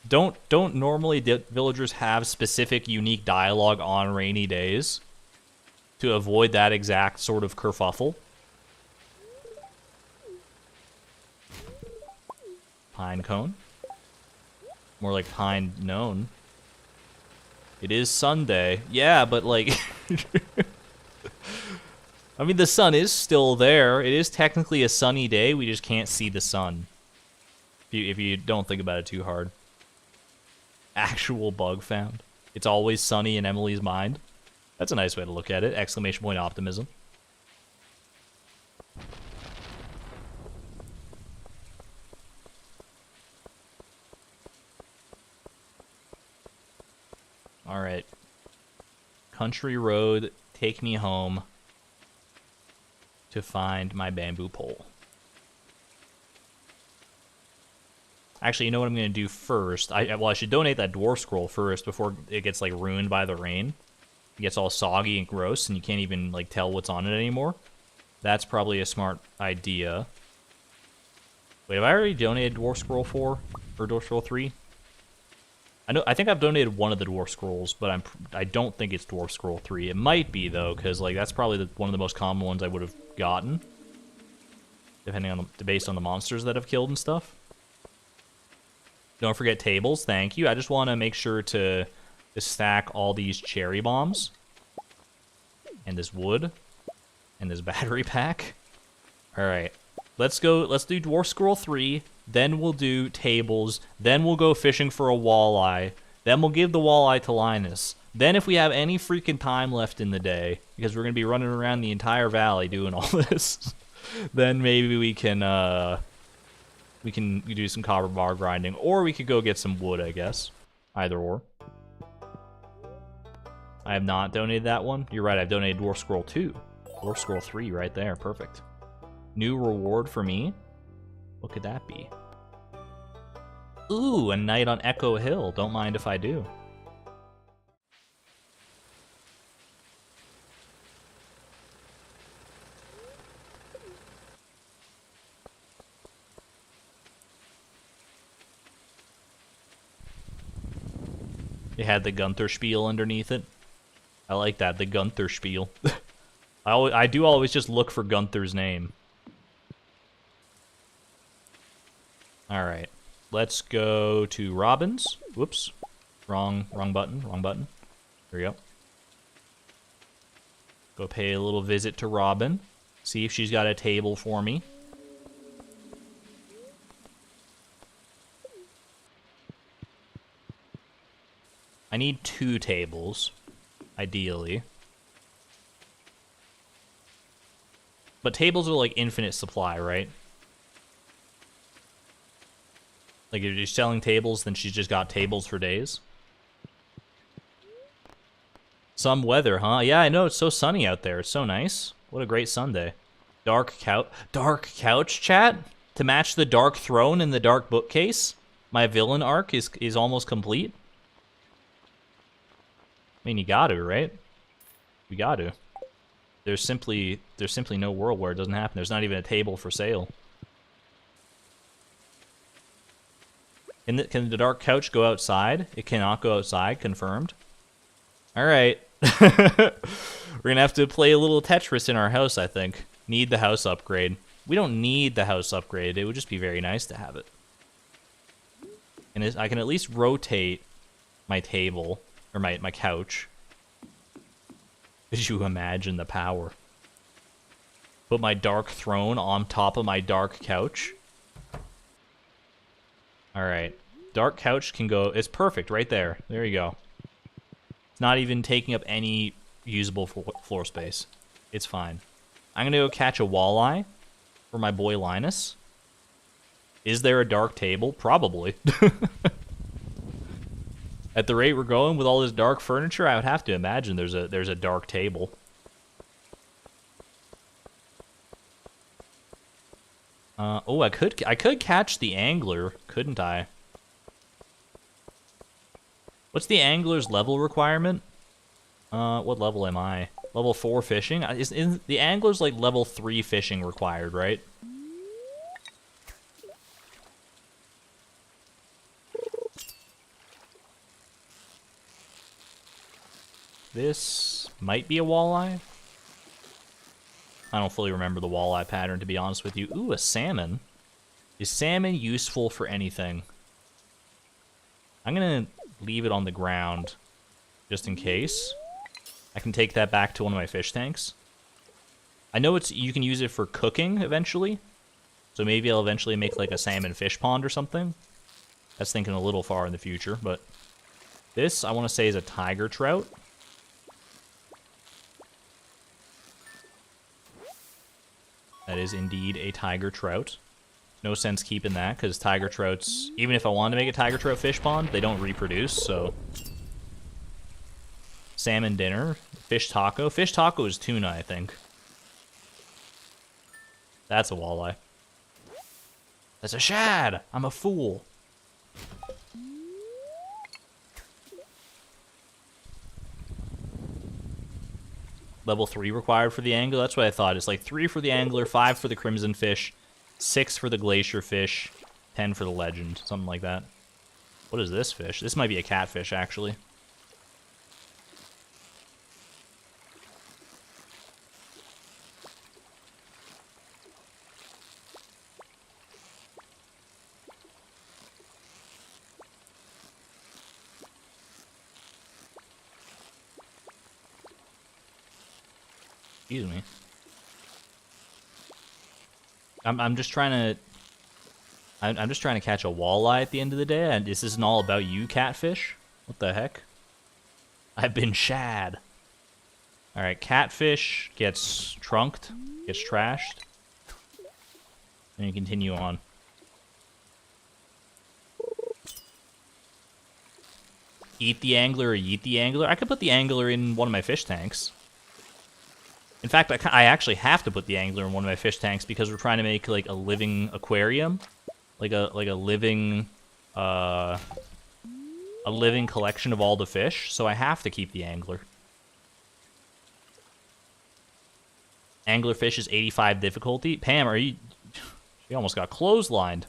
S1: don't normally villagers have specific unique dialogue on rainy days to avoid that exact sort of kerfuffle? Pine cone. More like pine known. It is Sunday. Yeah, but like I mean, the sun is still there. It is technically a sunny day. We just can't see the sun. If you don't think about it too hard. Actual bug found. It's always sunny in Emily's mind. That's a nice way to look at it. Exclamation point optimism. Alright. Country road, take me home to find my bamboo pole. Actually, you know what I'm going to do first? I should donate that dwarf scroll first before it gets like ruined by the rain. It gets all soggy and gross and you can't even like tell what's on it anymore. That's probably a smart idea. Wait, have I already donated dwarf scroll 4 or dwarf scroll 3? I think I've donated one of the dwarf scrolls, but I don't think it's dwarf scroll 3. It might be though, because like that's probably one of the most common ones I would have gotten, depending on based on the monsters that I've killed and stuff. Don't forget tables. Thank you. I just want to make sure to stack all these cherry bombs and this wood and this battery pack. All right, let's go. Let's do dwarf scroll 3. Then we'll do tables. Then we'll go fishing for a walleye. Then we'll give the walleye to Linus. Then if we have any freaking time left in the day, because we're going to be running around the entire valley doing all this, then maybe we can do some copper bar grinding, or we could go get some wood, I guess. Either or. I have not donated that one. You're right, I've donated Dwarf Scroll 2. Dwarf Scroll 3 right there, perfect. New reward for me? What could that be? Ooh, a night on Echo Hill. Don't mind if I do. It had the Gunther spiel underneath it. I like that, the Gunther spiel. I do always just look for Gunther's name. Alright. Let's go to Robin's. Whoops. Wrong button. There we go. Go pay a little visit to Robin. See if she's got a table for me. I need 2 tables, ideally. But tables are like infinite supply, right? Like if you're selling tables, then she's just got tables for days. Some weather, huh? Yeah, I know, it's so sunny out there. It's so nice. What a great Sunday. Dark couch chat? To match the dark throne and the dark bookcase? My villain arc is almost complete. I mean, you gotta, right? We gotta. There's simply no world where it doesn't happen. There's not even a table for sale. Can the dark couch go outside? It cannot go outside, confirmed. Alright. We're gonna have to play a little Tetris in our house, I think. Need the house upgrade. We don't need the house upgrade. It would just be very nice to have it. And I can at least rotate my table. Or my couch. Could you imagine the power? Put my dark throne on top of my dark couch. Alright. Dark couch can go... It's perfect right there. There you go. It's not even taking up any usable floor space. It's fine. I'm gonna go catch a walleye for my boy Linus. Is there a dark table? Probably. At the rate we're going with all this dark furniture, I would have to imagine there's a dark table. Oh, I could catch the angler, couldn't I? What's the angler's level requirement? What level am I? Level 4 fishing? Is the angler's like level 3 fishing required, right? This might be a walleye. I don't fully remember the walleye pattern, to be honest with you. Ooh, a salmon. Is salmon useful for anything? I'm gonna leave it on the ground, just in case. I can take that back to one of my fish tanks. I know you can use it for cooking eventually, so maybe I'll eventually make like a salmon fish pond or something. That's thinking a little far in the future, but this, I want to say, is a tiger trout. That is indeed a tiger trout. No sense keeping that, because tiger trouts, even if I wanted to make a tiger trout fish pond, they don't reproduce, so... Salmon dinner. Fish taco. Fish taco is tuna, I think. That's a walleye. That's a shad! I'm a fool. Level 3 required for the angler. That's what I thought. It's like 3 for the angler, 5 for the crimson fish, 6 for the glacier fish, 10 for the legend. Something like that. What is this fish? This might be a catfish, actually. Excuse me. I'm just trying to... I'm just trying to catch a walleye at the end of the day, and this isn't all about you, catfish? What the heck? I've been shad. Alright, catfish gets trunked, gets trashed. And continue on. Eat the angler or yeet the angler? I could put the angler in one of my fish tanks. In fact, I actually have to put the angler in one of my fish tanks because we're trying to make like a living aquarium, like a living collection of all the fish. So I have to keep the angler. Anglerfish is 85 difficulty. Pam, are you? She almost got clotheslined.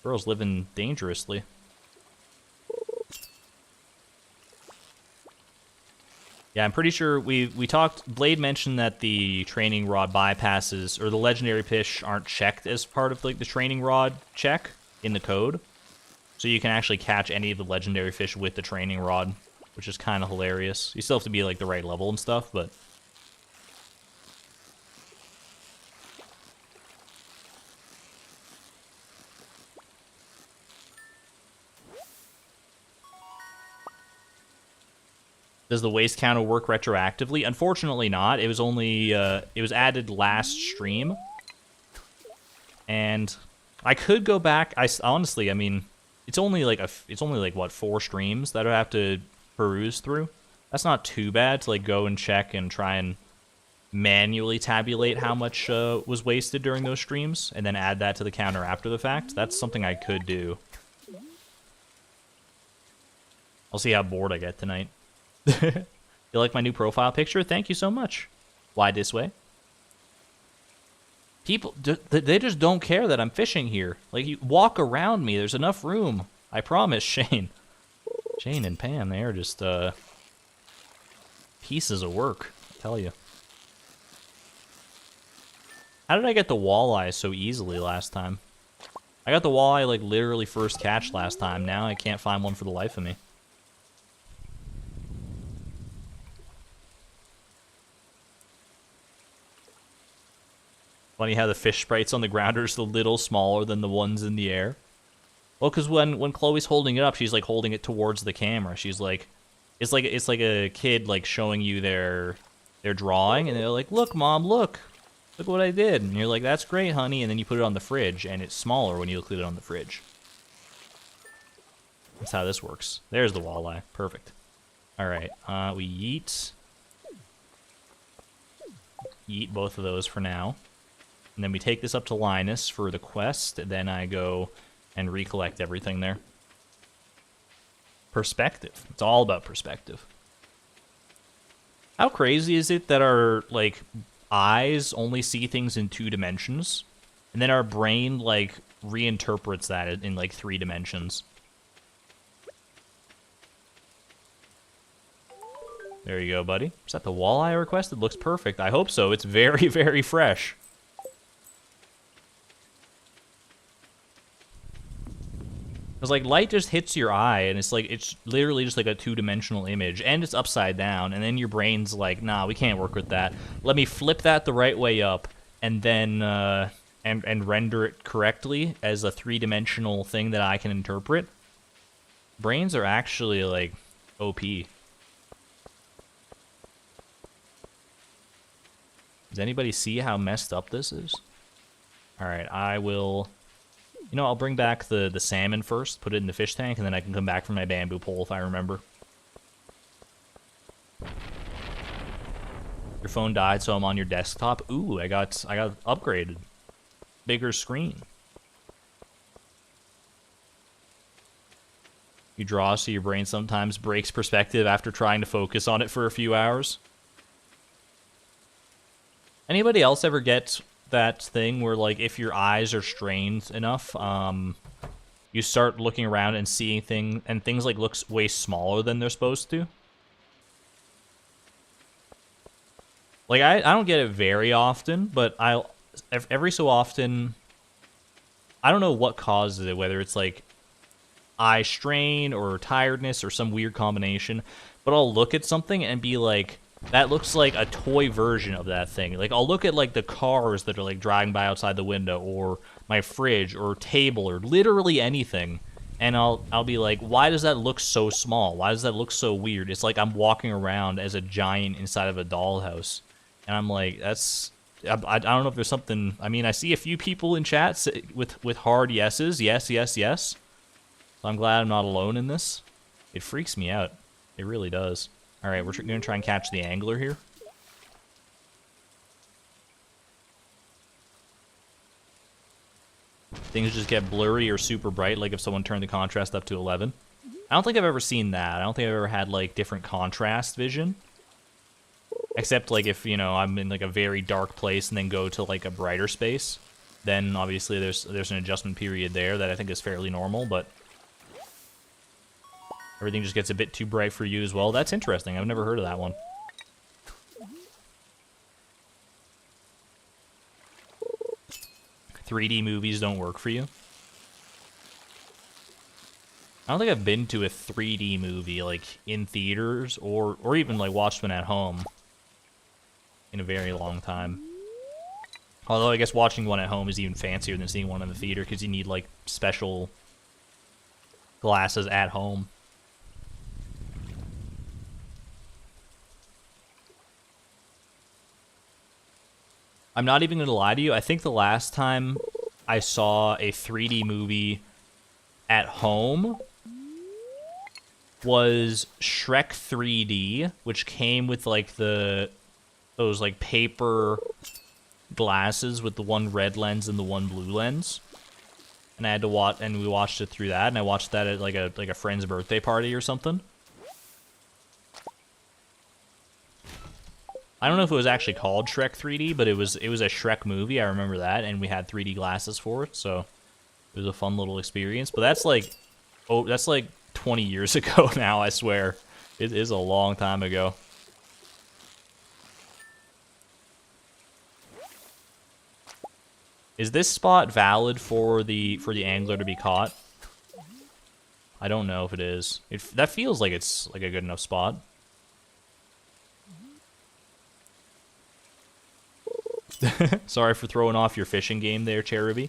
S1: Girl's living dangerously. Yeah, I'm pretty sure we talked. Blade mentioned that the training rod bypasses or the legendary fish aren't checked as part of like the training rod check in the code, so you can actually catch any of the legendary fish with the training rod, which is kind of hilarious. You still have to be like the right level and stuff, but. Does the waste counter work retroactively? Unfortunately not. It was only, it was added last stream. And I could go back. Honestly, I mean, it's only like, what, 4 streams that I have to peruse through? That's not too bad to, like, go and check and try and manually tabulate how much was wasted during those streams, and then add that to the counter after the fact. That's something I could do. I'll see how bored I get tonight. You like my new profile picture? Thank you so much. Why this way? People, they just don't care that I'm fishing here. Like, you walk around me. There's enough room. I promise, Shane. Shane and Pam, they are just pieces of work, I tell you. How did I get the walleye so easily last time? I got the walleye, like, literally first catch last time. Now I can't find one for the life of me. Funny how the fish sprites on the ground are just a little smaller than the ones in the air. Well, because when Chloe's holding it up, she's like holding it towards the camera. She's like, it's like a kid like showing you their drawing, and they're like, "Look, Mom, look what I did." And you're like, "That's great, honey." And then you put it on the fridge, and it's smaller when you look at it on the fridge. That's how this works. There's the walleye. Perfect. All right, we yeet both of those for now. And then we take this up to Linus for the quest. Then I go and recollect everything there. Perspective. It's all about perspective. How crazy is it that our, like, eyes only see things in 2 dimensions? And then our brain, like, reinterprets that in, like, 3 dimensions. There you go, buddy. Is that the walleye I requested? Looks perfect. I hope so. It's very, very fresh. Because, like, light just hits your eye, and it's, like, it's literally just, like, a 2-dimensional image, and it's upside down, and then your brain's like, nah, we can't work with that. Let me flip that the right way up, and then, and render it correctly as a 3-dimensional thing that I can interpret. Brains are actually, like, OP. Does anybody see how messed up this is? Alright, I will... You know, I'll bring back the salmon first, put it in the fish tank, and then I can come back for my bamboo pole if I remember. Your phone died, so I'm on your desktop. Ooh, I got upgraded. Bigger screen. You draw, so your brain sometimes breaks perspective after trying to focus on it for a few hours. Anybody else ever get that thing where, like, if your eyes are strained enough, you start looking around and seeing things, and things, like, look way smaller than they're supposed to? Like, I don't get it very often, but every so often, I don't know what causes it, whether it's, like, eye strain or tiredness or some weird combination, but I'll look at something and be like, that looks like a toy version of that thing. Like, I'll look at, like, the cars that are, like, driving by outside the window, or my fridge, or table, or literally anything, and I'll be like, why does that look so small? Why does that look so weird? It's like I'm walking around as a giant inside of a dollhouse. And I'm like, that's I don't know if there's something. I mean, I see a few people in chat with hard yeses. Yes, yes, yes. So I'm glad I'm not alone in this. It freaks me out. It really does. All right, we're going to try and catch the angler here. Things just get blurry or super bright, like if someone turned the contrast up to 11. I don't think I've ever seen that. I don't think I've ever had, like, different contrast vision. Except, like, if, you know, I'm in, like, a very dark place and then go to, like, a brighter space. Then, obviously, there's an adjustment period there that I think is fairly normal, but... everything just gets a bit too bright for you as well. That's interesting. I've never heard of that one. .3D movies don't work for you? I don't think I've been to a 3D movie, like, in theaters, or even, like, watched one at home in a very long time. Although, I guess watching one at home is even fancier than seeing one in the theater, because you need, like, special glasses at home. I'm not even going to lie to you. I think the last time I saw a 3D movie at home was Shrek 3D, which came with, like, those, like, paper glasses with the one red lens and the one blue lens. And I had to watch, and we watched it through that, and I watched that at, like a friend's birthday party or something. I don't know if it was actually called Shrek 3D, but it was a Shrek movie. I remember that, and we had 3D glasses for it, so it was a fun little experience. But that's like 20 years ago now, I swear. It is a long time ago. Is this spot valid for the angler to be caught? I don't know if it is. That feels like it's like a good enough spot. Sorry for throwing off your fishing game there, Cherubi.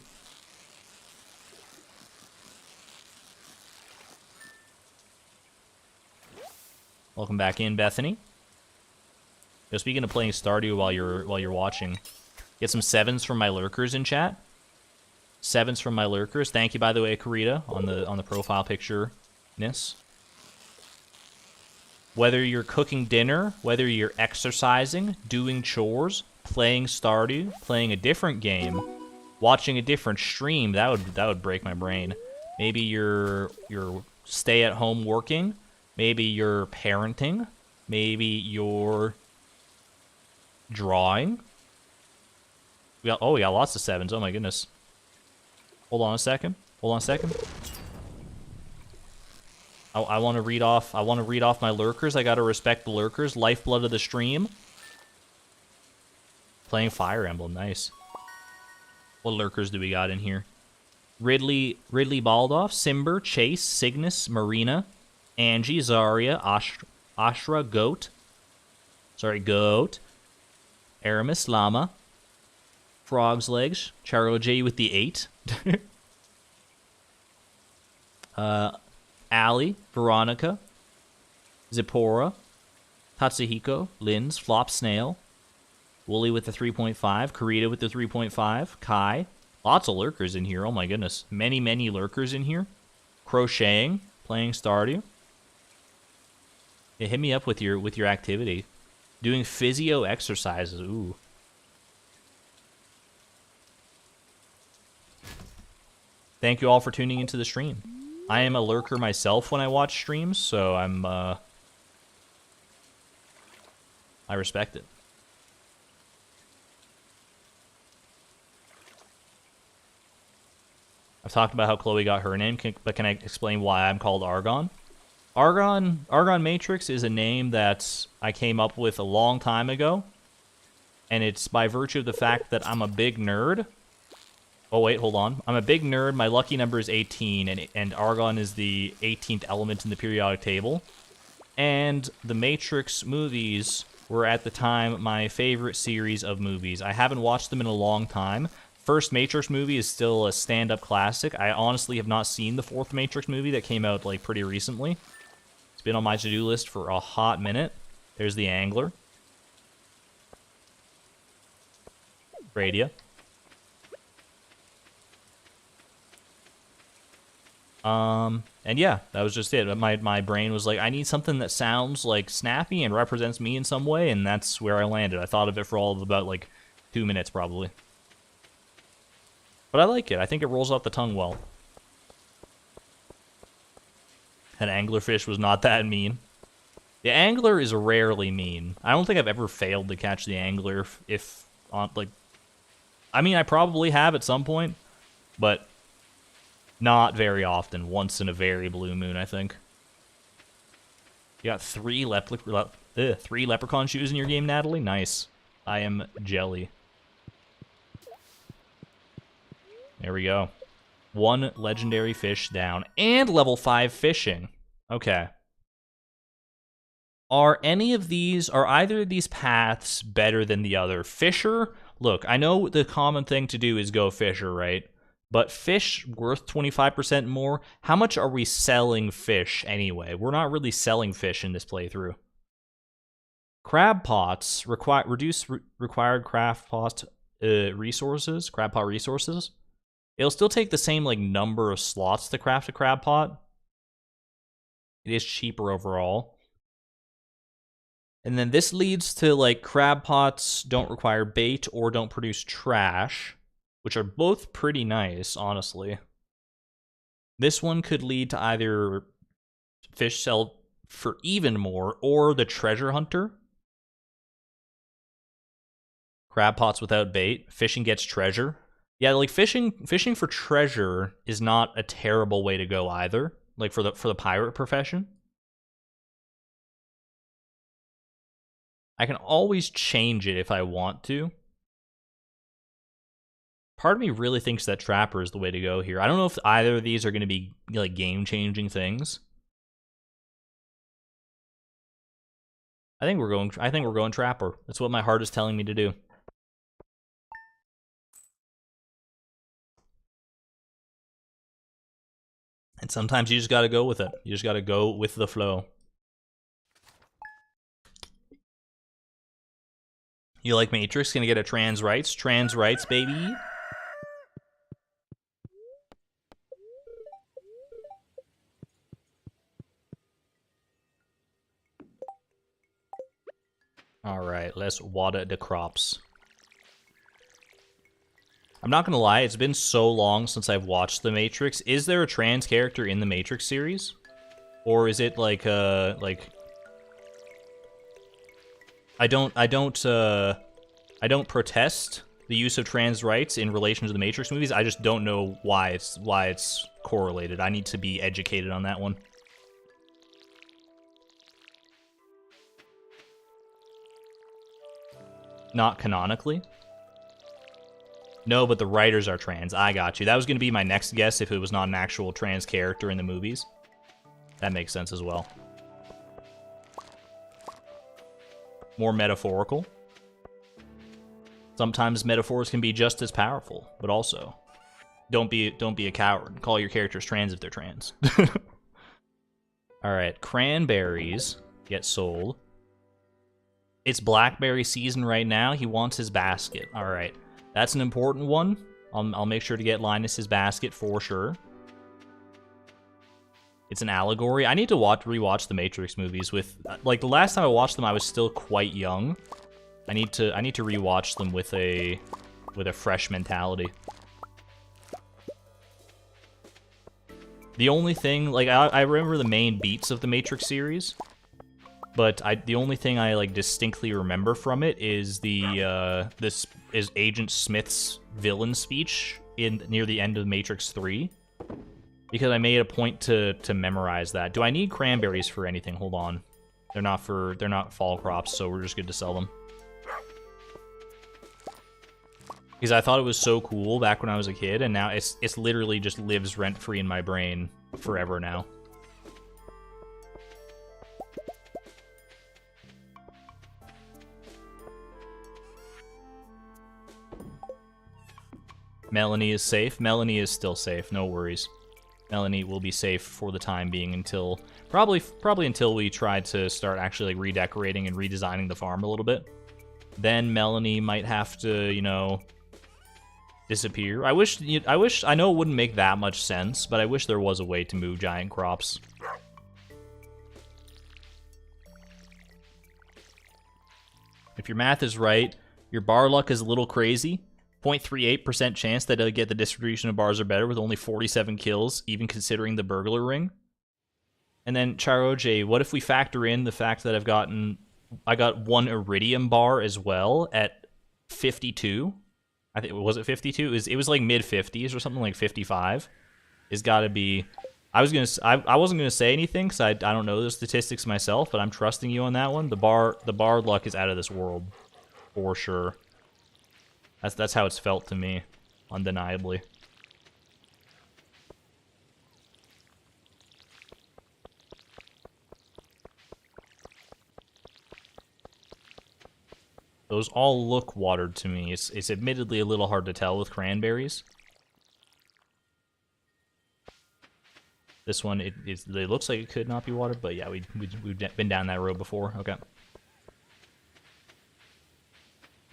S1: Welcome back in, Bethany. Yo, speaking of playing Stardew while you're watching, get some 7s from my lurkers in chat. 7s from my lurkers. Thank you, by the way, Karita, on the profile picture-ness. Whether you're cooking dinner, whether you're exercising, doing chores, playing Stardew, playing a different game, watching a different stream, that would break my brain. Maybe you're stay-at-home working. Maybe you're parenting. Maybe you're drawing. We got lots of 7s. Oh my goodness. Hold on a second. I want to read off my lurkers. I got to respect the lurkers. Lifeblood of the stream. Playing Fire Emblem, nice. What lurkers do we got in here? Ridley Baldoff, Simber, Chase, Cygnus, Marina, Angie, Zarya, Ashra, Goat. Aramis, Llama. Frog's Legs, Charo J with the 8. Ali, Veronica, Zippora, Tatsuhiko, Linz, Flop Snail, Wooly with the 3.5, Karita with the 3.5, Kai. Lots of lurkers in here, oh my goodness. Many, many lurkers in here. Crocheting, playing Stardew. Yeah, hit me up with your activity. Doing physio exercises, ooh. Thank you all for tuning into the stream. I am a lurker myself when I watch streams, so I respect it. I've talked about how Chloe got her name, but can I explain why I'm called Argon? Argon Matrix is a name that I came up with a long time ago, and it's by virtue of the fact that I'm a big nerd. Oh, wait, hold on. I'm a big nerd. My lucky number is 18, and Argon is the 18th element in the periodic table. And the Matrix movies were, at the time, my favorite series of movies. I haven't watched them in a long time. First Matrix movie is still a stand-up classic. I honestly have not seen the fourth Matrix movie that came out, like, pretty recently. It's been on my to-do list for a hot minute. There's the angler. Radio. And yeah, that was just it. My brain was like, I need something that sounds like snappy and represents me in some way, and that's where I landed. I thought of it for all of about like 2 minutes probably. But I like it. I think it rolls off the tongue well. An anglerfish was not that mean. The angler is rarely mean. I don't think I've ever failed to catch the angler if on like. I mean, I probably have at some point, but not very often. Once in a very blue moon, I think. You got three leprechaun shoes in your game, Natalie? Nice. I am jelly. There we go. 1 legendary fish down. And level 5 fishing. Okay. Are either of these paths better than the other? Fisher, look, I know the common thing to do is go Fisher, right? But fish worth 25% more? How much are we selling fish anyway? We're not really selling fish in this playthrough. Crab pots reduce required craft pot resources. Crab pot resources. It'll still take the same like number of slots to craft a crab pot. It is cheaper overall. And then this leads to like crab pots don't require bait or don't produce trash, which are both pretty nice, honestly. This one could lead to either fish sell for even more or the treasure hunter. Crab pots without bait. Fishing gets treasure. Yeah, like fishing for treasure is not a terrible way to go either. Like for the pirate profession. I can always change it if I want to. Part of me really thinks that trapper is the way to go here. I don't know if either of these are going to be like game-changing things. I think we're going trapper. That's what my heart is telling me to do. And sometimes you just got to go with it. You just got to go with the flow. You like Matrix? Gonna get a trans rights? Trans rights, baby. Alright, let's water the crops. I'm not gonna lie, it's been so long since I've watched The Matrix. Is there a trans character in the Matrix series? Or is it like, I don't protest the use of trans rights in relation to the Matrix movies. I just don't know why it's correlated. I need to be educated on that one. Not canonically. No, but the writers are trans. I got you. That was going to be my next guess if it was not an actual trans character in the movies. That makes sense as well. More metaphorical. Sometimes metaphors can be just as powerful, but also don't be a coward. Call your characters trans if they're trans. All right, cranberries get sold. It's blackberry season right now. He wants his basket. All right, that's an important one. I'll make sure to get Linus his basket for sure. It's an allegory. I need to rewatch the Matrix movies. With like the last time I watched them, I was still quite young. I need to rewatch them with a fresh mentality. The only thing, like I remember the main beats of the Matrix series, but the only thing I like distinctly remember from it is this is Agent Smith's villain speech near the end of Matrix 3. Because I made a point to memorize that. Do I need cranberries for anything? Hold on. They're not fall crops, so we're just good to sell them. Because I thought it was so cool back when I was a kid, and now it's literally just lives rent-free in my brain forever now. Melanie is safe. Melanie is still safe. No worries. Melanie will be safe for the time being until probably until we try to start actually like redecorating and redesigning the farm a little bit. Then Melanie might have to, you know, disappear. I wish, I know it wouldn't make that much sense, but I wish there was a way to move giant crops. If your math is right, your bar luck is a little crazy. 0.38% chance that they'll get the distribution of bars are better with only 47 kills, even considering the burglar ring. And then Charoje, what if we factor in the fact that I got one iridium bar as well at 52? I think, was it 52? It was like mid 50s or something, like 55. It's got to be. I wasn't gonna say anything because I don't know the statistics myself, but I'm trusting you on that one. The bar luck is out of this world, for sure. That's how it's felt to me, undeniably. Those all look watered to me. It's admittedly a little hard to tell with cranberries. This one, it looks like it could not be watered, but yeah, we've been down that road before. Okay.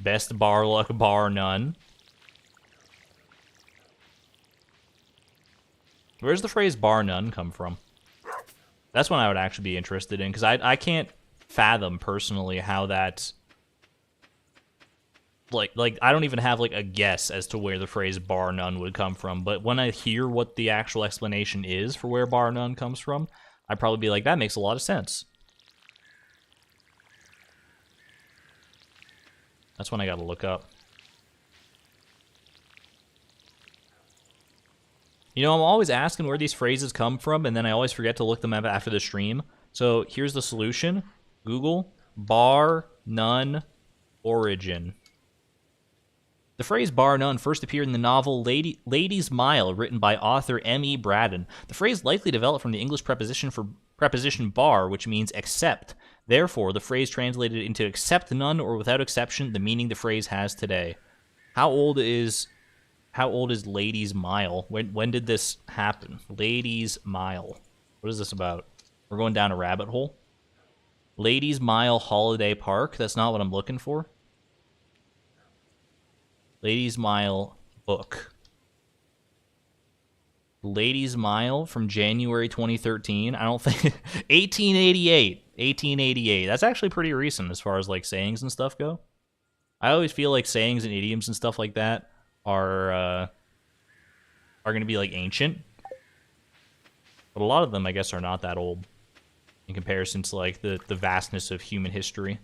S1: Best bar luck, bar none. Where's the phrase bar none come from? That's one I would actually be interested in, because I can't fathom personally how that... Like I don't even have like a guess as to where the phrase bar none would come from, but when I hear what the actual explanation is for where bar none comes from, I'd probably be like, that makes a lot of sense. That's one I gotta look up. You know, I'm always asking where these phrases come from, and then I always forget to look them up after the stream. So here's the solution. Google bar none origin. The phrase bar none first appeared in the novel Lady's Mile, written by author M.E. Braddon. The phrase likely developed from the English preposition bar, which means except. Therefore, the phrase translated into except none or without exception, the meaning the phrase has today. How old is Lady's Mile? When did this happen? Lady's Mile. What is this about? We're going down a rabbit hole. Lady's Mile Holiday Park. That's not what I'm looking for. Ladies Mile book. Ladies Mile from January 2013. I don't think 1888. 1888. That's actually pretty recent as far as like sayings and stuff go. I always feel like sayings and idioms and stuff like that are going to be like ancient. But a lot of them I guess are not that old in comparison to like the vastness of human history.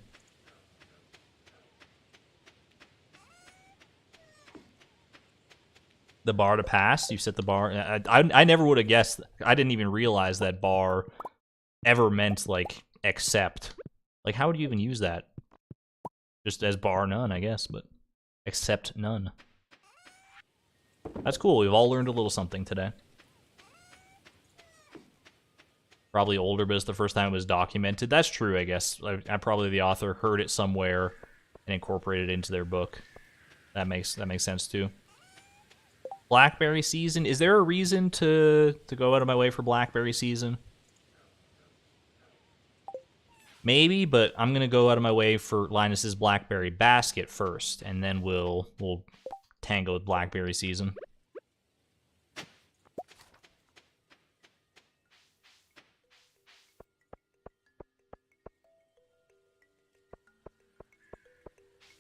S1: The bar to pass? You set the bar? I never would have guessed. I didn't even realize that bar ever meant, like, except. Like, how would you even use that? Just as bar none, I guess, but except none. That's cool. We've all learned a little something today. Probably older, but it's the first time it was documented. That's true, I guess. I probably the author heard it somewhere and incorporated it into their book. That makes sense, too. Blackberry season. Is there a reason to go out of my way for blackberry season? Maybe, but I'm gonna go out of my way for Linus's blackberry basket first, and then we'll tango with blackberry season.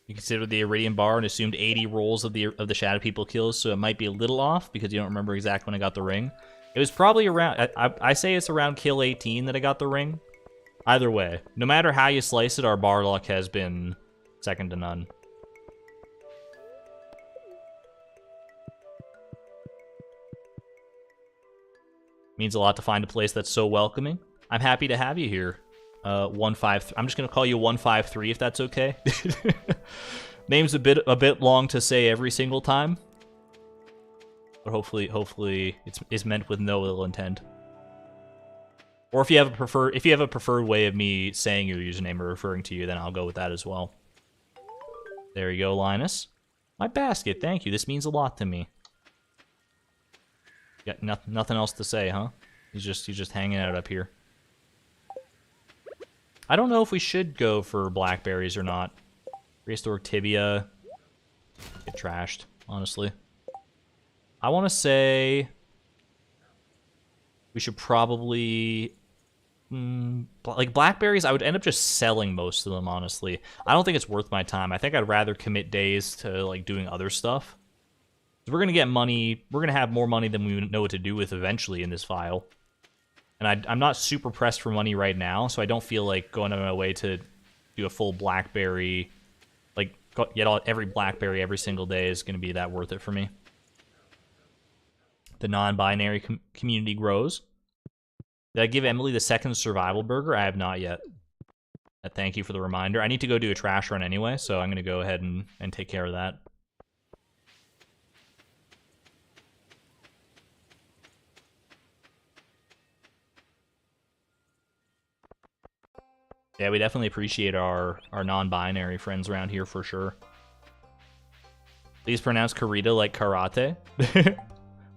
S1: You considered the Iridium bar and assumed 80 rolls of the Shadow People kills, so it might be a little off because you don't remember exactly when I got the ring. It was probably around... I say it's around kill 18 that I got the ring. Either way, no matter how you slice it, our bar luck has been second to none. Means a lot to find a place that's so welcoming. I'm happy to have you here. 153. I'm just gonna call you 153 if that's okay. Name's a bit long to say every single time, but hopefully it's meant with no ill intent. Or if you have a preferred way of me saying your username or referring to you, then I'll go with that as well. There you go, Linus. My basket, thank you. This means a lot to me. Got nothing else to say, huh? He's just hanging out up here. I don't know if we should go for blackberries or not. Prehistoric tibia. Get trashed, honestly. I want to say we should probably... like blackberries, I would end up just selling most of them, honestly. I don't think it's worth my time. I think I'd rather commit days to like doing other stuff. We're gonna get money. We're gonna have more money than we know what to do with eventually in this file. And I'm not super pressed for money right now, so I don't feel like going out of my way to do a full blackberry, like get every blackberry every single day is gonna be that worth it for me. The non-binary community grows. Did I give Emily the second survival burger? I have not yet. Thank you for the reminder. I need to go do a trash run anyway, so I'm going to go ahead and take care of that. Yeah, we definitely appreciate our non-binary friends around here for sure. Please pronounce Karita like karate.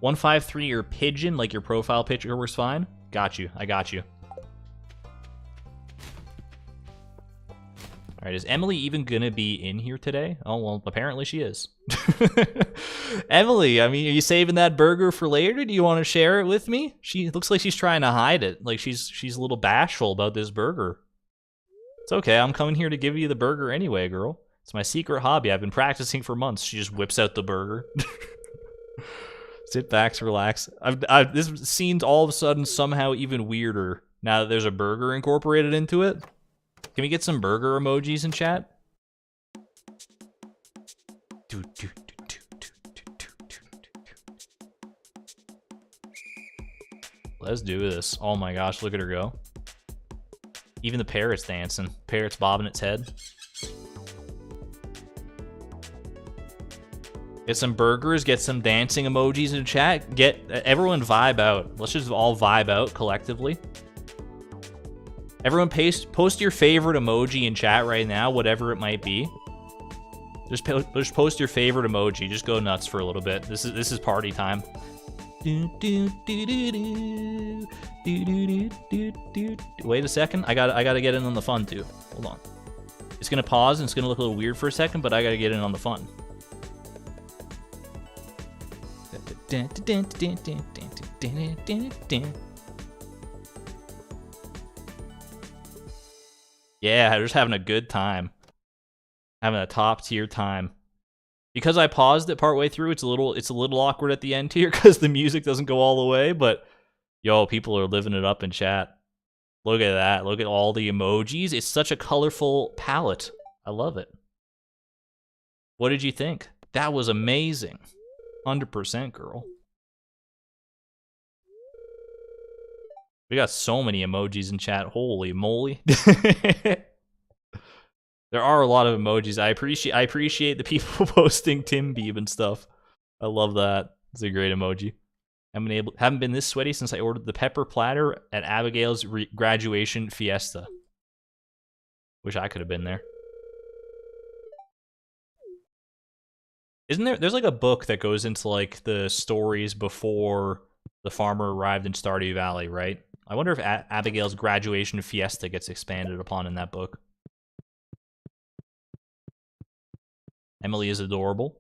S1: 153 or pigeon like your profile picture works fine. Got you. I got you. Alright, is Emily even gonna be in here today? Oh, well, apparently she is. Emily, I mean, are you saving that burger for later? Do you want to share it with me? She looks like she's trying to hide it. Like she's a little bashful about this burger. It's okay, I'm coming here to give you the burger anyway, girl. It's my secret hobby. I've been practicing for months. She just whips out the burger. Sit back, relax. This scene's all of a sudden somehow even weirder now that there's a burger incorporated into it. Can we get some burger emojis in chat? Let's do this. Oh my gosh, look at her go. Even the parrot's dancing. Parrot's bobbing its head. Get some burgers, get some dancing emojis in the chat. Get everyone vibe out. Let's just all vibe out collectively. Everyone post your favorite emoji in chat right now, whatever it might be. Just post your favorite emoji. Just go nuts for a little bit. This is party time. Wait a second. I gotta get in on the fun too. Hold on. It's gonna pause and it's gonna look a little weird for a second, but I gotta get in on the fun. Yeah, just having a good time. Having a top tier time. Because I paused it partway through, it's a little awkward at the end here because the music doesn't go all the way, but yo, people are living it up in chat. Look at that. Look at all the emojis. It's such a colorful palette. I love it. What did you think? That was amazing. 100%, girl. We got so many emojis in chat. Holy moly. There are a lot of emojis. I appreciate the people posting Tim Beeb and stuff. I love that. It's a great emoji. Haven't been this sweaty since I ordered the pepper platter at Abigail's graduation fiesta. Wish I could have been there. Isn't there's like a book that goes into like the stories before the farmer arrived in Stardew Valley, right? I wonder if Abigail's graduation fiesta gets expanded upon in that book. Emily is adorable.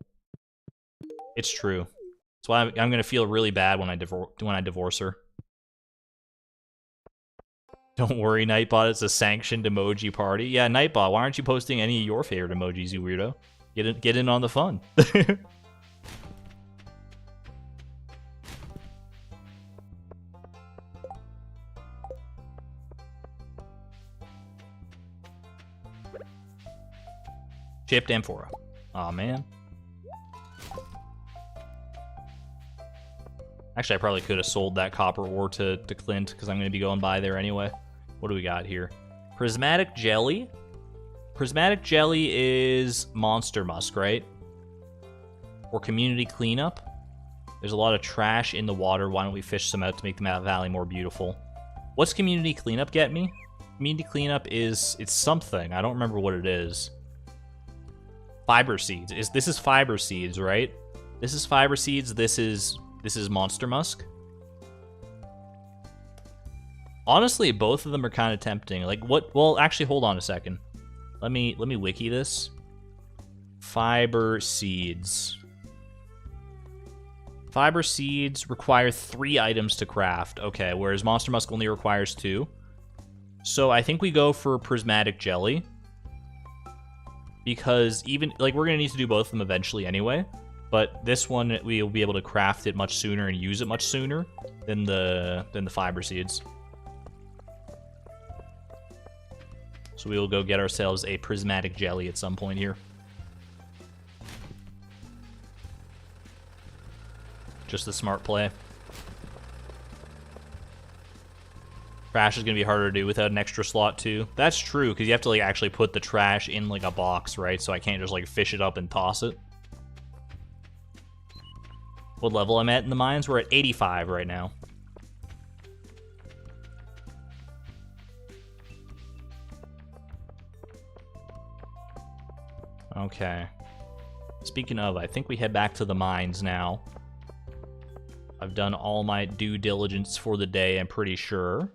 S1: It's true. That's why I'm gonna feel really bad when I divorce her. Don't worry, Nightbot. It's a sanctioned emoji party. Yeah, Nightbot. Why aren't you posting any of your favorite emojis, you weirdo? Get in on the fun. Chipped Amphora. Aw, man. Actually, I probably could have sold that copper ore to Clint, because I'm going to be going by there anyway. What do we got here? Prismatic Jelly. Prismatic Jelly is Monster Musk, right? Or Community Cleanup. There's a lot of trash in the water. Why don't we fish some out to make the valley more beautiful? What's Community Cleanup get me? Community Cleanup it's something. I don't remember what it is. Fiber Seeds. This is Fiber Seeds, right? This is Fiber Seeds. This is Monster Musk. Honestly, both of them are kind of tempting. Like what? Well, actually, hold on a second. Let me wiki this. Fiber Seeds. Fiber seeds require 3 items to craft. Okay, whereas Monster Musk only requires 2. So I think we go for prismatic jelly. Because even, like, we're going to need to do both of them eventually anyway. But this one, we'll be able to craft it much sooner and use it much sooner than the fiber seeds. So we will go get ourselves a prismatic jelly at some point here. Just a smart play. Trash is going to be harder to do without an extra slot, too. That's true, because you have to, like, actually put the trash in, like, a box, right? So I can't just, like, fish it up and toss it. What level I'm at in the mines? We're at 85 right now. Okay. Speaking of, I think we head back to the mines now. I've done all my due diligence for the day, I'm pretty sure.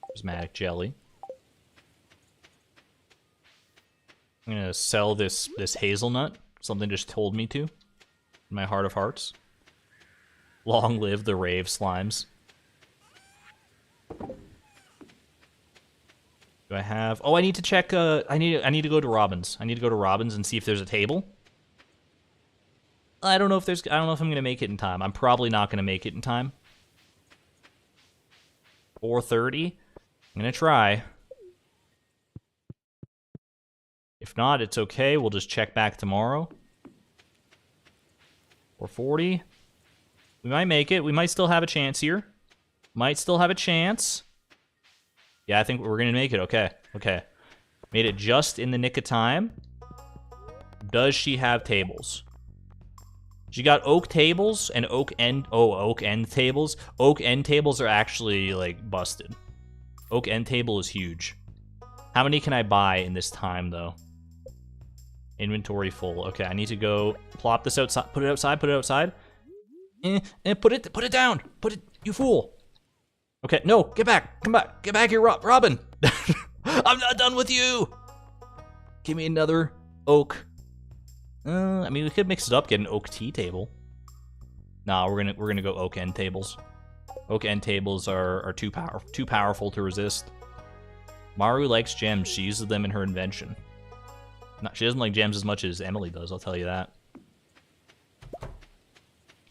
S1: Prismatic jelly. I'm gonna sell this hazelnut. Something just told me to. In my heart of hearts. Long live the rave slimes. Do I have... Oh, I need to check... I need to go to Robin's. I need to go to Robin's and see if there's a table. I don't know if there's... I don't know if I'm gonna make it in time. I'm probably not gonna make it in time. 4:30. I'm gonna try. If not, it's okay. We'll just check back tomorrow. 4:40. We might make it. We might still have a chance here. Might still have a chance. Yeah, I think we're gonna make it. Okay. Okay. Made it just in the nick of time. Does she have tables? She got oak tables and oak end... Oh, oak end tables. Oak end tables are actually, like, busted. Oak end table is huge. How many can I buy in this time, though? Inventory full. Okay, I need to go plop this outside. Put it outside. Put it outside. Put it down. Put it... You fool. Okay, no, get back. Come back. Get back here, Robin. I'm not done with you. Give me another oak. I mean, we could mix it up, get an oak tea table. Nah, we're gonna go oak end tables. Oak end tables are too powerful to resist. Maru likes gems. She uses them in her invention. She doesn't like gems as much as Emily does, I'll tell you that.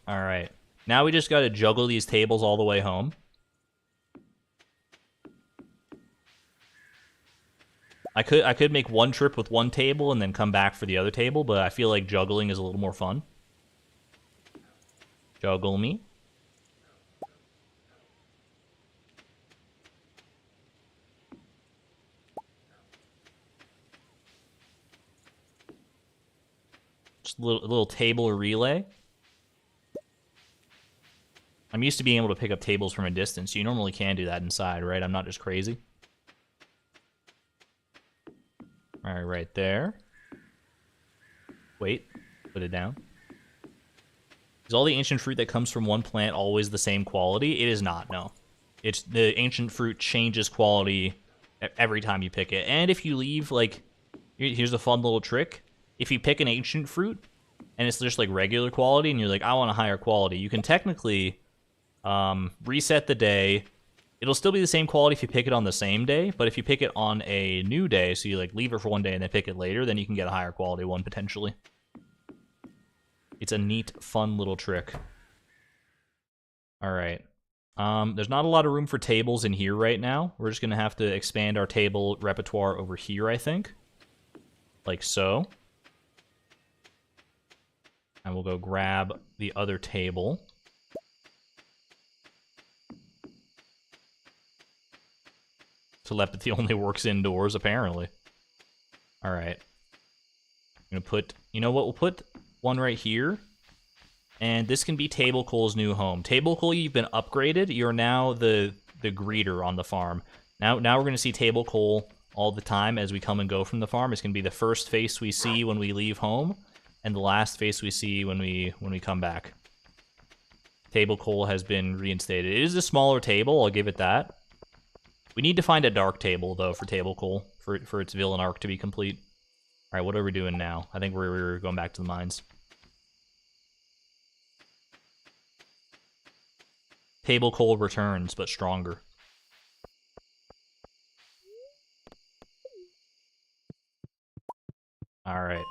S1: Alright. Now we just gotta juggle these tables all the way home. I could make one trip with one table and then come back for the other table, but I feel like juggling is a little more fun. Juggle me. Just a little table relay. I'm used to being able to pick up tables from a distance. You normally can do that inside, right? I'm not just crazy. Alright, right there. Wait, put it down. Is all the ancient fruit that comes from one plant always the same quality? It is not, no. It's the ancient fruit changes quality every time you pick it. And if you leave, like, here's a fun little trick. If you pick an ancient fruit, and it's just, like, regular quality, and you're like, I want a higher quality, you can technically reset the day. It'll still be the same quality if you pick it on the same day, but if you pick it on a new day, so you like leave it for one day and then pick it later, then you can get a higher quality one potentially. It's a neat, fun little trick. Alright. There's not a lot of room for tables in here right now. We're just going to have to expand our table repertoire over here, I think. Like so. And we'll go grab the other table. Telepathy only works indoors, apparently. Alright. I'm gonna put... You know what? We'll put one right here. And this can be Table Cole's new home. Table Cole, you've been upgraded. You're now the greeter on the farm. Now we're gonna see Table Cole all the time as we come and go from the farm. It's gonna be the first face we see when we leave home, and the last face we see when we come back. Table Cole has been reinstated. It is a smaller table, I'll give it that. We need to find a dark table, though, for Table Cole, for its villain arc to be complete. Alright, what are we doing now? I think we're going back to the mines. Table Cold returns, but stronger. Alright.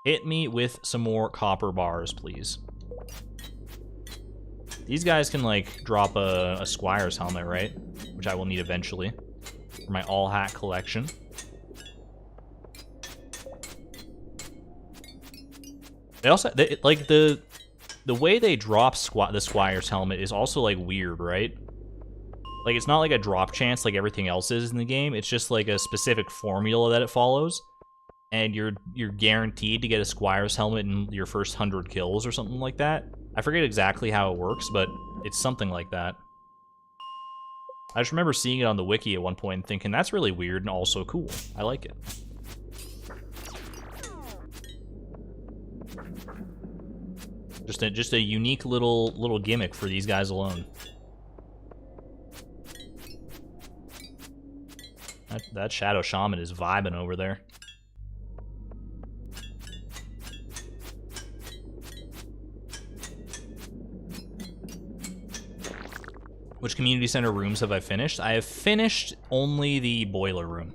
S1: Hit me with some more copper bars, please. These guys can, like, drop a Squire's helmet, right? Which I will need eventually for my all-hat collection. They also, like, the way they drop the Squire's helmet is also, like, weird, right? Like, it's not like a drop chance like everything else is in the game. It's just, like, a specific formula that it follows. And you're guaranteed to get a Squire's helmet in your first 100 kills or something like that. I forget exactly how it works, but it's something like that. I just remember seeing it on the wiki at one point and thinking, that's really weird and also cool. I like it. Just a unique little gimmick for these guys alone. That Shadow Shaman is vibing over there. Which community center rooms have I finished? I have finished only the boiler room.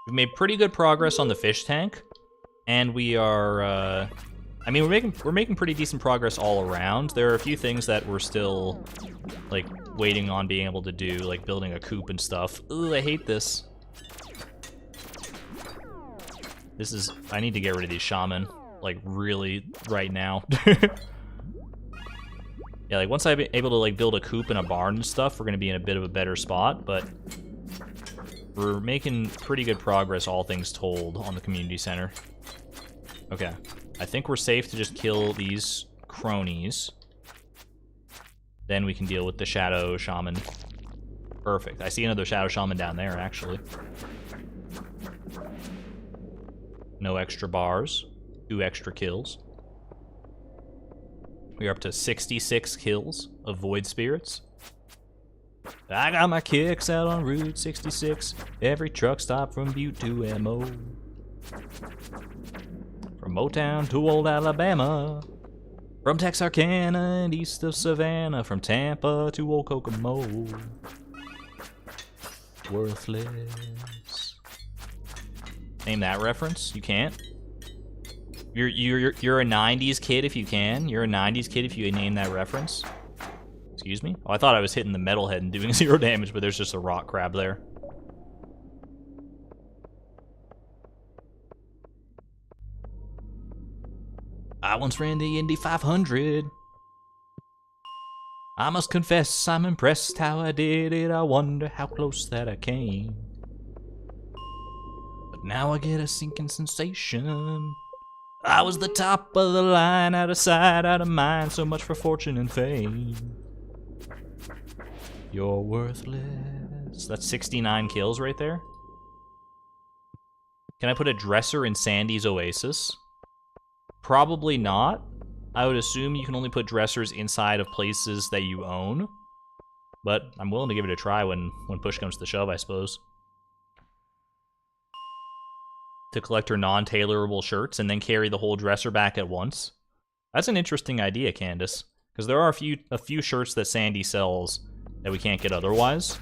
S1: We've made pretty good progress on the fish tank, and we are. I mean, we're making pretty decent progress all around. There are a few things that we're still like waiting on being able to do, like building a coop and stuff. Ugh, I hate this. This is. I need to get rid of these shaman, like really right now. Yeah, like once I'm able to like build a coop and a barn and stuff, we're gonna be in a bit of a better spot, but we're making pretty good progress, all things told, on the community center. Okay, I think we're safe to just kill these cronies. Then we can deal with the Shadow Shaman. Perfect. I see another Shadow Shaman down there, actually. No extra bars. 2 extra kills. We're up to 66 kills of Void Spirits. I got my kicks out on Route 66. Every truck stop from Butte to MO. From Motown to Old Alabama. From Texarkana and east of Savannah. From Tampa to Old Kokomo. Worthless. Name that reference? You can't? You're a 90s kid if you can. You're a 90s kid if you name that reference. Excuse me? Oh, I thought I was hitting the metalhead and doing 0 damage, but there's just a rock crab there. I once ran the Indy 500. I must confess, I'm impressed how I did it. I wonder how close that I came. But now I get a sinking sensation. I was the top of the line, out of sight, out of mind. So much for fortune and fame. You're worthless. That's 69 kills right there. Can I put a dresser in Sandy's Oasis? Probably not. I would assume you can only put dressers inside of places that you own. But I'm willing to give it a try when push comes to shove, I suppose. To collect her non-tailorable shirts and then carry the whole dresser back at once. That's an interesting idea, Candace. Because there are a few shirts that Sandy sells that we can't get otherwise.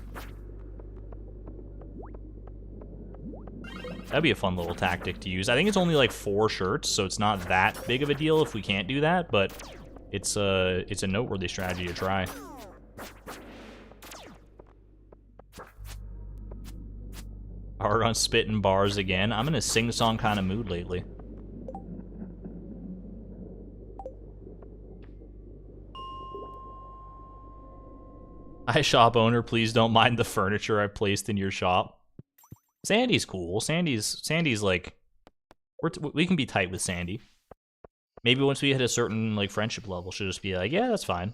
S1: That'd be a fun little tactic to use. I think it's only like 4 shirts, so it's not that big of a deal if we can't do that, but it's a noteworthy strategy to try. Hard on spitting bars again. I'm in a sing-song kind of mood lately. Hi, shop owner. Please don't mind the furniture I placed in your shop. Sandy's cool. Sandy's like, we can be tight with Sandy. Maybe once we hit a certain like friendship level, she'll just be like, yeah, that's fine.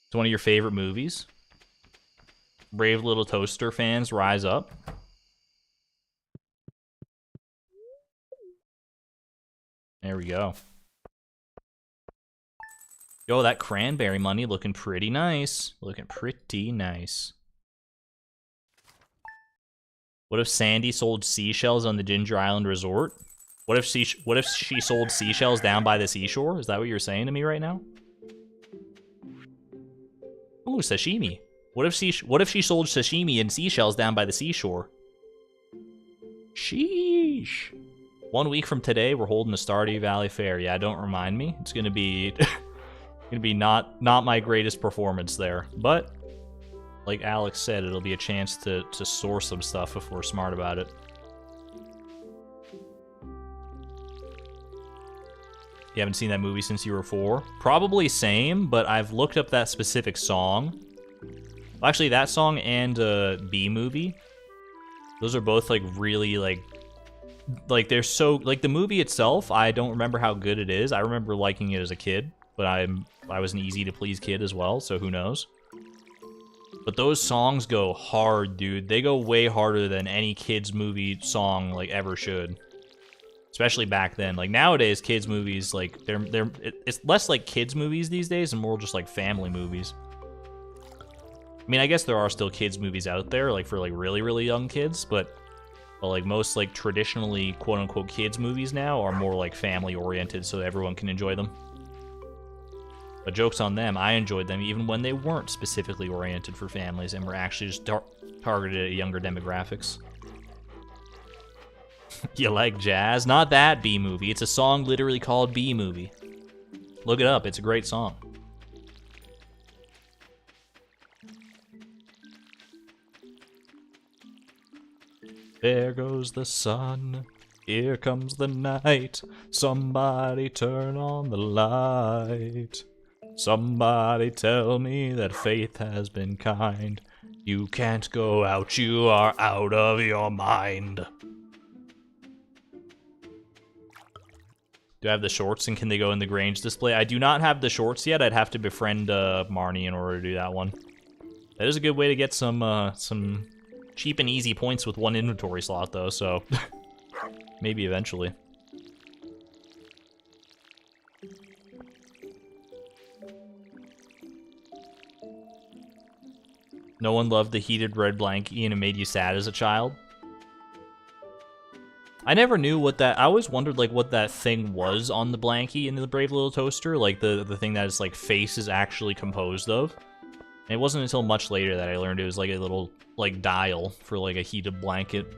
S1: It's one of your favorite movies. Brave Little Toaster fans, rise up. There we go. Yo, that cranberry money looking pretty nice. Looking pretty nice. What if Sandy sold seashells on the Ginger Island Resort? What if she sold seashells down by the seashore? Is that what you're saying to me right now? Ooh, sashimi. What if she sold sashimi and seashells down by the seashore? Sheesh. 1 week from today, we're holding the Stardew Valley Fair. Yeah, don't remind me. It's gonna be not my greatest performance there, but like Alex said, it'll be a chance to source some stuff if we're smart about it. You haven't seen that movie since you were 4? Probably same, but I've looked up that specific song. Well, actually, that song and B movie. Those are both like really like they're so like the movie itself. I don't remember how good it is. I remember liking it as a kid, but I was an easy to please kid as well, so who knows. But those songs go hard, dude. They go way harder than any kids movie song like ever should. Especially back then. Like nowadays, kids movies like it's less like kids movies these days and more just like family movies. I mean, I guess there are still kids movies out there like for like really really young kids, but like most like traditionally quote unquote kids movies now are more like family oriented so everyone can enjoy them. But joke's on them, I enjoyed them even when they weren't specifically oriented for families and were actually just targeted at younger demographics. You like jazz? Not that B movie. It's a song literally called B movie. Look it up. It's a great song. There goes the sun. Here comes the night. Somebody turn on the light. Somebody tell me that faith has been kind. You can't go out. You are out of your mind. Do I have the shorts and can they go in the Grange display? I do not have the shorts yet. I'd have to befriend Marnie in order to do that one. That is a good way to get some cheap and easy points with one inventory slot though, so maybe eventually. No one loved the heated red blankie and it made you sad as a child? I never knew what that... I always wondered, like, what that thing was on the blankie in the Brave Little Toaster. Like, the thing that its, like, face is actually composed of. And it wasn't until much later that I learned it was, like, a little, like, dial for, like, a heated blanket.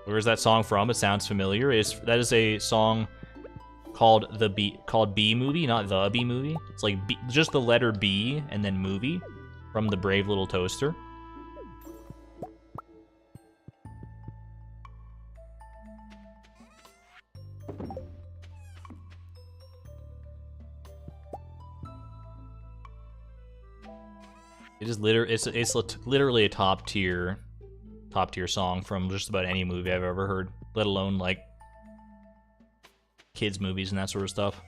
S1: Where's that song from? It sounds familiar. That is a song called B Movie, not The B Movie. It's, like, just the letter B and then movie from the Brave Little Toaster. It is it's literally a top tier song from just about any movie I've ever heard, let alone like kids movies and that sort of stuff.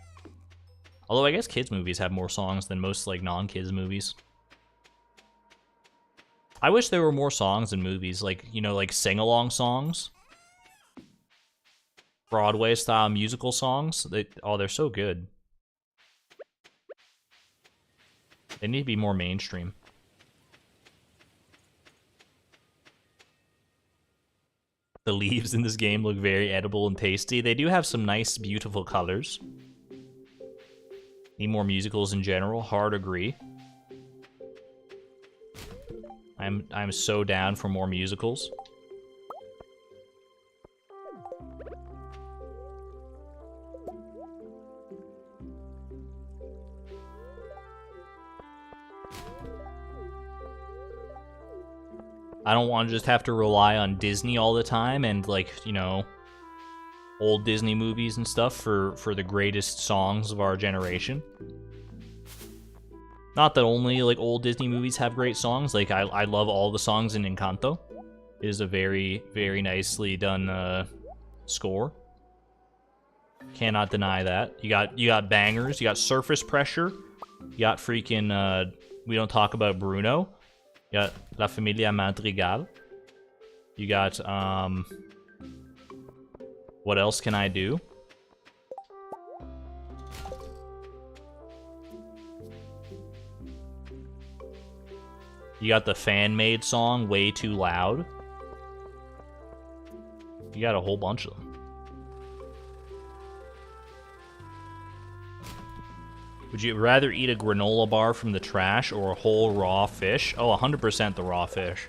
S1: Although I guess kids movies have more songs than most like non-kids movies. I wish there were more songs in movies, like, you know, like sing-along songs. Broadway style musical songs. They're so good. They need to be more mainstream. The leaves in this game look very edible and tasty. They do have some nice, beautiful colors. Need more musicals in general. Hard agree. I'm so down for more musicals. I don't want to just have to rely on Disney all the time and, like, you know, old Disney movies and stuff for the greatest songs of our generation. Not that only, like, old Disney movies have great songs. Like, I love all the songs in Encanto. It is a very, very nicely done score. Cannot deny that. You got bangers. You got Surface Pressure. You got freaking, We Don't Talk About Bruno. You got La Familia Madrigal. You got, what else can I do? You got the fan-made song, Way Too Loud. You got a whole bunch of them. Would you rather eat a granola bar from the trash or a whole raw fish? Oh, 100% the raw fish.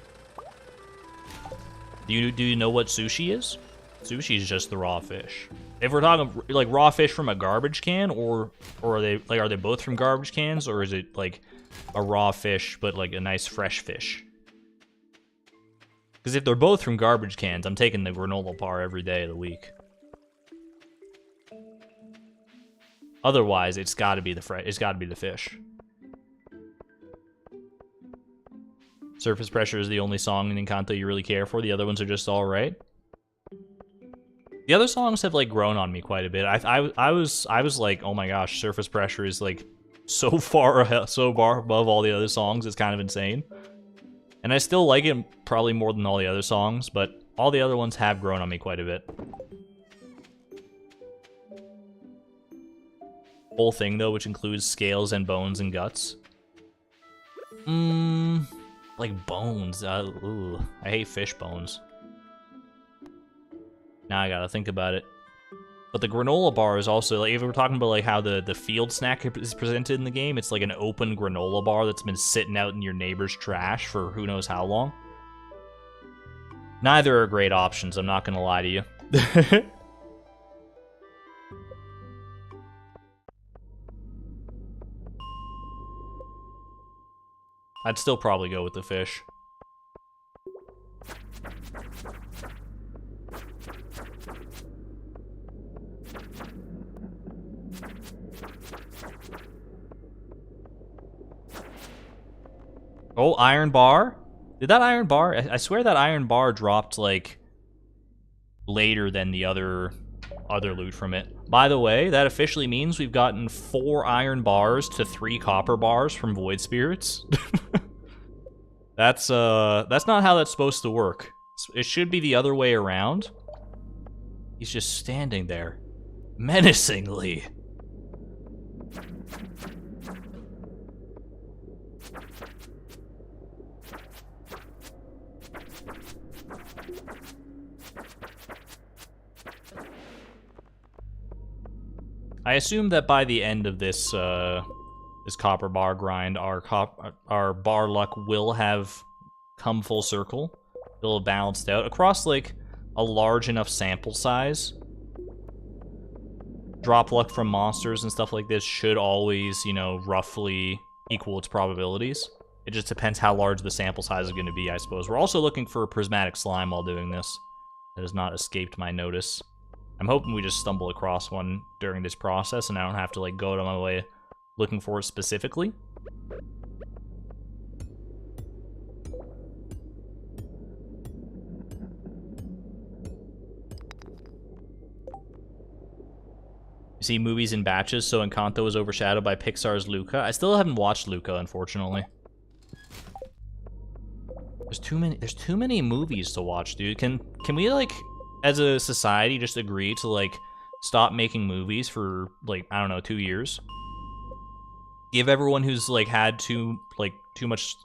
S1: Do you know what sushi is? Sushi is just the raw fish. If we're talking like raw fish from a garbage can, or are they both from garbage cans, or is it like a raw fish but like a nice fresh fish? Because if they're both from garbage cans, I'm taking the granola bar every day of the week. Otherwise, it's got to be the fish. Surface Pressure is the only song in Encanto you really care for. The other ones are just all right. The other songs have like grown on me quite a bit. I was like, oh my gosh, Surface Pressure is like so far above all the other songs. It's kind of insane. And I still like it probably more than all the other songs, but all the other ones have grown on me quite a bit. Whole thing though, which includes scales and bones and guts. Like bones. Ooh, I hate fish bones. Now I gotta think about it. But the granola bar is also, like, if we're talking about like how the field snack is presented in the game, it's like an open granola bar that's been sitting out in your neighbor's trash for who knows how long. Neither are great options, I'm not gonna lie to you. I'd still probably go with the fish. Oh, iron bar? Did that iron bar? I swear that iron bar dropped, like, later than the other loot from it. By the way, that officially means we've gotten 4 iron bars to 3 copper bars from Void Spirits. That's not how that's supposed to work. It should be the other way around. He's just standing there, menacingly. I assume that by the end of this this copper bar grind, our bar luck will have come full circle. It'll have balanced out across like a large enough sample size. Drop luck from monsters and stuff like this should always, you know, roughly equal its probabilities. It just depends how large the sample size is going to be, I suppose. We're also looking for a prismatic slime while doing this. That has not escaped my notice. I'm hoping we just stumble across one during this process and I don't have to like go out of my way looking for it specifically. You see movies in batches, so Encanto was overshadowed by Pixar's Luca. I still haven't watched Luca, unfortunately. There's too many movies to watch, dude. Can we like, as a society, just agree to like stop making movies for like, I don't know, 2 years? Give everyone who's like had too much,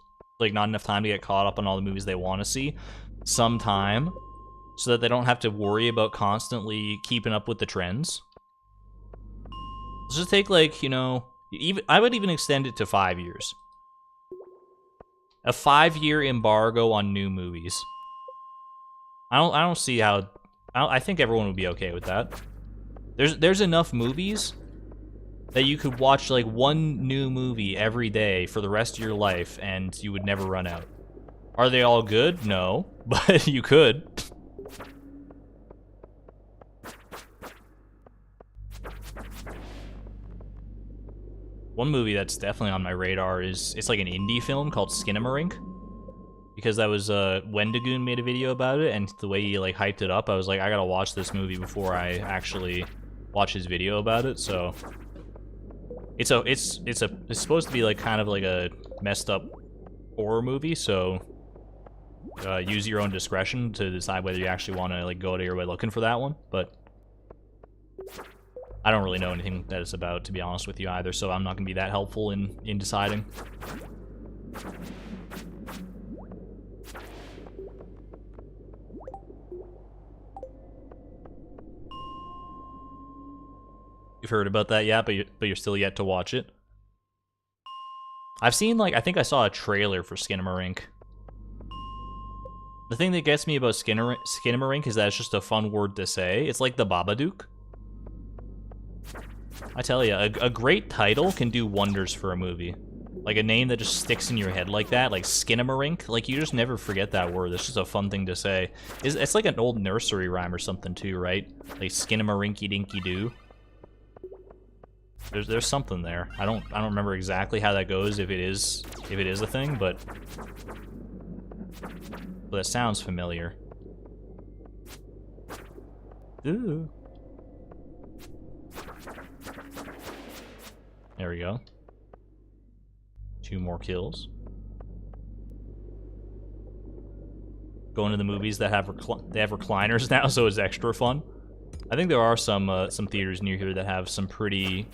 S1: like not enough time to get caught up on all the movies they want to see some time, so that they don't have to worry about constantly keeping up with the trends. Let's just take like, you know, I would even extend it to 5 years. A 5-year embargo on new movies. I don't see how. I think everyone would be okay with that. There's enough movies that you could watch like one new movie every day for the rest of your life and you would never run out. Are they all good? No, but you could. One movie that's definitely on my radar is, it's like an indie film called Skinamarink. Because that was, Wendigoon made a video about it, and the way he, like, hyped it up, I was like, I gotta watch this movie before I actually watch his video about it, so... It's supposed to be, like, kind of like a messed up horror movie, so... use your own discretion to decide whether you actually want to, like, go out of your way looking for that one, but... I don't really know anything that it's about, to be honest with you, either, so I'm not gonna be that helpful in deciding. You've heard about that yet, but you're still yet to watch it. I've seen, like, I think I saw a trailer for Skinamarink. The thing that gets me about Skinamarink is that it's just a fun word to say. It's like the Babadook. I tell you, a great title can do wonders for a movie. Like a name that just sticks in your head like that, like Skinamarink. Like, you just never forget that word. It's just a fun thing to say. It's like an old nursery rhyme or something too, right? Like Skinamarinky Dinky Doo. There's something there. I don't remember exactly how that goes, if it is a thing, but it sounds familiar. Ooh. There we go. 2 more kills. Going to the movies that have recliners now, so it's extra fun. I think there are some theaters near here that have some pretty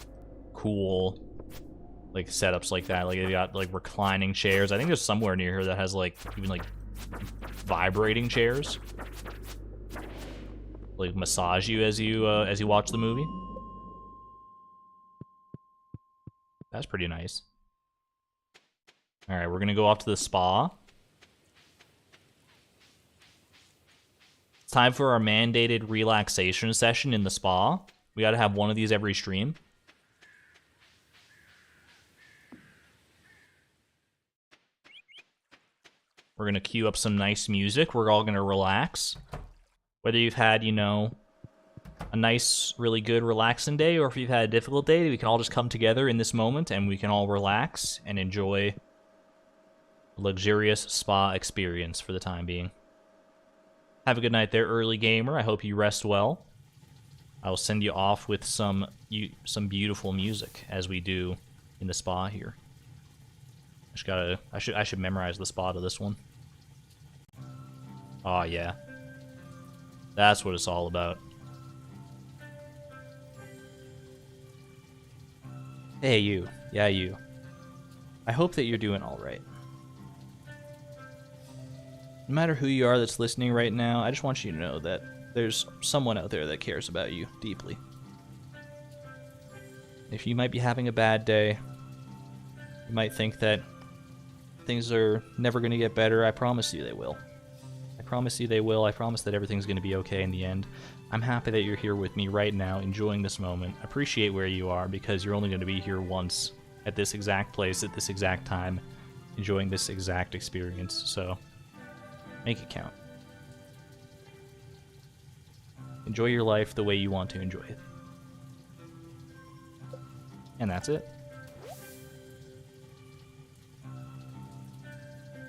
S1: cool, like, setups like that. Like, they got, like, reclining chairs. I think there's somewhere near here that has, like, even, like, vibrating chairs. Like, massage you as you watch the movie. That's pretty nice. Alright, we're gonna go off to the spa. It's time for our mandated relaxation session in the spa. We gotta have one of these every stream. We're gonna cue up some nice music. We're all gonna relax. Whether you've had, you know, a nice, really good, relaxing day, or if you've had a difficult day, we can all just come together in this moment and we can all relax and enjoy a luxurious spa experience for the time being. Have a good night there, early gamer. I hope you rest well. I will send you off with some beautiful music, as we do in the spa here. I should memorize the spa to this one. Oh yeah. That's what it's all about. Hey you. Yeah, you. I hope that you're doing alright. No matter who you are that's listening right now, I just want you to know that there's someone out there that cares about you deeply. If you might be having a bad day, you might think that things are never going to get better, I promise you they will. I promise you they will. I promise that everything's going to be okay in the end. I'm happy that you're here with me right now, enjoying this moment. Appreciate where you are, because you're only going to be here once, at this exact place, at this exact time, enjoying this exact experience, so make it count. Enjoy your life the way you want to enjoy it. And that's it.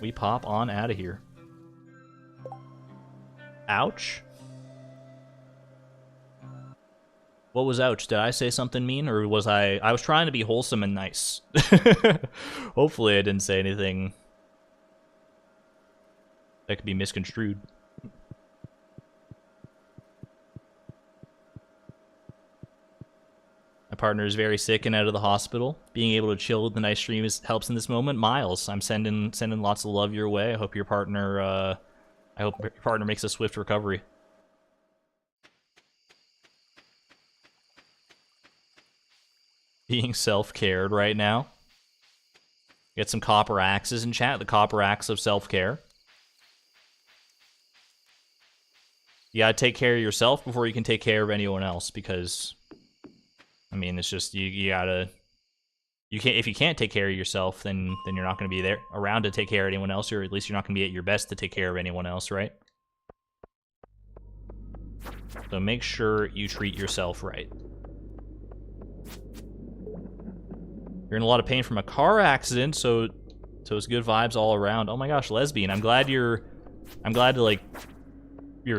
S1: We pop on out of here. Ouch? What was ouch? Did I say something mean, or was I was trying to be wholesome and nice. Hopefully I didn't say anything that could be misconstrued. My partner is very sick and out of the hospital. Being able to chill with the nice stream helps in this moment. Miles, I'm sending lots of love your way. I hope your partner makes a swift recovery. Being self-cared right now. Get some copper axes in chat. The copper axe of self-care. You gotta take care of yourself before you can take care of anyone else, because I mean, it's just you gotta. If you can't take care of yourself, then you're not gonna be there around to take care of anyone else, or at least you're not gonna be at your best to take care of anyone else, right? So make sure you treat yourself right. You're in a lot of pain from a car accident, so it's good vibes all around. Oh my gosh, lesbian! I'm glad you're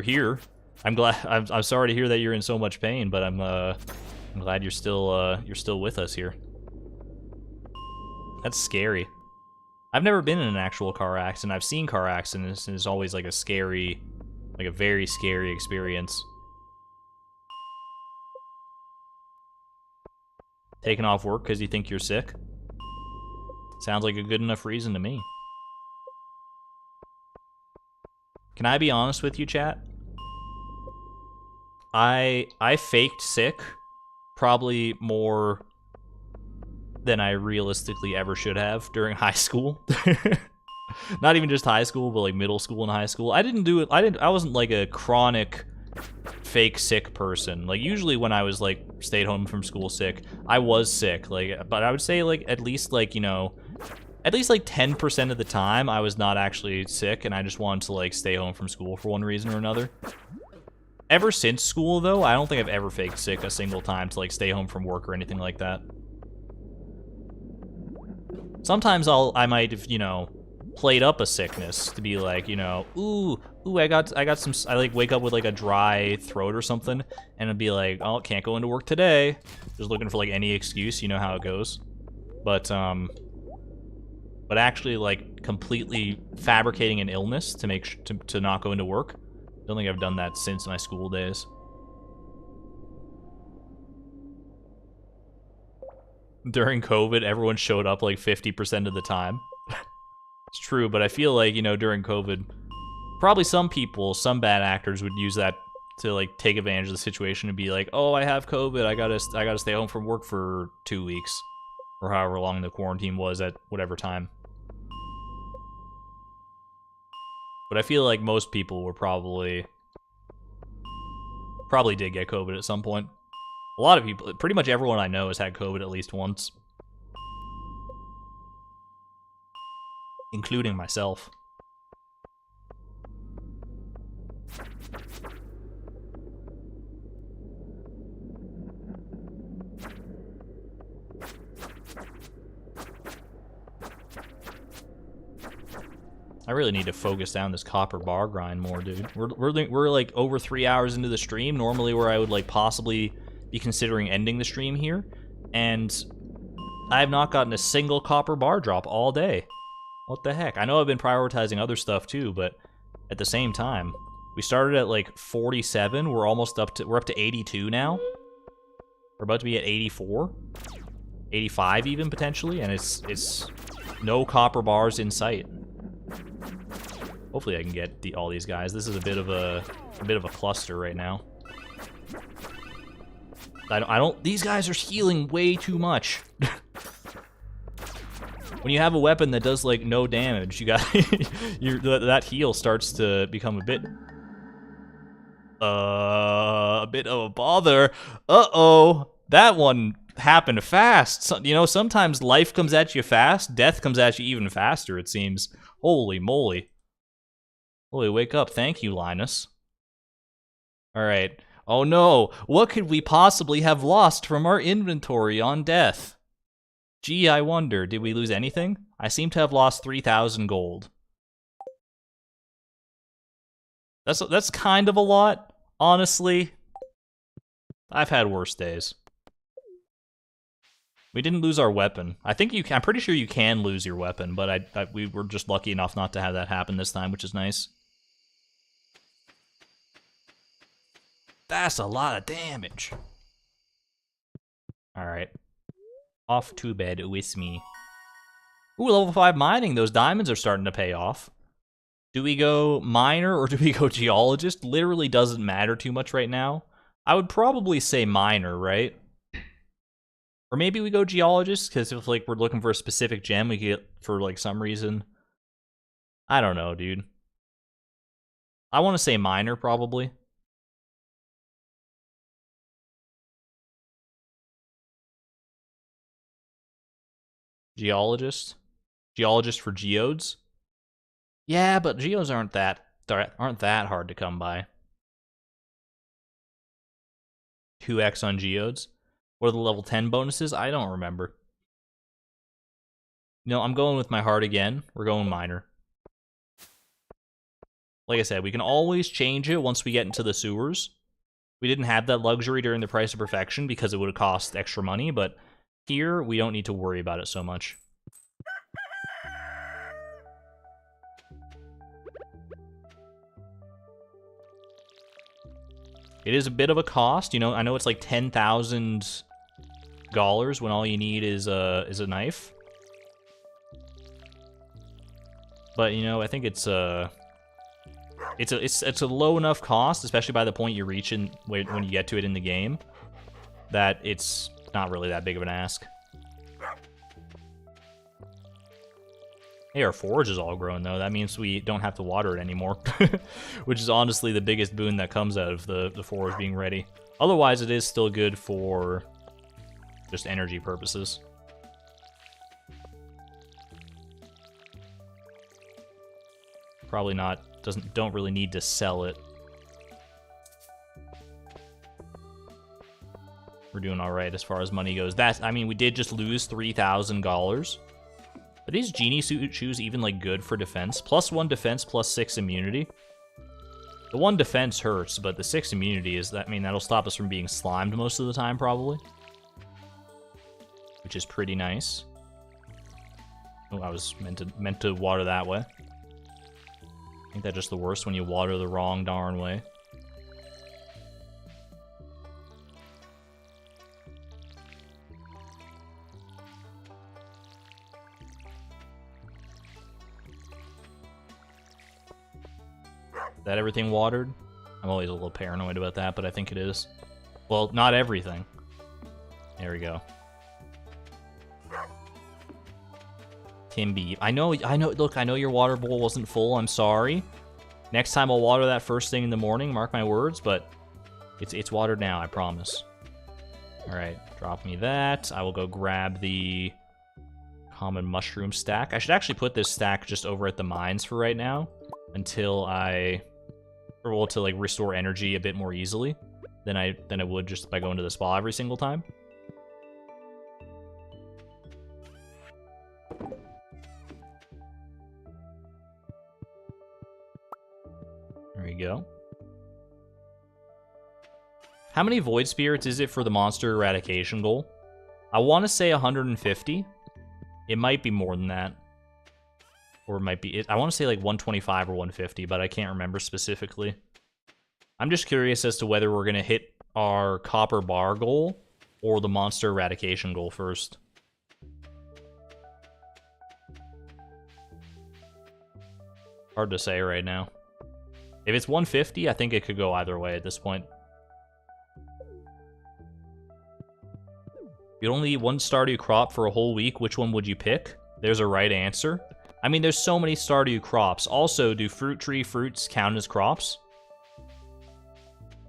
S1: here. I'm sorry to hear that you're in so much pain, but I'm glad you're still with us here. That's scary. I've never been in an actual car accident. I've seen car accidents, and it's always like a very scary experience. Taking off work because you think you're sick? Sounds like a good enough reason to me. Can I be honest with you, chat? I faked sick probably more than I realistically ever should have during high school. Not even just high school, but like middle school and high school. I didn't do it. I wasn't like a chronic fake sick person. Like usually when I was like stayed home from school sick, I was sick. Like, but I would say like at least like, you know, at least like 10% of the time I was not actually sick and I just wanted to like stay home from school for one reason or another. Ever since school though, I don't think I've ever faked sick a single time to like stay home from work or anything like that. Sometimes I might have, you know, played up a sickness to be like, you know, ooh, I got some, I like wake up with like a dry throat or something, and it'd be like, oh, can't go into work today. Just looking for like any excuse, you know how it goes. But actually like completely fabricating an illness to make to not go into work. Don't think I've done that since my school days. During COVID, everyone showed up like 50% of the time. It's true, but I feel like, you know, during COVID, probably some people, some bad actors would use that to like take advantage of the situation and be like, oh, I have COVID, I gotta stay home from work for 2 weeks. Or however long the quarantine was at whatever time. But I feel like most people were probably did get COVID at some point. A lot of people, pretty much everyone I know has had COVID at least once. Including myself. I really need to focus down this copper bar grind more, dude. We're like over 3 hours into the stream, normally where I would like possibly be considering ending the stream here, and I have not gotten a single copper bar drop all day. What the heck? I know I've been prioritizing other stuff too, but at the same time, we started at like 47. We're almost up to 82 now. We're about to be at 84, 85 even potentially, and it's no copper bars in sight. Hopefully I can get all these guys. This is a bit of a cluster right now. I don't. These guys are healing way too much. When you have a weapon that does like no damage, you got that heal starts to become a bit of a bother. Uh-oh, that one happened fast. So, you know, sometimes life comes at you fast, death comes at you even faster, it seems. Holy moly. Holy, wake up. Thank you, Linus. Alright. Oh no, what could we possibly have lost from our inventory on death? Gee, I wonder, did we lose anything? I seem to have lost 3,000 gold. That's kind of a lot, honestly. I've had worse days. We didn't lose our weapon. I think you can, I'm pretty sure you can lose your weapon, but we were just lucky enough not to have that happen this time, which is nice. That's a lot of damage. Alright. Off to bed with me. Ooh, level 5 mining. Those diamonds are starting to pay off. Do we go miner or do we go geologist? Literally doesn't matter too much right now. I would probably say miner, right? Or maybe we go geologist, because if like we're looking for a specific gem we get for like some reason. I don't know, dude. I want to say miner, probably. Geologist? Geologist for geodes? Yeah, but geodes aren't that hard to come by. 2x on geodes? What are the level 10 bonuses? I don't remember. No, I'm going with my heart again. We're going miner. Like I said, we can always change it once we get into the sewers. We didn't have that luxury during the Price of Perfection because it would have cost extra money, but here, we don't need to worry about it so much. It is a bit of a cost, you know. I know it's like $10,000 when all you need is a knife. But you know, I think it's a low enough cost, especially by the point you reach in when you get to it in the game, that it's not really that big of an ask. Hey, our forage is all grown, though. That means we don't have to water it anymore. Which is honestly the biggest boon that comes out of the forage being ready. Otherwise, it is still good for just energy purposes. Probably not. Don't really need to sell it. We're doing all right as far as money goes. I mean, we did just lose $3,000. Are these genie suit shoes even like good for defense? +1 defense, +6 immunity. The 1 defense hurts, but the 6 immunity is that. I mean, that'll stop us from being slimed most of the time, probably, which is pretty nice. Oh, I was meant to water that way. Ain't that just the worst when you water the wrong darn way? Is that everything watered? I'm always a little paranoid about that, but I think it is. Well, not everything. There we go. Timby. I know, look, I know your water bowl wasn't full, I'm sorry. Next time I'll water that first thing in the morning, mark my words, but it's watered now, I promise. Alright, drop me that. I will go grab the common mushroom stack. I should actually put this stack just over at the mines for right now, until to like restore energy a bit more easily than I would just by going to the spa every single time. There we go. How many void spirits is it for the monster eradication goal? I want to say 150. It might be more than that. Or it might be... I want to say like 125 or 150, but I can't remember specifically. I'm just curious as to whether we're going to hit our copper bar goal or the monster eradication goal first. Hard to say right now. If it's 150, I think it could go either way at this point. You'd only eat one Stardew crop for a whole week. Which one would you pick? There's a right answer. I mean, there's so many Stardew crops. Also, do fruit tree fruits count as crops?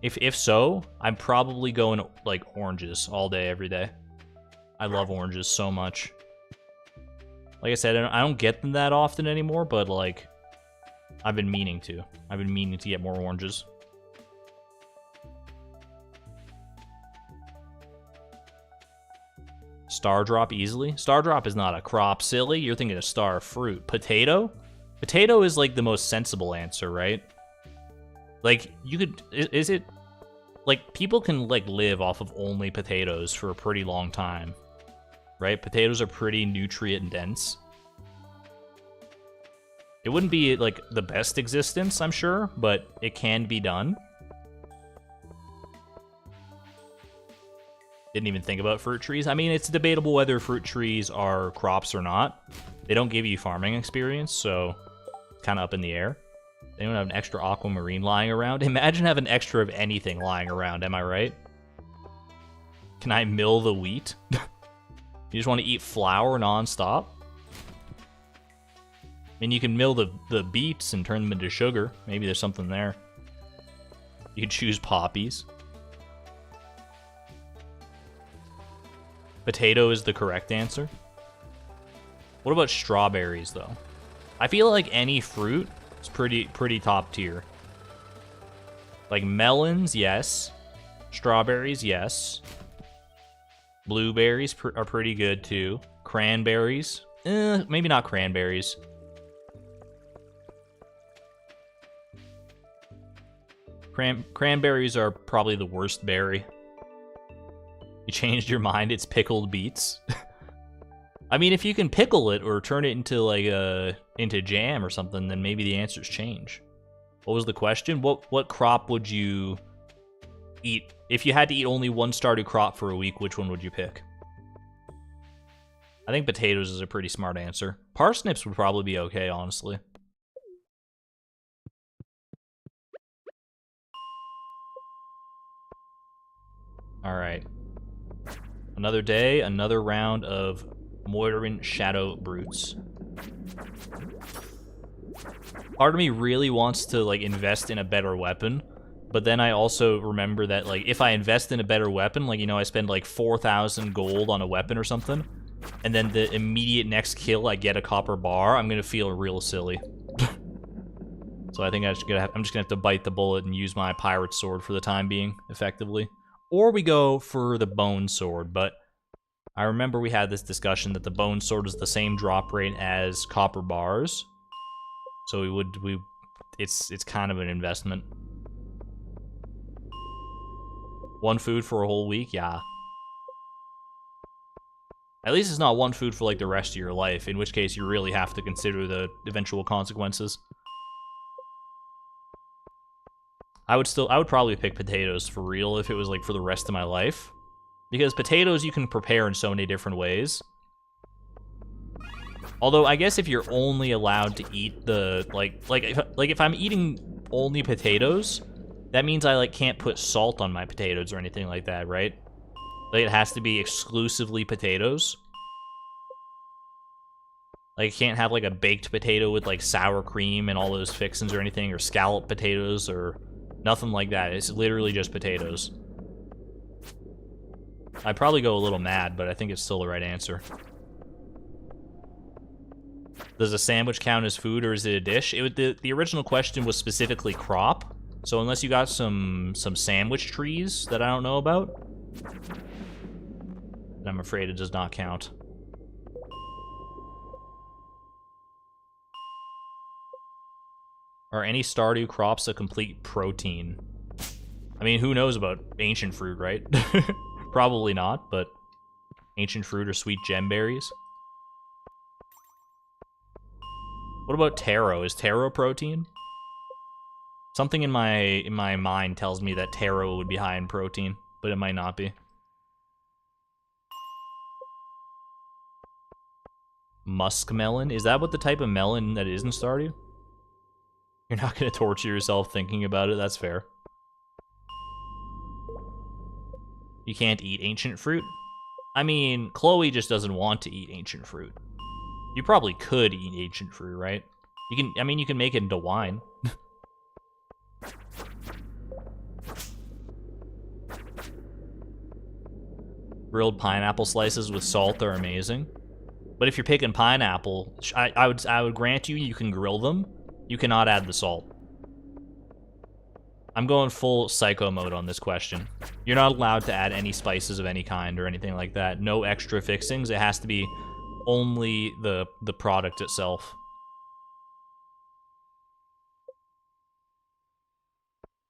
S1: If so, I'm probably going like oranges all day, every day. I love oranges so much. Like I said, I don't get them that often anymore, but like, I've been meaning to. I've been meaning to get more oranges. Star drop easily? Star drop is not a crop, silly. You're thinking of star fruit. Potato? Potato is like the most sensible answer, right? Like, you could... Is it... Like, people can like live off of only potatoes for a pretty long time. Right? Potatoes are pretty nutrient dense. It wouldn't be like the best existence, I'm sure, but it can be done. Didn't even think about fruit trees. I mean, it's debatable whether fruit trees are crops or not. They don't give you farming experience, so it's kind of up in the air. They don't have an extra aquamarine lying around. Imagine having an extra of anything lying around, am I right? Can I mill the wheat? You just want to eat flour nonstop? I mean, you can mill the beets and turn them into sugar. Maybe there's something there. You could choose poppies. Potato is the correct answer. What about strawberries, though? I feel like any fruit is pretty top tier. Like melons, yes. Strawberries, yes. Blueberries are pretty good, too. Cranberries, maybe not cranberries. Cranberries are probably the worst berry. You changed your mind, it's pickled beets. I mean, if you can pickle it or turn it into like into jam or something, then maybe the answers change. What was the question? What crop would you eat? If you had to eat only one Stardew crop for a week, which one would you pick? I think potatoes is a pretty smart answer. Parsnips would probably be okay, honestly. Alright. Another day, another round of Moirin Shadow Brutes. Part of me really wants to, like, invest in a better weapon, but then I also remember that, like, if I invest in a better weapon, like, you know, I spend, like, 4,000 gold on a weapon or something, and then the immediate next kill I get a copper bar, I'm gonna feel real silly. So I think I'm just gonna have to bite the bullet and use my pirate sword for the time being, effectively. Or we go for the bone sword, but I remember we had this discussion that the bone sword is the same drop rate as copper bars. So it's kind of an investment. One food for a whole week, yeah. At least it's not one food for like the rest of your life, in which case you really have to consider the eventual consequences. I would probably pick potatoes for real if it was like for the rest of my life. Because potatoes you can prepare in so many different ways. Although I guess if you're only allowed to eat the like if I'm eating only potatoes, that means I like can't put salt on my potatoes or anything like that, right? Like it has to be exclusively potatoes. Like, you can't have like a baked potato with like sour cream and all those fixins or anything, or scalloped potatoes or nothing like that. It's literally just potatoes. I'd probably go a little mad, but I think it's still the right answer. Does a sandwich count as food or is it a dish? The original question was specifically crop, so unless you got some sandwich trees that I don't know about, I'm afraid it does not count. Are any Stardew crops a complete protein? I mean, who knows about ancient fruit, right? Probably not, but ancient fruit or sweet gemberries. What about taro? Is taro protein? Something in my mind tells me that taro would be high in protein, but it might not be. Muskmelon? Is that what the type of melon that is in Stardew? You're not gonna torture yourself thinking about it, that's fair. You can't eat ancient fruit? I mean, Chloe just doesn't want to eat ancient fruit. You probably could eat ancient fruit, right? You can, I mean, you can make it into wine. Grilled pineapple slices with salt are amazing. But if you're picking pineapple, I would grant you can grill them. You cannot add the salt. I'm going full psycho mode on this question. You're not allowed to add any spices of any kind or anything like that. No extra fixings. It has to be only the product itself.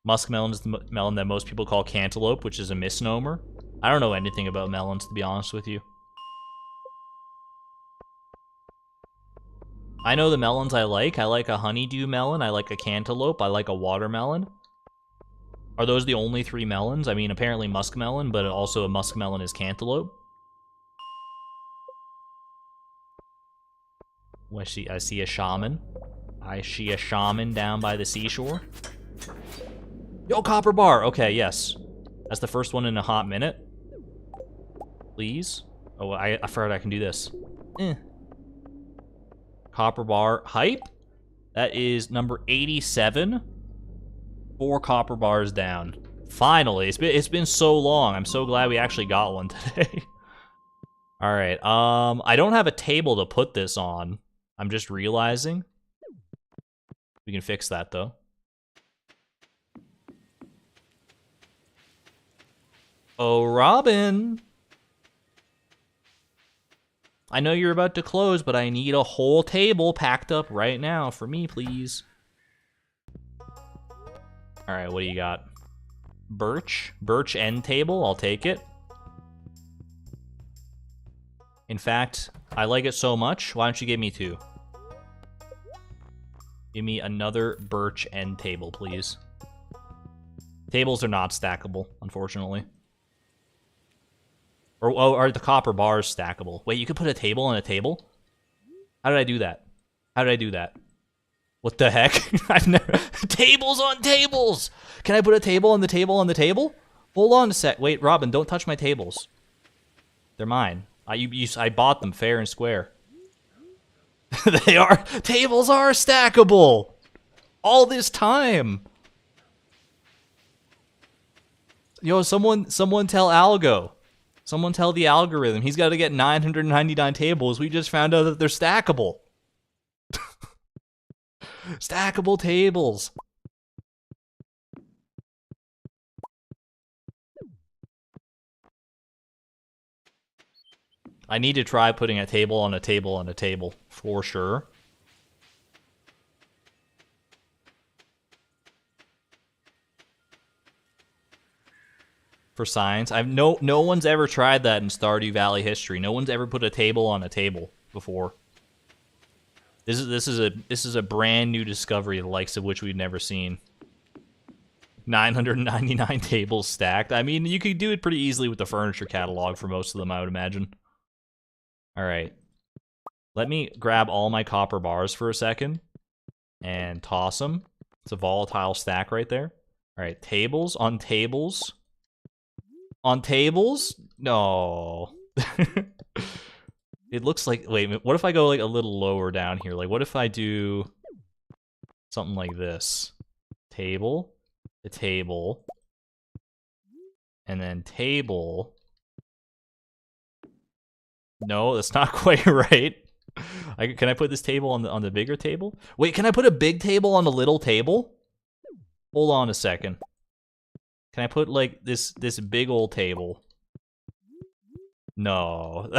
S1: Muskmelon is the melon that most people call cantaloupe, which is a misnomer. I don't know anything about melons, to be honest with you. I know the melons I like. I like a honeydew melon. I like a cantaloupe. I like a watermelon. Are those the only three melons? I mean, apparently muskmelon, but also a muskmelon is cantaloupe. I see a shaman. I see a shaman down by the seashore. Yo, copper bar! Okay, yes. That's the first one in a hot minute. Please. Oh, I forgot I can do this. Copper bar hype. That is number 87. 4 copper bars down. Finally, it's been so long. I'm so glad we actually got one today. All right. I don't have a table to put this on. I'm just realizing. We can fix that though. Oh, Robin. I know you're about to close, but I need a whole table packed up right now for me, please. All right, what do you got? Birch? Birch end table, I'll take it. In fact, I like it so much, why don't you give me 2? Give me another birch end table, please. Tables are not stackable, unfortunately. Or are the copper bars stackable? Wait, you could put a table on a table? How did I do that? How did I do that? What the heck? I've never... Tables on tables! Can I put a table on the table on the table? Hold on a sec. Wait, Robin, don't touch my tables. They're mine. I bought them fair and square. They are. Tables are stackable. All this time. Yo, someone tell Algo. Someone tell the algorithm. He's got to get 999 tables. We just found out that they're stackable. Stackable tables. I need to try putting a table on a table on a table for sure. For science, no one's ever tried that in Stardew Valley history. No one's ever put a table on a table before. This is a brand new discovery, the likes of which we've never seen. 999 tables stacked. I mean, you could do it pretty easily with the furniture catalog for most of them, I would imagine. All right. Let me grab all my copper bars for a second and toss them. It's a volatile stack right there. All right, tables on tables. On tables? No. It looks like... Wait, what if I go like a little lower down here? Like, what if I do something like this? Table, a table, and then table. No, that's not quite right. Can I put this table on the bigger table? Wait, can I put a big table on a little table? Hold on a second. Can I put like this big old table? No.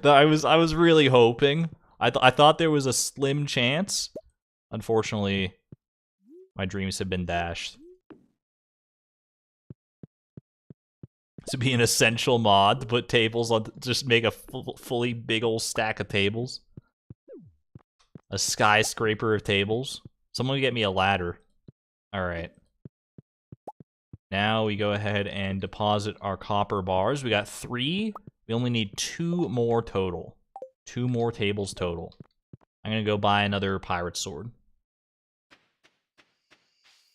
S1: I was really hoping. I thought there was a slim chance. Unfortunately, my dreams have been dashed. To be an essential mod to put tables on, just make a fully big old stack of tables. A skyscraper of tables. Someone get me a ladder. All right. Now we go ahead and deposit our copper bars. We got 3. We only need 2 more total. 2 more tables total. I'm gonna go buy another pirate sword.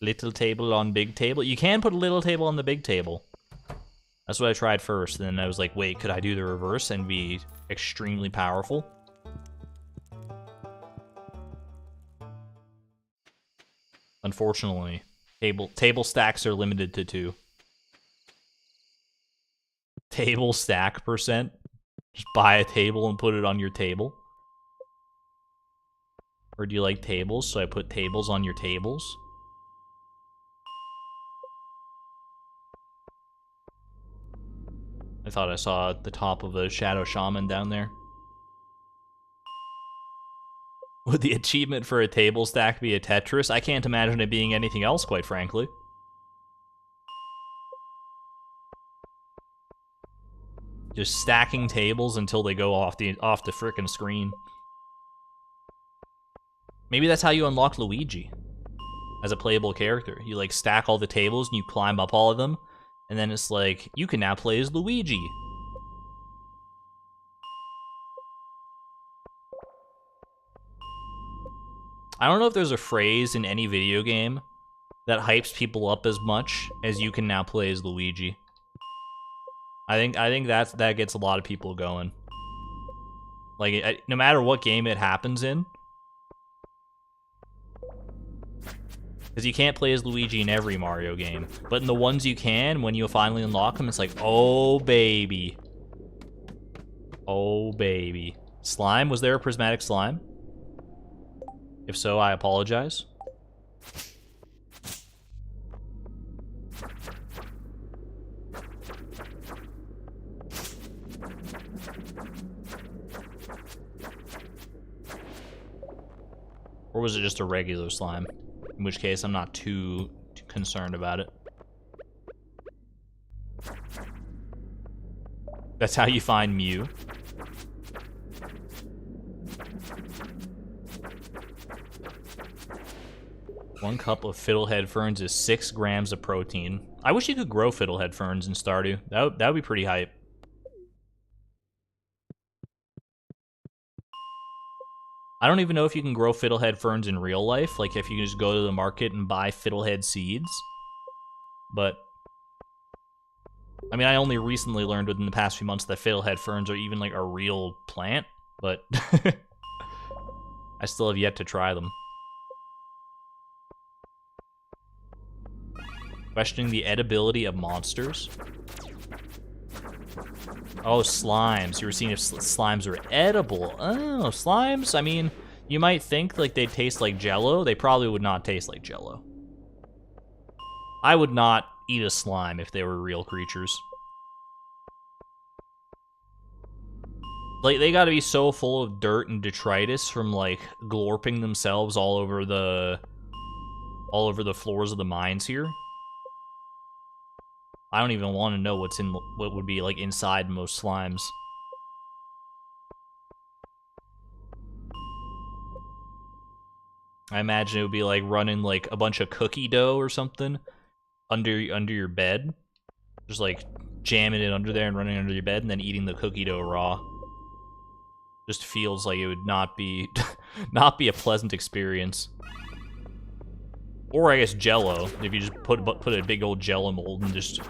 S1: Little table on big table. You can put a little table on the big table. That's what I tried first, and then I was like, wait, could I do the reverse and be extremely powerful? Unfortunately, table stacks are limited to 2. Table stack percent? Just buy a table and put it on your table? Or do you like tables, so I put tables on your tables? I thought I saw the top of a Shadow Shaman down there. Would the achievement for a table stack be a Tetris? I can't imagine it being anything else, quite frankly. Just stacking tables until they go off the frickin' screen. Maybe that's how you unlock Luigi as a playable character. You like stack all the tables and you climb up all of them, and then it's like, you can now play as Luigi. I don't know if there's a phrase in any video game that hypes people up as much as you can now play as Luigi. I think that gets a lot of people going. Like, no matter what game it happens in. Because you can't play as Luigi in every Mario game. But in the ones you can, when you finally unlock them, it's like, oh baby. Oh baby. Slime? Was there a prismatic slime? If so, I apologize. Or was it just a regular slime? In which case, I'm not too concerned about it. That's how you find Mew. One cup of fiddlehead ferns is 6 grams of protein. I wish you could grow fiddlehead ferns in Stardew. That would be pretty hype. I don't even know if you can grow fiddlehead ferns in real life, like if you just go to the market and buy fiddlehead seeds. But, I mean, I only recently learned within the past few months that fiddlehead ferns are even like a real plant, but I still have yet to try them. Questioning the edibility of monsters. Oh, slimes. You were seeing if slimes are edible. Oh, slimes? I mean, you might think like they taste like Jello. They probably would not taste like Jello. I would not eat a slime if they were real creatures. Like, they gotta be so full of dirt and detritus from, like, glorping themselves all over the floors of the mines here. I don't even want to know what would be, like, inside most slimes. I imagine it would be, like, running, like, a bunch of cookie dough or something under your bed. Just, like, jamming it under there and running under your bed and then eating the cookie dough raw. Just feels like it would not be not be a pleasant experience. Or I guess Jello, if you just put a big old Jello mold and just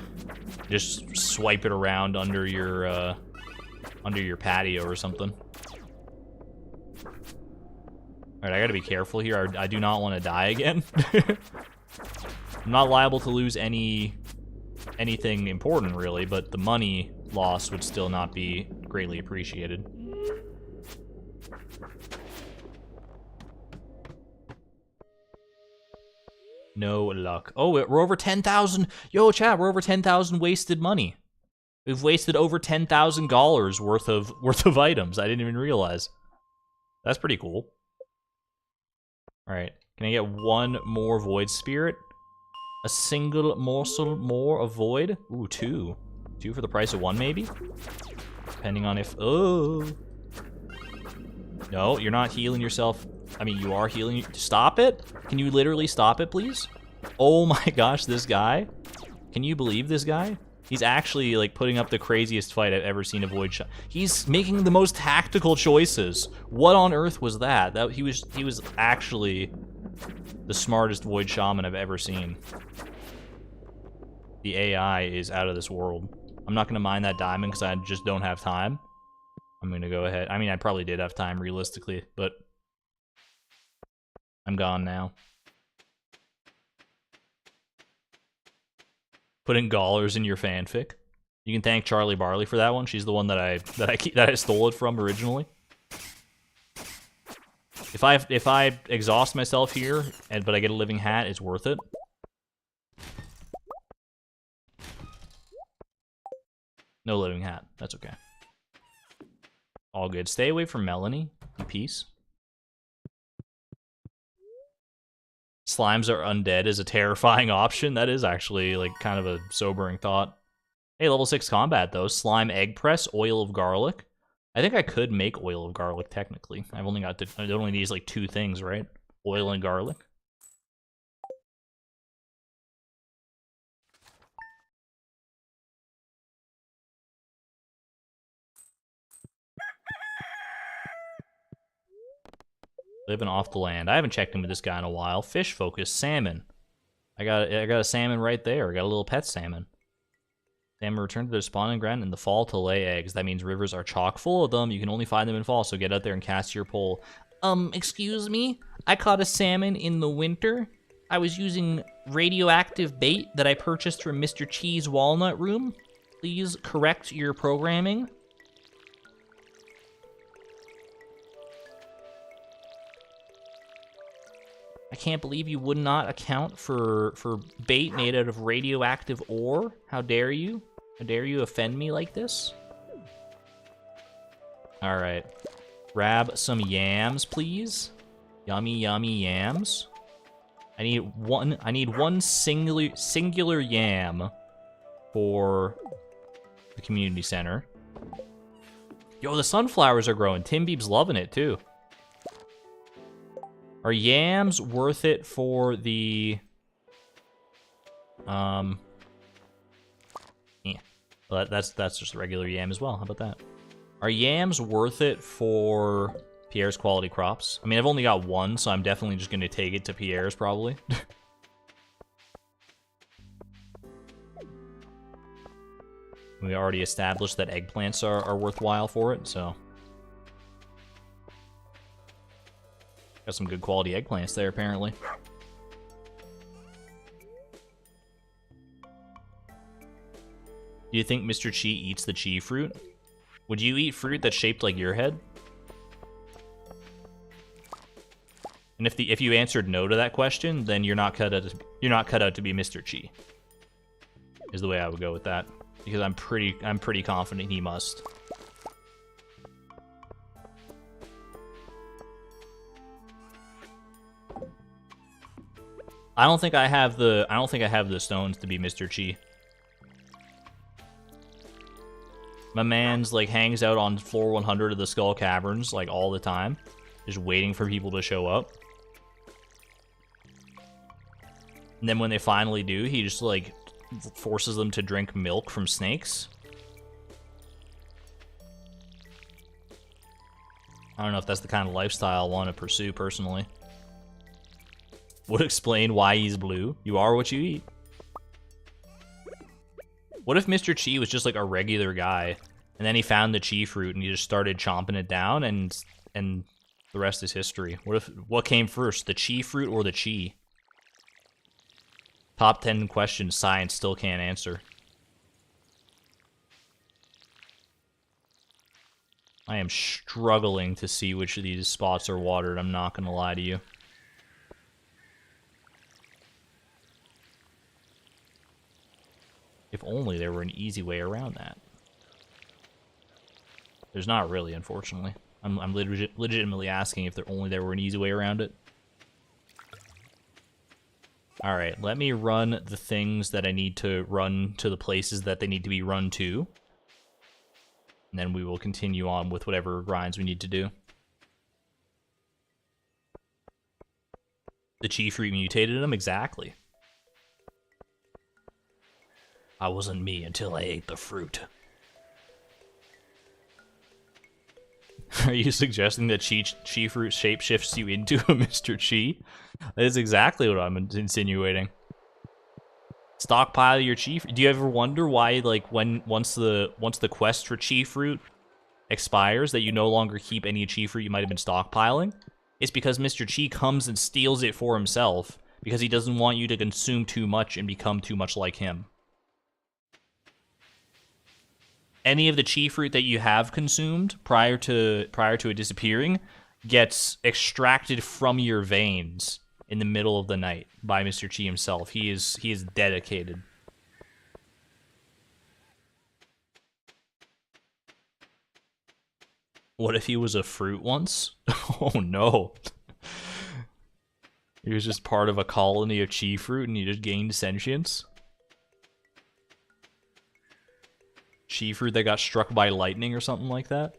S1: swipe it around under your patio or something. All right, I gotta be careful here. I do not want to die again. I'm not liable to lose anything important really, but the money loss would still not be greatly appreciated. No luck. Oh, we're over 10,000. Yo, chat, we're over 10,000 wasted money. We've wasted over $10,000 worth of items. I didn't even realize. That's pretty cool. All right, can I get one more void spirit? A single morsel more of void? Ooh, two. Two for the price of one, maybe? Depending on if... Oh. No, you're not healing yourself. I mean, you are healing. Stop it? Can you literally stop it, please? Oh my gosh, this guy. Can you believe this guy? He's actually, like, putting up the craziest fight I've ever seen a void shot. He's making the most tactical choices. What on earth was that? He was actually the smartest void shaman I've ever seen. The AI is out of this world. I'm not gonna mine that diamond because I just don't have time. I'm gonna go ahead. I mean, I probably did have time realistically, but I'm gone now. Putting Gallers in your fanfic. You can thank Charlie Barley for that one. She's the one that I stole it from originally. If I exhaust myself here, but I get a living hat, it's worth it. No living hat. That's okay. All good. Stay away from Melanie. Peace. Slimes are undead is a terrifying option. That is actually, like, kind of a sobering thought. Hey, level 6 combat, though. Slime egg press, oil of garlic. I think I could make oil of garlic, technically. It only needs, like, 2 things, right? Oil and garlic. Living off the land. I haven't checked in with this guy in a while. Fish focus, salmon. I got a salmon right there. I got a little pet salmon. Salmon return to their spawning ground in the fall to lay eggs. That means rivers are chock full of them. You can only find them in fall, so get out there and cast your pole. Excuse me? I caught a salmon in the winter. I was using radioactive bait that I purchased from Mr. Cheese Walnut Room. Please correct your programming. I can't believe you would not account for bait made out of radioactive ore. How dare you? How dare you offend me like this? All right. Grab some yams, please. Yummy, yummy yams. I need one singular yam for the community center. Yo, the sunflowers are growing. Tim Beeb's loving it too. Are yams worth it for the... Yeah. Well, that's just a regular yam as well. How about that? Are yams worth it for Pierre's quality crops? I mean, I've only got one, so I'm definitely just going to take it to Pierre's, probably. We already established that eggplants are worthwhile for it, so... Got some good quality eggplants there, apparently. Do you think Mr. Chi eats the chi fruit? Would you eat fruit that's shaped like your head? And if you answered no to that question, then you're not cut out to be Mr. Chi. Is the way I would go with that, because I'm pretty confident he must. I don't think I have the stones to be Mr. Chi. My man's like hangs out on floor 100 of the Skull Caverns like all the time, just waiting for people to show up. And then when they finally do, he just like forces them to drink milk from snakes. I don't know if that's the kind of lifestyle I want to pursue personally. Would explain why he's blue. You are what you eat. What if Mr. Chi was just like a regular guy, and then he found the chi fruit and he just started chomping it down, and the rest is history? What came first, the chi fruit or the chi? Top 10 questions science still can't answer. I am struggling to see which of these spots are watered, I'm not gonna lie to you. If only there were an easy way around that. There's not really, unfortunately. I'm legitimately asking if there were an easy way around it. Alright, let me run the things that I need to run to the places that they need to be run to. And then we will continue on with whatever grinds we need to do. The chi fruit mutated him? Exactly. I wasn't me until I ate the fruit. Are you suggesting that chi fruit shapeshifts you into a Mr. Chi? That is exactly what I'm insinuating. Stockpile your chi fruit. Do you ever wonder why, like, once the quest for chi fruit expires, that you no longer keep any chi fruit you might have been stockpiling? It's because Mr. Chi comes and steals it for himself, because he doesn't want you to consume too much and become too much like him. Any of the chi fruit that you have consumed prior to it disappearing gets extracted from your veins in the middle of the night by Mr. Chi himself. He is dedicated. What if he was a fruit once? Oh no. He was just part of a colony of chi fruit and he just gained sentience. Chi fruit that got struck by lightning or something like that.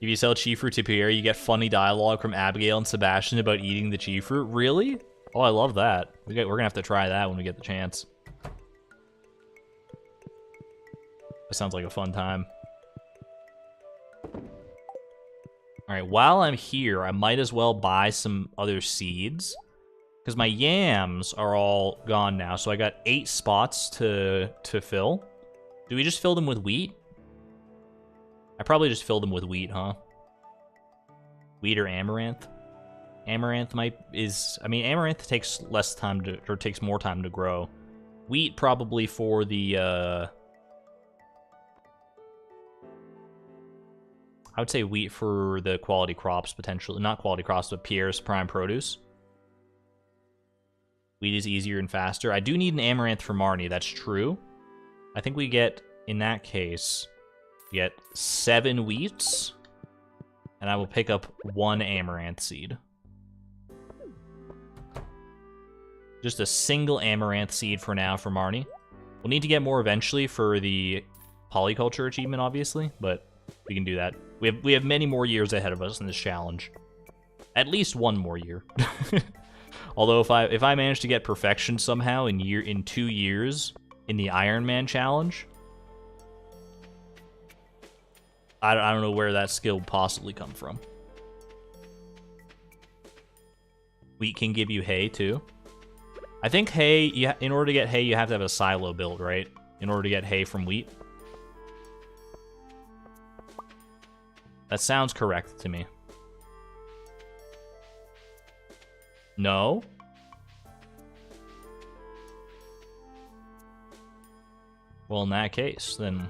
S1: If you sell chi fruit to Pierre, you get funny dialogue from Abigail and Sebastian about eating the chi fruit. Really? Oh, I love that. We're gonna have to try that when we get the chance. That sounds like a fun time. Alright, while I'm here, I might as well buy some other seeds. Because my yams are all gone now, so I got 8 spots to fill. Do we just fill them with wheat? I probably just filled them with wheat, huh? Wheat or amaranth? Amaranth amaranth takes less time to, or takes more time to grow. Wheat probably for the, I would say wheat for the quality crops, potentially. Not quality crops, but Pierre's prime produce. Wheat is easier and faster. I do need an amaranth for Marnie, that's true. I think we get, in that case, we get 7 wheats, and I will pick up 1 amaranth seed. Just a single amaranth seed for now for Marnie. We'll need to get more eventually for the polyculture achievement, obviously, but we can do that. We have many more years ahead of us in this challenge. At least 1 more year. Although if I manage to get perfection somehow in 2 years in the Ironman challenge, I don't know where that skill would possibly come from. Wheat can give you hay too. I think hay, in order to get hay, you have to have a silo built, right? In order to get hay from wheat. That sounds correct to me. No? Well, in that case, then...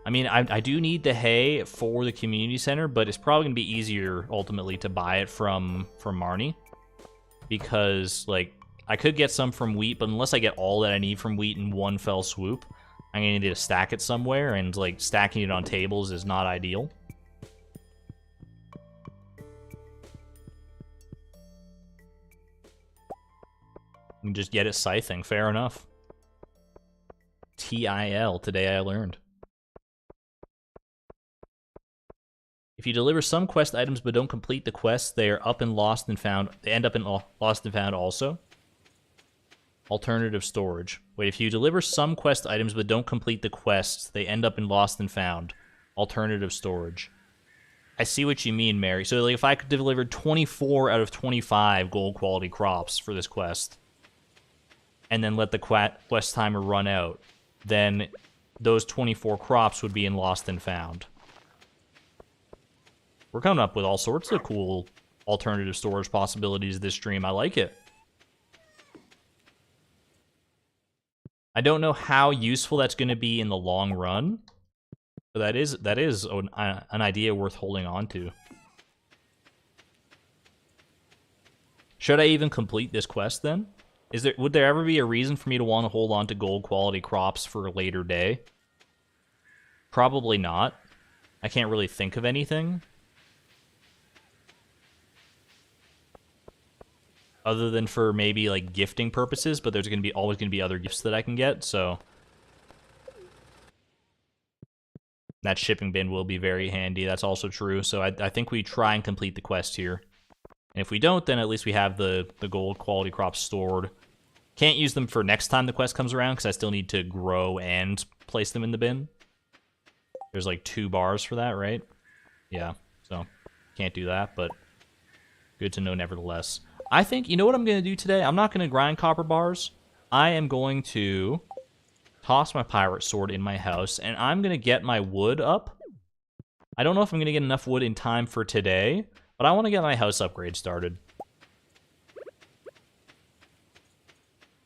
S1: I mean, I do need the hay for the community center, but it's probably going to be easier, ultimately, to buy it from Marnie. Because, like, I could get some from wheat, but unless I get all that I need from wheat in one fell swoop, I'm going to need to stack it somewhere, and, like, stacking it on tables is not ideal. You can just get it scything, fair enough. TIL, today I learned. If you deliver some quest items but don't complete the quest, they are up and lost and found. They end up in lost and found also. Alternative storage. Wait, if you deliver some quest items but don't complete the quest, they end up in lost and found. Alternative storage. I see what you mean, Mary. So, like, if I could deliver 24 out of 25 gold quality crops for this quest, and then let the quest timer run out, then those 24 crops would be in lost and found. We're coming up with all sorts of cool alternative storage possibilities this stream. I like it. I don't know how useful that's going to be in the long run, but that is an idea worth holding on to. Should I even complete this quest then? Would there ever be a reason for me to want to hold on to gold quality crops for a later day? Probably not. I can't really think of anything. Other than for maybe, like, gifting purposes, but there's always going to be other gifts that I can get, so... That shipping bin will be very handy, that's also true, so I think we try and complete the quest here. And if we don't, then at least we have the gold quality crops stored. Can't use them for next time the quest comes around, because I still need to grow and place them in the bin. There's, like, 2 bars for that, right? Yeah, so can't do that, but good to know nevertheless. I think, you know what I'm going to do today? I'm not going to grind copper bars. I am going to toss my pirate sword in my house, and I'm going to get my wood up. I don't know if I'm going to get enough wood in time for today, but I want to get my house upgrade started.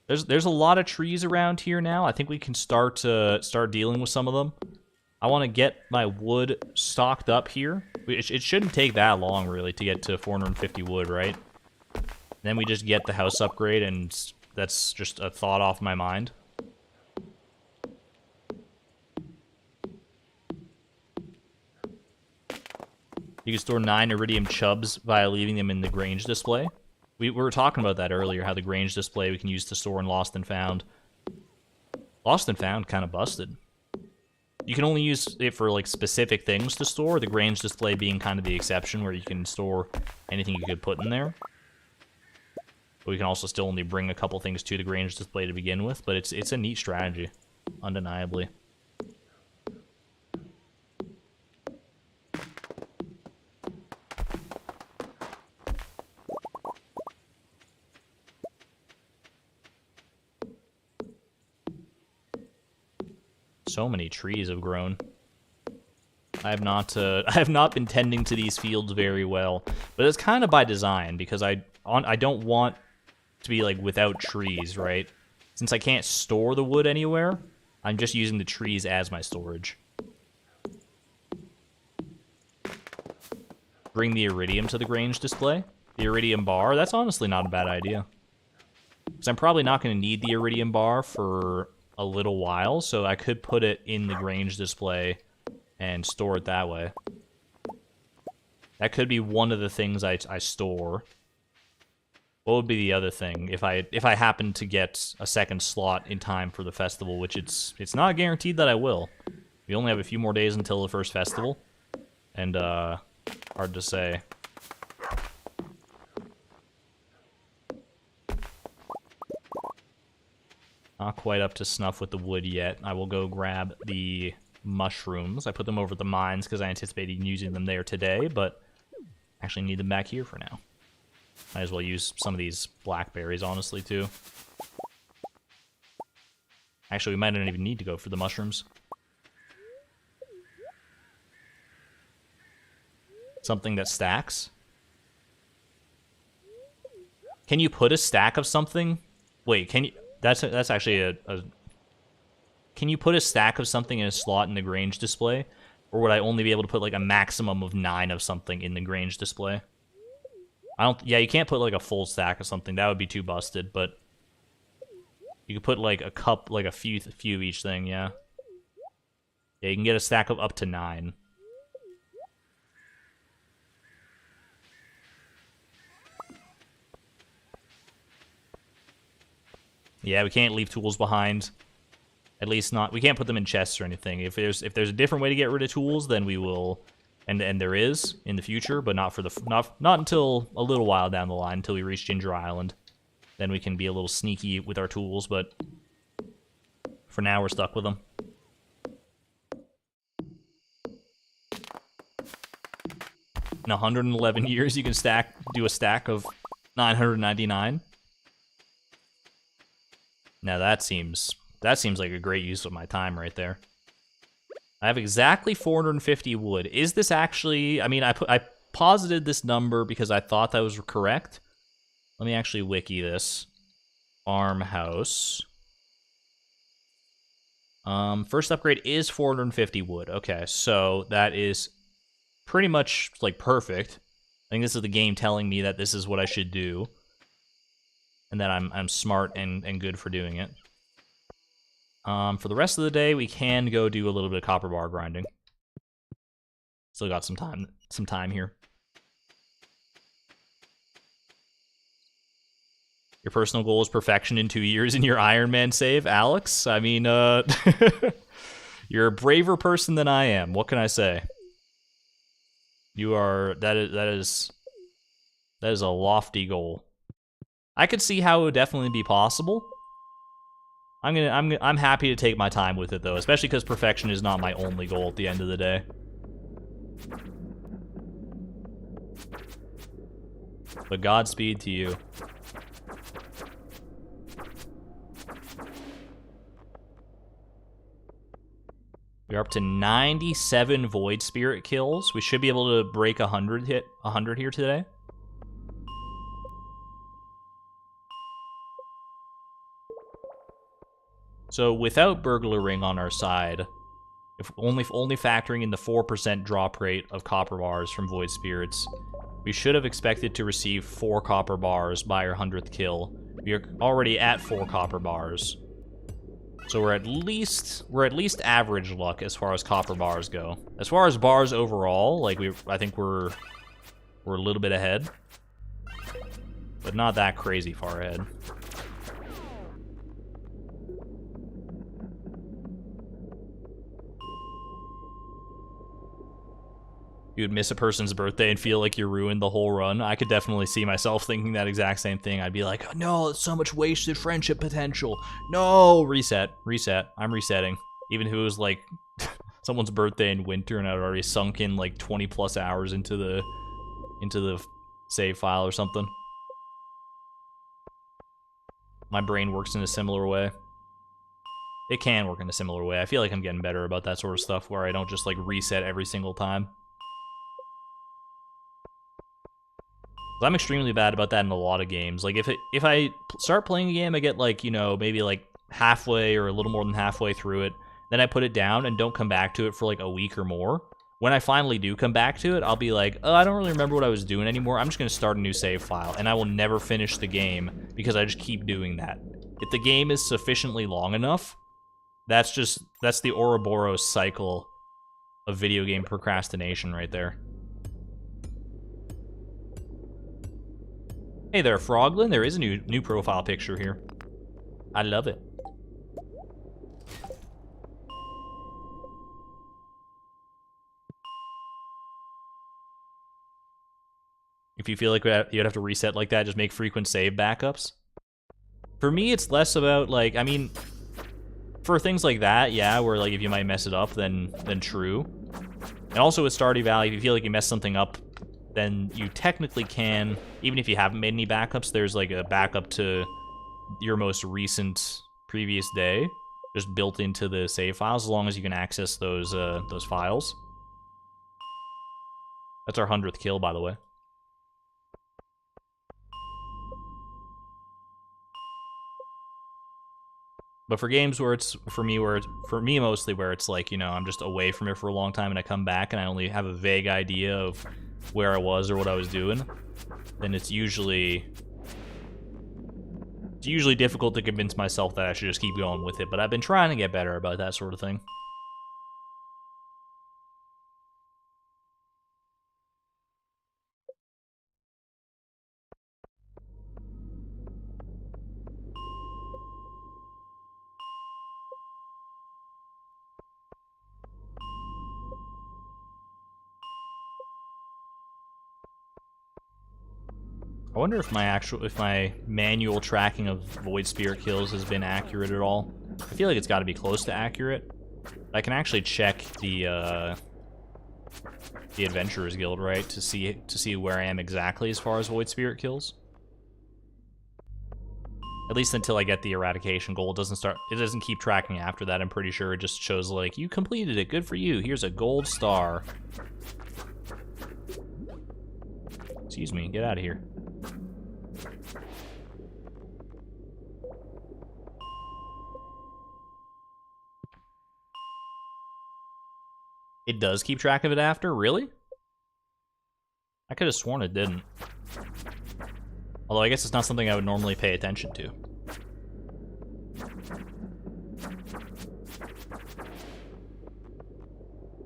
S1: There's a lot of trees around here now. I think we can start dealing with some of them. I want to get my wood stocked up here. It shouldn't take that long, really, to get to 450 wood, right? Then we just get the house upgrade, and that's just a thought off my mind. You can store 9 iridium chubs by leaving them in the Grange display. We were talking about that earlier, how the Grange display we can use to store in Lost and Found. Lost and Found kind of busted. You can only use it for, like, specific things to store, the Grange display being kind of the exception, where you can store anything you could put in there. But we can also still only bring a couple things to the Grange display to begin with, but it's a neat strategy, undeniably. So many trees have grown. I have not been tending to these fields very well, but it's kind of by design, because I don't want to be, like, without trees, right? Since I can't store the wood anywhere, I'm just using the trees as my storage. Bring the iridium to the Grange display. The iridium bar, that's honestly not a bad idea. Because I'm probably not going to need the iridium bar for a little while, so I could put it in the Grange display and store it that way. That could be one of the things I store. What would be the other thing if I happen to get a second slot in time for the festival, which it's not guaranteed that I will. We only have a few more days until the first festival, and hard to say. Not quite up to snuff with the wood yet. I will go grab the mushrooms. I put them over at the mines because I anticipated using them there today, but actually need them back here for now. Might as well use some of these blackberries, honestly, too. Actually, we might not even need to go for the mushrooms. Something that stacks. Can you put a stack of something? Wait, can you... That's actually a... Can you put a stack of something in a slot in the Grange display? Or would I only be able to put, like, a maximum of 9 of something in the Grange display? I don't... Yeah, you can't put, like, a full stack of something. That would be too busted, but... You could put, like, a cup, like, a few each thing, yeah. Yeah, you can get a stack of up to 9. Yeah, we can't leave tools behind. At least not... We can't put them in chests or anything. If there's a different way to get rid of tools, then we will... And there is in the future, but not for the... Not until a little while down the line, until we reach Ginger Island. Then we can be a little sneaky with our tools, but... For now, we're stuck with them. In 111 years, you can do a stack of 999. Now that seems like a great use of my time right there. I have exactly 450 wood. Is this actually... I mean, I posited this number because I thought that was correct. Let me actually wiki this. Farmhouse. First upgrade is 450 wood. Okay, so that is pretty much, like, perfect. I think this is the game telling me that this is what I should do. And that I'm smart and good for doing it. For the rest of the day, we can go do a little bit of copper bar grinding. Still got some time here. Your personal goal is perfection in 2 years in your Ironman save, Alex? I mean, you're a braver person than I am. What can I say? You are... That is a lofty goal. I could see how it would definitely be possible. I'm happy to take my time with it though, especially because perfection is not my only goal at the end of the day. But Godspeed to you. We're up to 97 Void Spirit kills. We should be able to break 100 here today. So without Burglar Ring on our side, if only factoring in the 4% drop rate of copper bars from Void Spirits, we should have expected to receive 4 copper bars by our 100th kill. We are already at 4 copper bars. So we're at least average luck as far as copper bars go. As far as bars overall, like I think we're a little bit ahead, but not that crazy far ahead. You would miss a person's birthday and feel like you ruined the whole run. I could definitely see myself thinking that exact same thing. I'd be like, oh, no, it's so much wasted friendship potential. No, reset. I'm resetting. Even if it was like someone's birthday in winter and I'd already sunk in like 20 plus hours into the save file or something. My brain works in a similar way. It can work in a similar way. I feel like I'm getting better about that sort of stuff where I don't just like reset every single time. I'm extremely bad about that in a lot of games. Like, if I start playing a game, I get, like, you know, maybe, like, halfway or a little more than halfway through it. Then I put it down and don't come back to it for, like, a week or more. When I finally do come back to it, I'll be like, oh, I don't really remember what I was doing anymore. I'm just going to start a new save file, and I will never finish the game because I just keep doing that. If the game is sufficiently long enough, that's the Ouroboros cycle of video game procrastination right there. Hey there, Froglin. There is a new profile picture here. I love it. If you feel like you'd have to reset like that, just make frequent save backups. For me, it's less about, like, I mean, for things like that, yeah, where, like, if you might mess it up, then true. And also with Stardew Valley, if you feel like you messed something up, then you technically can, even if you haven't made any backups, there's like a backup to your most recent previous day, just built into the save files, as long as you can access those files. That's our 100th kill, by the way. But for games where it's, for me mostly, where it's like, you know, I'm just away from it for a long time and I come back and I only have a vague idea of where I was or what I was doing, then it's usually difficult to convince myself that I should just keep going with it. But I've been trying to get better about that sort of thing. I wonder if my manual tracking of Void Spirit kills has been accurate at all. I feel like it's got to be close to accurate. I can actually check the Adventurers Guild, right, to see where I am exactly as far as Void Spirit kills. At least until I get the eradication goal. It doesn't keep tracking after that. I'm pretty sure it just shows like, you completed it, good for you. Here's a gold star. Excuse me, get out of here. It does keep track of it after? Really? I could have sworn it didn't. Although I guess it's not something I would normally pay attention to.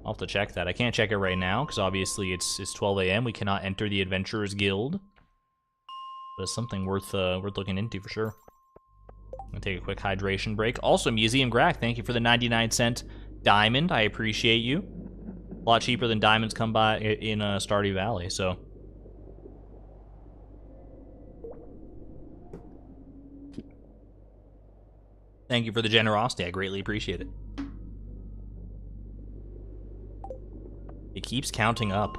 S1: I'll have to check that. I can't check it right now, because obviously it's 12 a.m. We cannot enter the Adventurers Guild. But it's something worth looking into for sure. I'm gonna take a quick hydration break. Also, Museum Grack, thank you for the 99-cent diamond. I appreciate you. A lot cheaper than diamonds come by in Stardew Valley, so. Thank you for the generosity. I greatly appreciate it. It keeps counting up.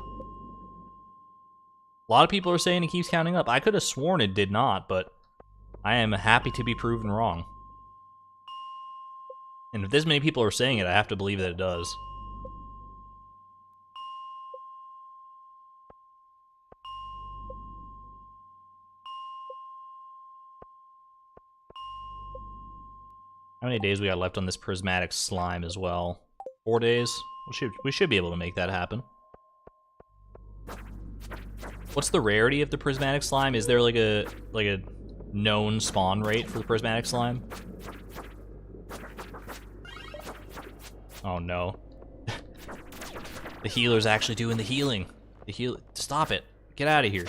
S1: A lot of people are saying it keeps counting up. I could have sworn it did not, but I am happy to be proven wrong. And if this many people are saying it, I have to believe that it does. How many days we got left on this prismatic slime as well? 4 days? We should be able to make that happen. What's the rarity of the prismatic slime? Is there like a known spawn rate for the prismatic slime? Oh no. The healer's actually doing the healing. Stop it. Get out of here.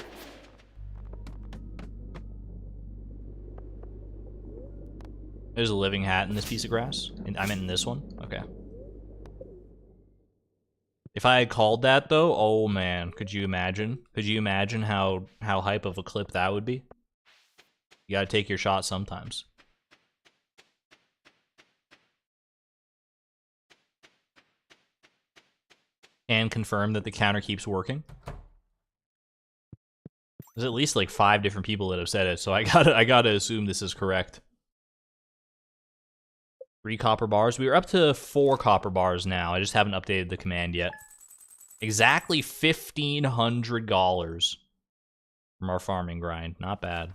S1: There's a living hat in this piece of grass. I meant in this one? Okay. If I had called that, though, oh man, could you imagine? Could you imagine how hype of a clip that would be? You gotta take your shot sometimes. And confirm that the counter keeps working. There's at least like 5 different people that have said it, so I gotta assume this is correct. 3 copper bars. We are up to 4 copper bars now. I just haven't updated the command yet. Exactly $1,500 from our farming grind. Not bad.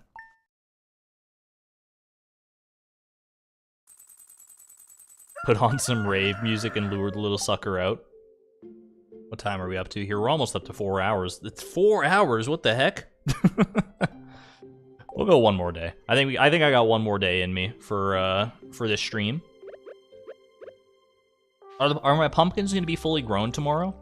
S1: Put on some rave music and lure the little sucker out. What time are we up to here? We're almost up to 4 hours. It's 4 hours. What the heck? We'll go one more day. I think I got one more day in me for this stream. Are my pumpkins going to be fully grown tomorrow?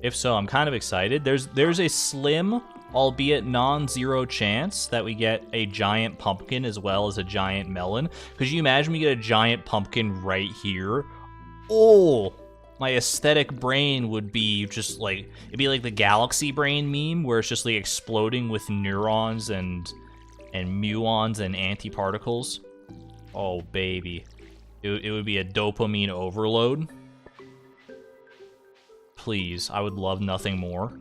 S1: If so, I'm kind of excited. There's a slim, albeit non-zero chance that we get a giant pumpkin as well as a giant melon. Could you imagine we get a giant pumpkin right here? Oh, my aesthetic brain would be just like, it'd be like the galaxy brain meme where it's just like exploding with neurons and muons and antiparticles. Oh, baby. It would be a dopamine overload. Please, I would love nothing more.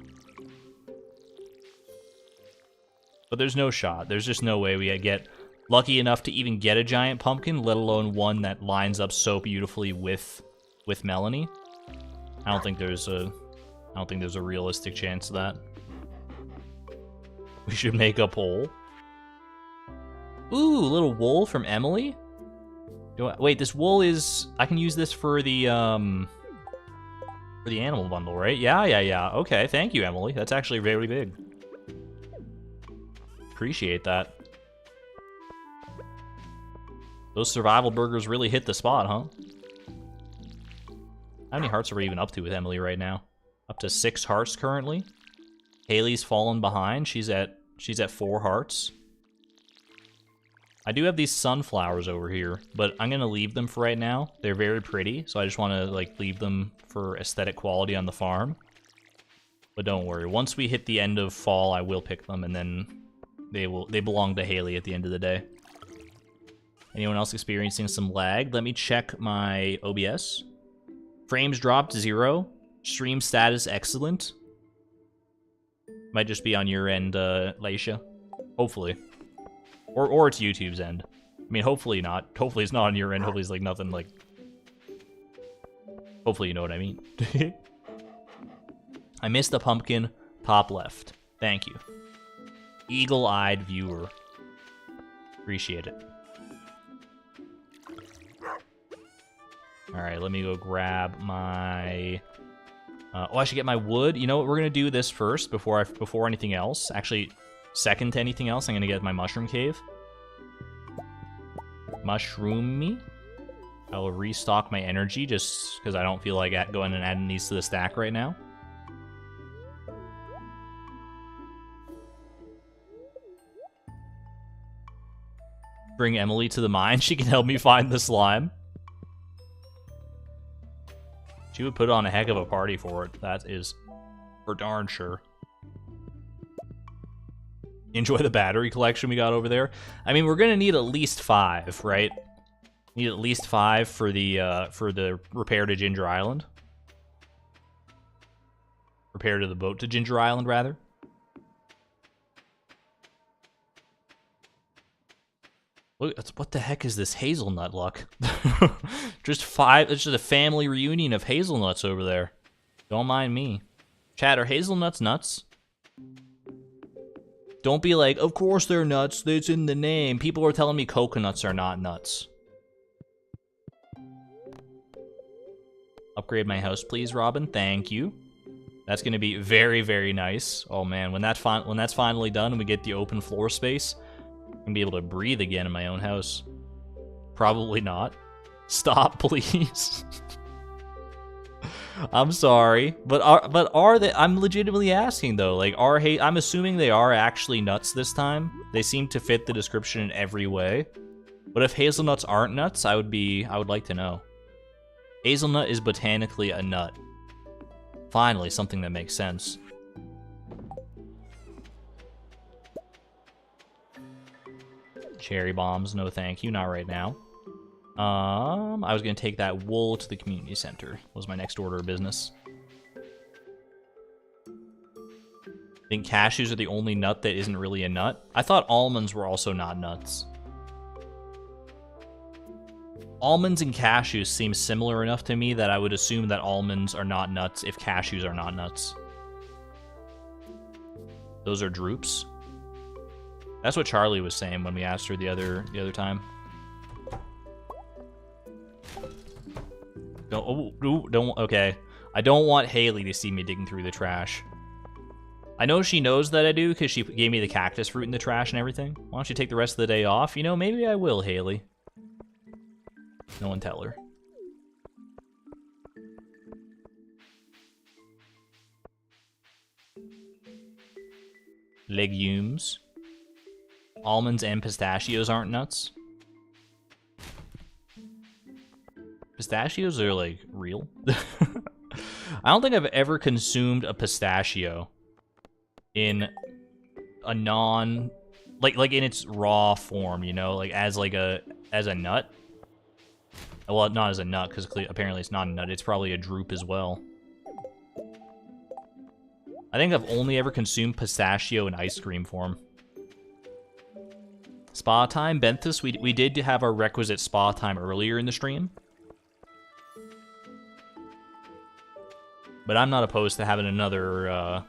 S1: But there's no shot. There's just no way we get lucky enough to even get a giant pumpkin, let alone one that lines up so beautifully with Melanie. I don't think there's a realistic chance of that. We should make a poll. Ooh, little wool from Emily. Wait, this wool is... I can use this for the animal bundle, right? Yeah. Okay, thank you, Emily. That's actually very big. Appreciate that. Those survival burgers really hit the spot, huh? How many hearts are we even up to with Emily right now? Up to 6 hearts currently. Haley's fallen behind. She's at 4 hearts. I do have these sunflowers over here, but I'm gonna leave them for right now. They're very pretty, so I just want to like leave them for aesthetic quality on the farm. But don't worry, once we hit the end of fall, I will pick them, and then they belong to Haley at the end of the day. Anyone else experiencing some lag? Let me check my OBS. Frames dropped 0. Stream status excellent. Might just be on your end, Laisha. Hopefully. Or it's YouTube's end. I mean, hopefully not. Hopefully it's not on your end. Hopefully it's like nothing like... Hopefully you know what I mean. I missed the pumpkin. Top left. Thank you. Eagle-eyed viewer. Appreciate it. Alright, let me go grab my... I should get my wood. You know what? We're going to do this first before anything else. Actually... Second to anything else, I'm gonna get my mushroom cave. Mushroom me. I will restock my energy just because I don't feel like going and adding these to the stack right now. Bring Emily to the mine. She can help me find the slime. She would put on a heck of a party for it. That is for darn sure. Enjoy the battery collection we got over there. I mean, we're gonna need at least 5, right? Need at least 5 for the repair to Ginger Island. Repair to the boat to Ginger Island, rather. Look, what the heck is this hazelnut luck? Just 5. It's just a family reunion of hazelnuts over there. Don't mind me. Chat, are hazelnuts nuts? Don't be like, of course they're nuts, it's in the name. People are telling me coconuts are not nuts. Upgrade my house, please, Robin. Thank you. That's going to be very, very nice. Oh, man, when that's finally done and we get the open floor space, I'm going to be able to breathe again in my own house. Probably not. Stop, please. I'm sorry, but are they? I'm legitimately asking though. Like, I'm assuming they are actually nuts this time. They seem to fit the description in every way. But if hazelnuts aren't nuts, I would like to know. Hazelnut is botanically a nut. Finally, something that makes sense. Cherry bombs, no thank you, not right now. I was gonna take that wool to the community center. Was my next order of business. I think cashews are the only nut that isn't really a nut. I thought almonds were also not nuts. Almonds and cashews seem similar enough to me that I would assume that almonds are not nuts if cashews are not nuts. Those are droops. That's what Charlie was saying when we asked her the other time. Okay. I don't want Haley to see me digging through the trash. I know she knows that I do because she gave me the cactus fruit in the trash and everything. Why don't you take the rest of the day off? You know, maybe I will, Haley. No one tell her. Legumes. Almonds and pistachios aren't nuts. Pistachios are, like, real. I don't think I've ever consumed a pistachio in a non... Like in its raw form, you know? Like, as a nut. Well, not as a nut, because apparently it's not a nut. It's probably a drupe as well. I think I've only ever consumed pistachio in ice cream form. Spa time, Benthus. We did have our requisite spa time earlier in the stream. But I'm not opposed to having another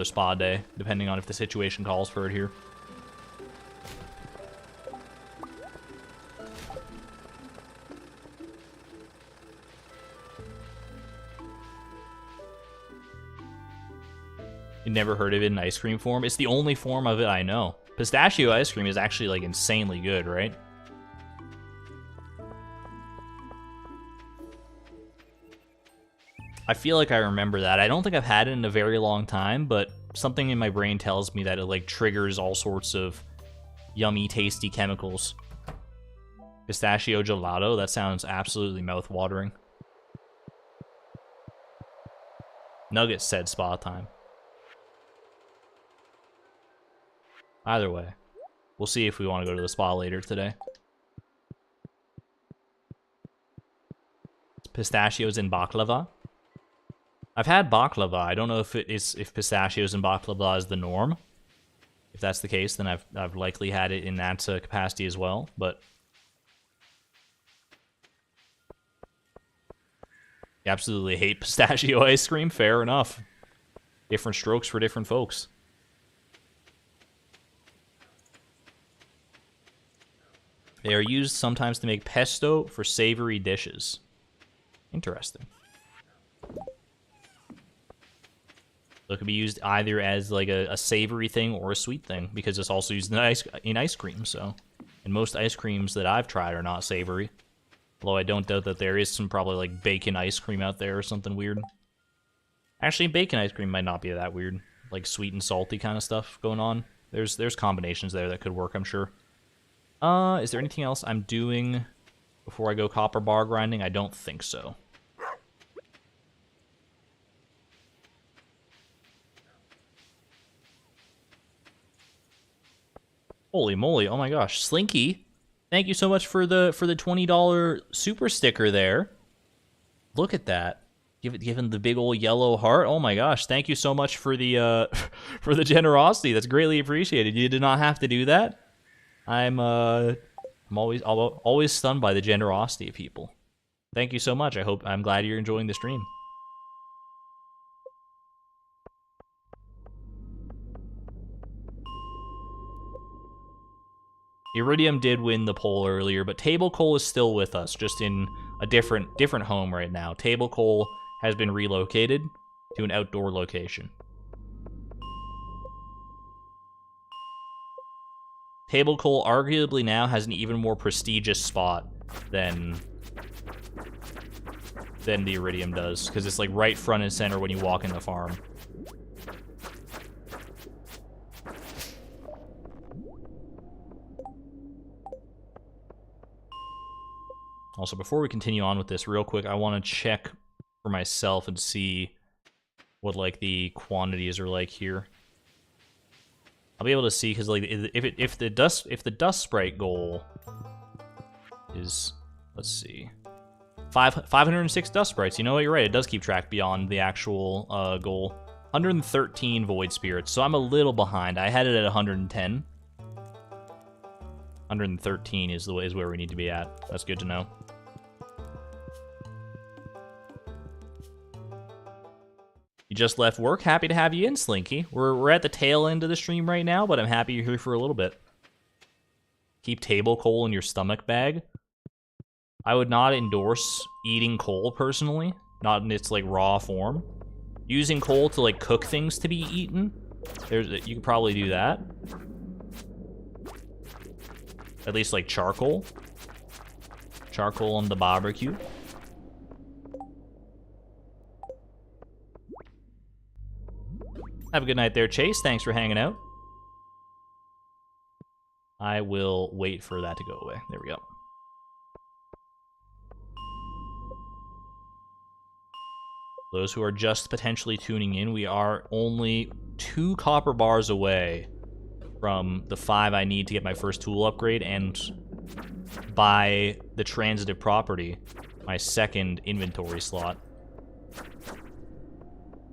S1: spa day, depending on if the situation calls for it here. never heard of it in ice cream form. It's the only form of it I know. Pistachio ice cream is actually like insanely good, right? I feel like I remember that. I don't think I've had it in a very long time, but something in my brain tells me that it like triggers all sorts of yummy, tasty chemicals. Pistachio gelato, that sounds absolutely mouth-watering. Nuggets said spa time. Either way, we'll see if we want to go to the spa later today. Pistachios in baklava. I've had baklava. I don't know if pistachios and baklava is the norm. If that's the case, then I've likely had it in that capacity as well. But you absolutely hate pistachio ice cream. Fair enough. Different strokes for different folks. They are used sometimes to make pesto for savory dishes. Interesting. So it could be used either as like a savory thing or a sweet thing, because it's also used in ice cream. So, and most ice creams that I've tried are not savory. Although I don't doubt that there is some probably like bacon ice cream out there or something weird. Actually, bacon ice cream might not be that weird. Like sweet and salty kind of stuff going on. There's combinations there that could work, I'm sure. Is there anything else I'm doing before I go copper bar grinding? I don't think so. Holy moly, oh my gosh. Slinky, thank you so much for the $20 super sticker there. Look at that. Given the big old yellow heart. Oh my gosh, thank you so much for the for the generosity. That's greatly appreciated. You did not have to do that. I'm always stunned by the generosity of people. Thank you so much. I'm glad you're enjoying the stream. Iridium did win the poll earlier, but Table Coal is still with us, just in a different home right now. Table Coal has been relocated to an outdoor location. Table Coal arguably now has an even more prestigious spot than the Iridium does, because it's like right front and center when you walk in the farm. Also, before we continue on with this, real quick, I want to check for myself and see what like the quantities are like here. I'll be able to see because like if the dust sprite goal is, let's see, 506 dust sprites. You know what? You're right. It does keep track beyond the actual goal. 113 void spirits. So I'm a little behind. I had it at 110. 113 is where we need to be at. That's good to know. You just left work. Happy to have you in, Slinky. We're at the tail end of the stream right now, but I'm happy you're here for a little bit. Keep table coal in your stomach bag. I would not endorse eating coal personally, not in its like raw form. Using coal to like cook things to be eaten, you could probably do that. At least like charcoal. Charcoal on the barbecue. Have a good night there, Chase. Thanks for hanging out. I will wait for that to go away. There we go. Those who are just potentially tuning in, we are only 2 copper bars away from the 5 I need to get my first tool upgrade, and by the transitive property, my second inventory slot.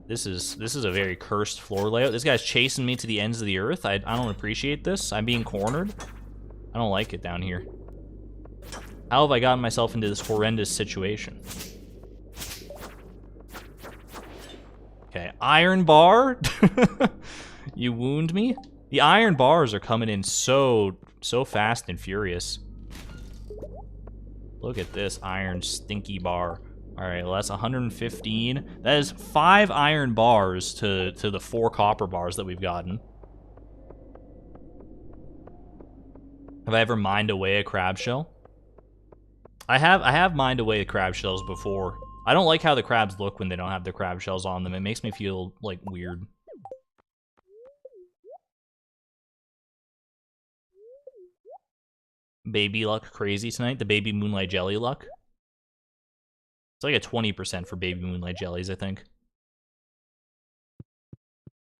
S1: This is a very cursed floor layout. This guy's chasing me to the ends of the earth. I don't appreciate this. I'm being cornered. I don't like it down here. How have I gotten myself into this horrendous situation? Okay, iron bar. You wound me. The iron bars are coming in so fast and furious. Look at this iron stinky bar. Alright, well that's 115. That is 5 iron bars to the 4 copper bars that we've gotten. Have I ever mined away a crab shell? I have mined away the crab shells before. I don't like how the crabs look when they don't have the crab shells on them. It makes me feel, like, weird. Baby luck crazy tonight. The baby moonlight jelly luck. It's like a 20% for baby moonlight jellies, I think.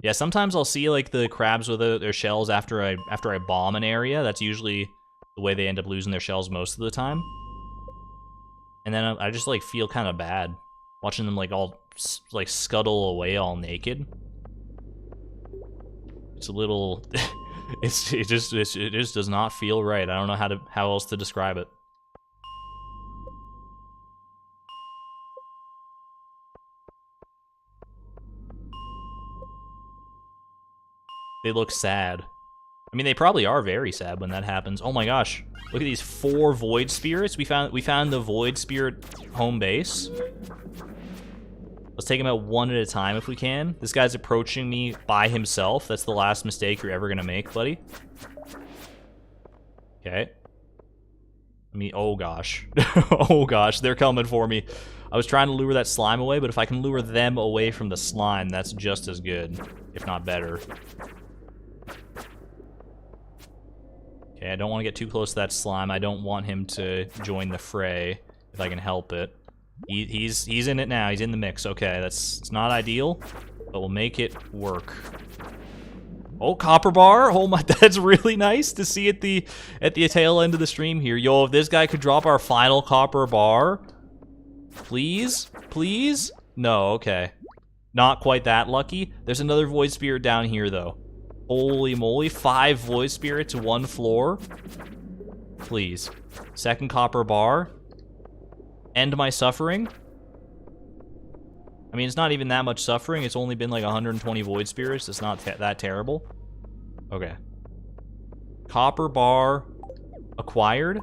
S1: Yeah, sometimes I'll see like the crabs with their shells after I bomb an area. That's usually the way they end up losing their shells most of the time. And then I just like feel kind of bad watching them like all like scuttle away all naked. It's a little it just does not feel right. I don't know how else to describe it. They look sad. I mean, they probably are very sad when that happens. Oh my gosh. Look at these 4 void spirits. We found the void spirit home base. Let's take them out one at a time if we can. This guy's approaching me by himself. That's the last mistake you're ever gonna make, buddy. Okay. Oh gosh. Oh gosh, they're coming for me. I was trying to lure that slime away, but if I can lure them away from the slime, that's just as good, if not better. Okay, I don't want to get too close to that slime. I don't want him to join the fray if I can help it. He's in it now. He's in the mix. Okay, it's not ideal, but we'll make it work. Oh, copper bar! Oh my, that's really nice to see at the tail end of the stream here. Yo, if this guy could drop our final copper bar, please, please. No, okay, not quite that lucky. There's another void spirit down here though. Holy moly, 5 void spirits, 1 floor. Please. Second copper bar. End my suffering. I mean, it's not even that much suffering. It's only been like 120 void spirits. It's not that terrible. Okay. Copper bar acquired.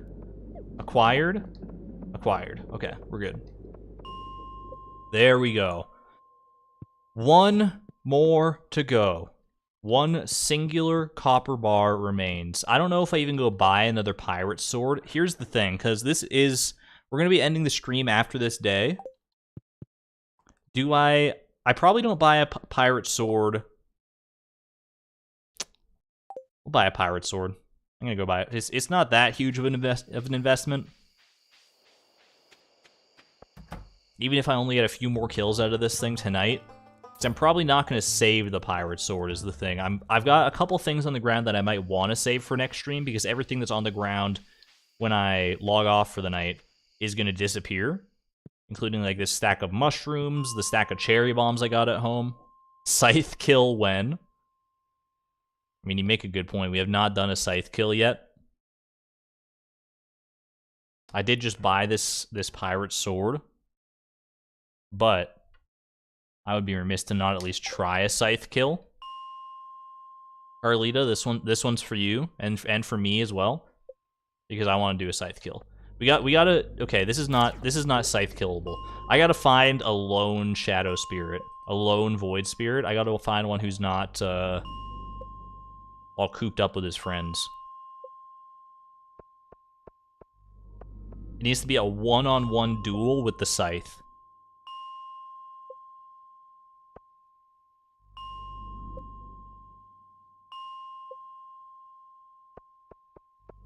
S1: Acquired. Acquired. Okay, we're good. There we go. 1 more to go. 1 singular copper bar remains. I don't know if I even go buy another pirate sword. Here's the thing, because we're going to be ending the stream after this day. I probably don't buy a pirate sword. We'll buy a pirate sword. I'm going to go buy it. It's not that huge of an investment. Even if I only get a few more kills out of this thing tonight. I'm probably not going to save the pirate sword is the thing. I've got a couple things on the ground that I might want to save for next stream because everything that's on the ground when I log off for the night is going to disappear, including like this stack of mushrooms, the stack of cherry bombs I got at home. Scythe kill when? I mean, you make a good point. We have not done a scythe kill yet. I did just buy this pirate sword, but I would be remiss to not at least try a scythe kill. Arlita, this one's for you and for me as well, because I want to do a scythe kill. We gotta. Okay, this is not scythe killable. I gotta find a lone shadow spirit, a lone void spirit. I gotta find one who's not all cooped up with his friends. It needs to be a one-on-one duel with the scythe.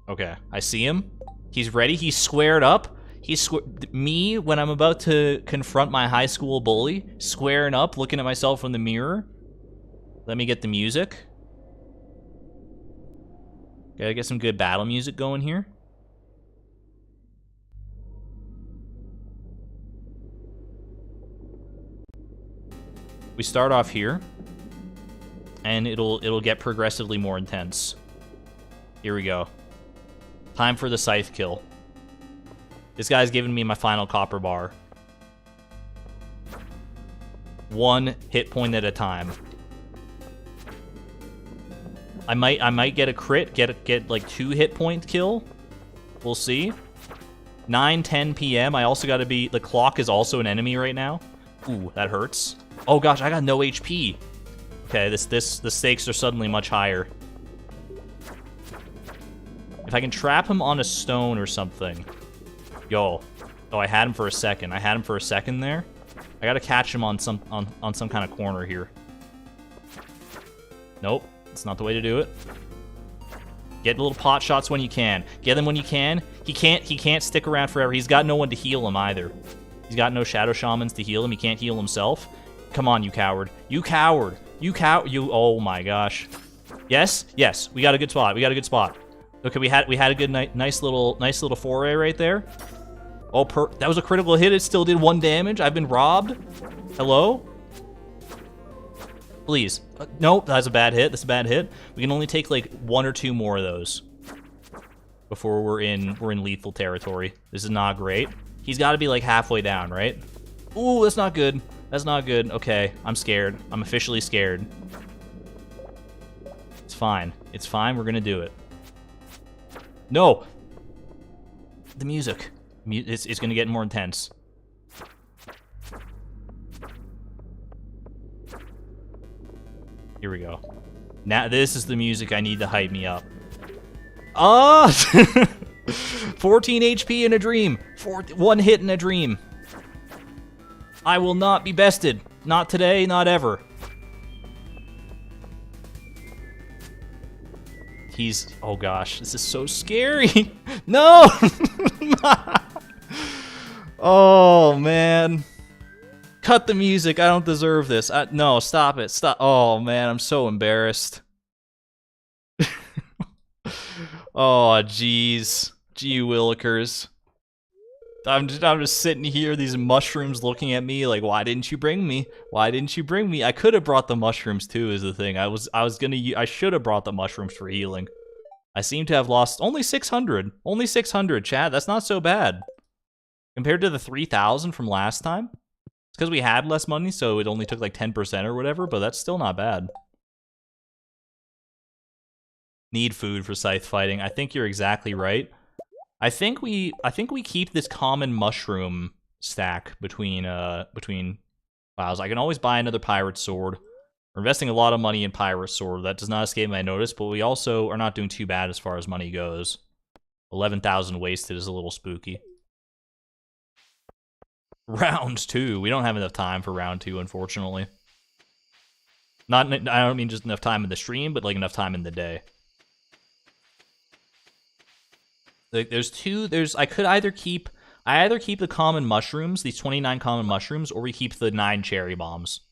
S1: Okay, I see him. He's ready. He's squared up. Me, when I'm about to confront my high school bully, squaring up, looking at myself in the mirror. Let me get the music. Gotta get some good battle music going here. We start off here, and it'll get progressively more intense. Here we go. Time for the scythe kill. This guy's giving me my final copper bar. 1 hit point at a time. I might get a crit, get like 2 hit point kill. We'll see. 9:10 p.m. I also got to be... The clock is also an enemy right now. Ooh, that hurts. Oh gosh, I got no HP. Okay, the stakes are suddenly much higher. If I can trap him on a stone or something. Yo. Oh, I had him for a second. I had him for a second there. I gotta catch him on some kind of corner here. Nope, it's not the way to do it. Get little pot shots when you can. Get them when you can. He can't stick around forever. He's got no one to heal him either. He's got no shadow shamans to heal him. He can't heal himself. Come on, you coward. You coward. You. Oh my gosh. Yes. Yes. We got a good spot. We got a good spot. Okay, we had a good nice little foray right there. Oh, that was a critical hit. It still did 1 damage. I've been robbed. Hello? Please. Nope, that's a bad hit. That's a bad hit. We can only take like 1 or 2 more of those before we're in lethal territory. This is not great. He's got to be like halfway down, right? Ooh, that's not good. That's not good. Okay, I'm scared. I'm officially scared. It's fine. It's fine. We're gonna do it. No. The music. It's gonna get more intense. Here we go. Now this is the music I need to hype me up. Ah! 14 HP in a dream. 1 hit in a dream. I will not be bested. Not today, not ever. Oh gosh, this is so scary. No! Oh man. Cut the music, I don't deserve this. No, stop it, stop. Oh man, I'm so embarrassed. Oh jeez. Gee willikers. I'm just sitting here, these mushrooms looking at me like, why didn't you bring me? Why didn't you bring me? I could have brought the mushrooms too, is the thing. I should have brought the mushrooms for healing. I seem to have lost only 600. Only 600, chat. That's not so bad. Compared to the 3,000 from last time. It's because we had less money, so it only took like 10% or whatever, but that's still not bad. Need food for Scythe fighting. I think you're exactly right. I think we keep this common mushroom stack between files. I can always buy another pirate sword. We're investing a lot of money in pirate sword. That does not escape my notice, but we also are not doing too bad as far as money goes. 11,000 wasted is a little spooky. Round 2. We don't have enough time for round 2, unfortunately. I don't mean just enough time in the stream, but like enough time in the day. Like, I either keep the common mushrooms, these 29 common mushrooms, or we keep the 9 cherry bombs.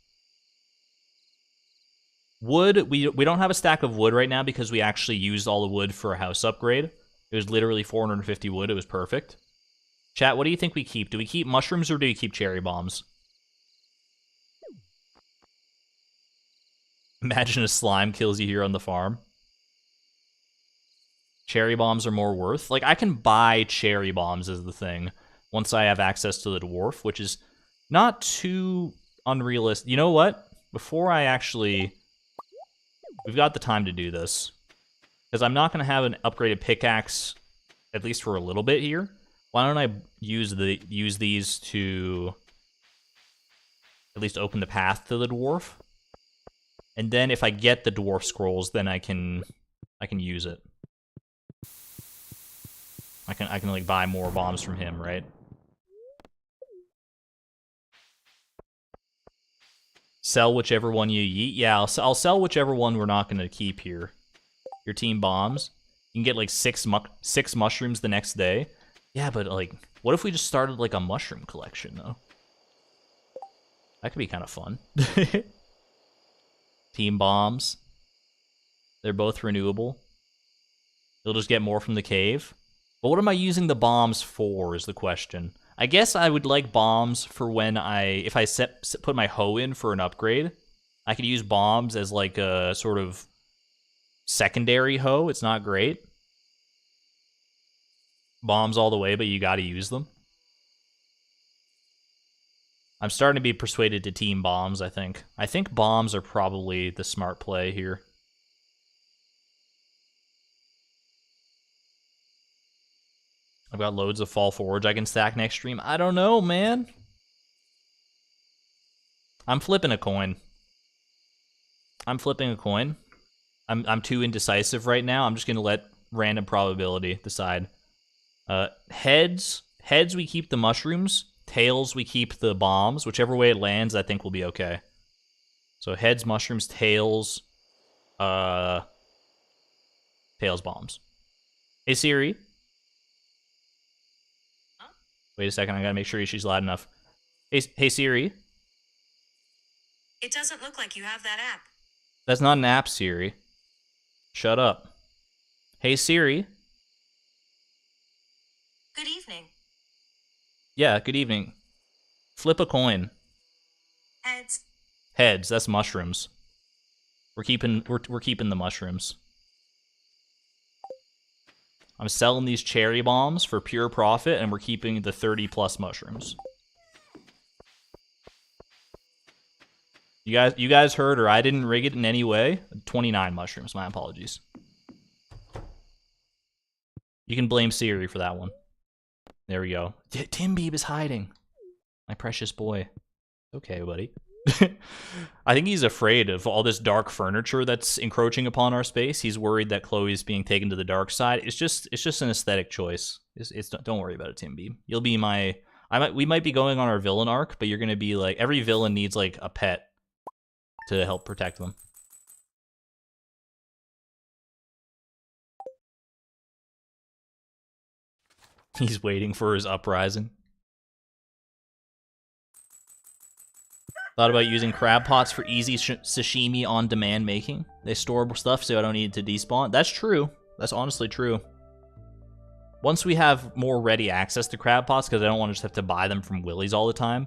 S1: Wood, we don't have a stack of wood right now because we actually used all the wood for a house upgrade. It was literally 450 wood, it was perfect. Chat, what do you think we keep? Do we keep mushrooms or do we keep cherry bombs? Imagine a slime kills you here on the farm. Cherry bombs are more worth. Like, I can buy cherry bombs as the thing once I have access to the dwarf, which is not too unrealistic. You know what? Before I actually... We've got the time to do this. Because I'm not going to have an upgraded pickaxe, at least for a little bit here. Why don't I use these to at least open the path to the dwarf? And then if I get the dwarf scrolls, then I can use it. I can like buy more bombs from him, right? Sell whichever one you yeet. Yeah, I'll sell whichever one we're not going to keep here. Your team bombs. You can get like six mushrooms the next day. Yeah, but like, what if we just started like a mushroom collection though? That could be kind of fun. Team bombs. They're both renewable. You'll just get more from the cave. But what am I using the bombs for is the question. I guess I would like bombs for when if I put my hoe in for an upgrade. I could use bombs as like a sort of secondary hoe. It's not great. Bombs all the way, but you gotta use them. I'm starting to be persuaded to team bombs, I think. I think bombs are probably the smart play here. I've got loads of fall forage I can stack next stream. I don't know, man. I'm flipping a coin. I'm too indecisive right now. I'm just gonna let random probability decide. Heads we keep the mushrooms. Tails we keep the bombs. Whichever way it lands, I think will be okay. So heads, mushrooms, tails, tails, bombs. Hey Siri. Wait a second, I gotta make sure she's loud enough. Hey Siri.
S2: It doesn't look like you have that app.
S1: That's not an app, Siri. Shut up. Hey Siri.
S2: Good evening.
S1: Yeah, good evening. Flip a coin.
S2: Heads.
S1: Heads, that's mushrooms. We're keeping the mushrooms. I'm selling these cherry bombs for pure profit, and we're keeping the 30+ mushrooms. You guys heard her. I didn't rig it in any way. 29 mushrooms. My apologies. You can blame Siri for that one. There we go. Tim Beeb is hiding. My precious boy. Okay, buddy. I think he's afraid of all this dark furniture that's encroaching upon our space. He's worried that Chloe's being taken to the dark side. It's just an aesthetic choice. Don't worry about it, Tim Beeb. You'll be my. We might be going on our villain arc, but you're gonna be like, every villain needs like a pet to help protect them. He's waiting for his uprising. Thought about using crab pots for easy sashimi on-demand making. They store stuff so I don't need to despawn. That's true. That's honestly true. Once we have more ready access to crab pots, because I don't want to just have to buy them from Willie's all the time,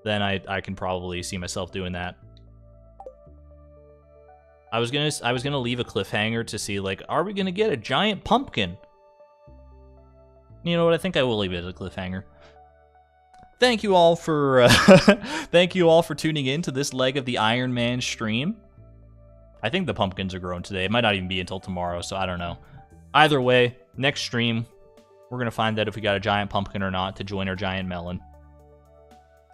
S1: then I can probably see myself doing that. I was gonna leave a cliffhanger to see, like, are we gonna get a giant pumpkin? You know what? I think I will leave it as a cliffhanger. Thank you all for tuning in to this leg of the Ironman stream. I think the pumpkins are grown today. It might not even be until tomorrow, so I don't know. Either way, next stream, we're gonna find out if we got a giant pumpkin or not to join our giant melon.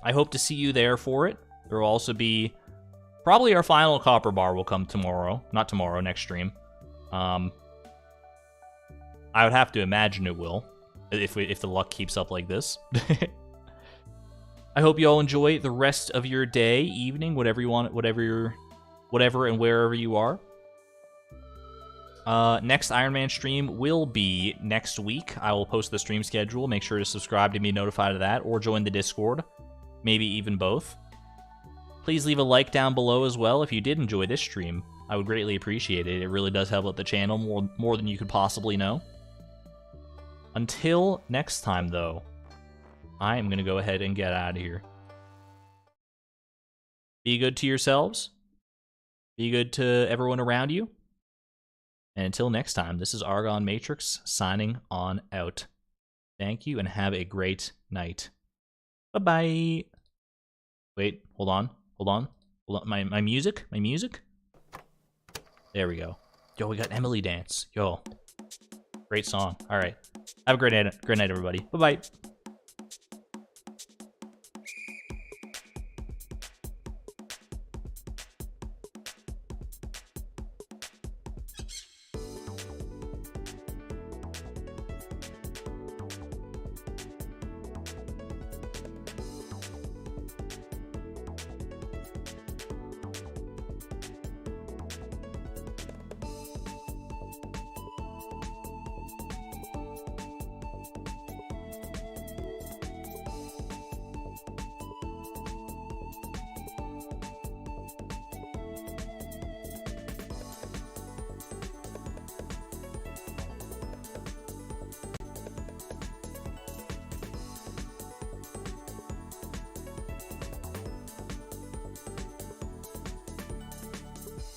S1: I hope to see you there for it. There will also be probably our final copper bar will come tomorrow. Not tomorrow, next stream. I would have to imagine it will, if the luck keeps up like this. I hope you all enjoy the rest of your day, evening, whatever you want, whatever and wherever you are. Next Ironman stream will be next week. I will post the stream schedule. Make sure to subscribe to be notified of that, or join the Discord. Maybe even both. Please leave a like down below as well if you did enjoy this stream. I would greatly appreciate it. It really does help out the channel more than you could possibly know. Until next time, though, I am going to go ahead and get out of here. Be good to yourselves. Be good to everyone around you. And until next time, this is Argon Matrix signing on out. Thank you and have a great night. Bye-bye. Wait, hold on. My music? There we go. Yo, we got Emily Dance. Yo, great song. All right. Have a great night everybody. Bye-bye.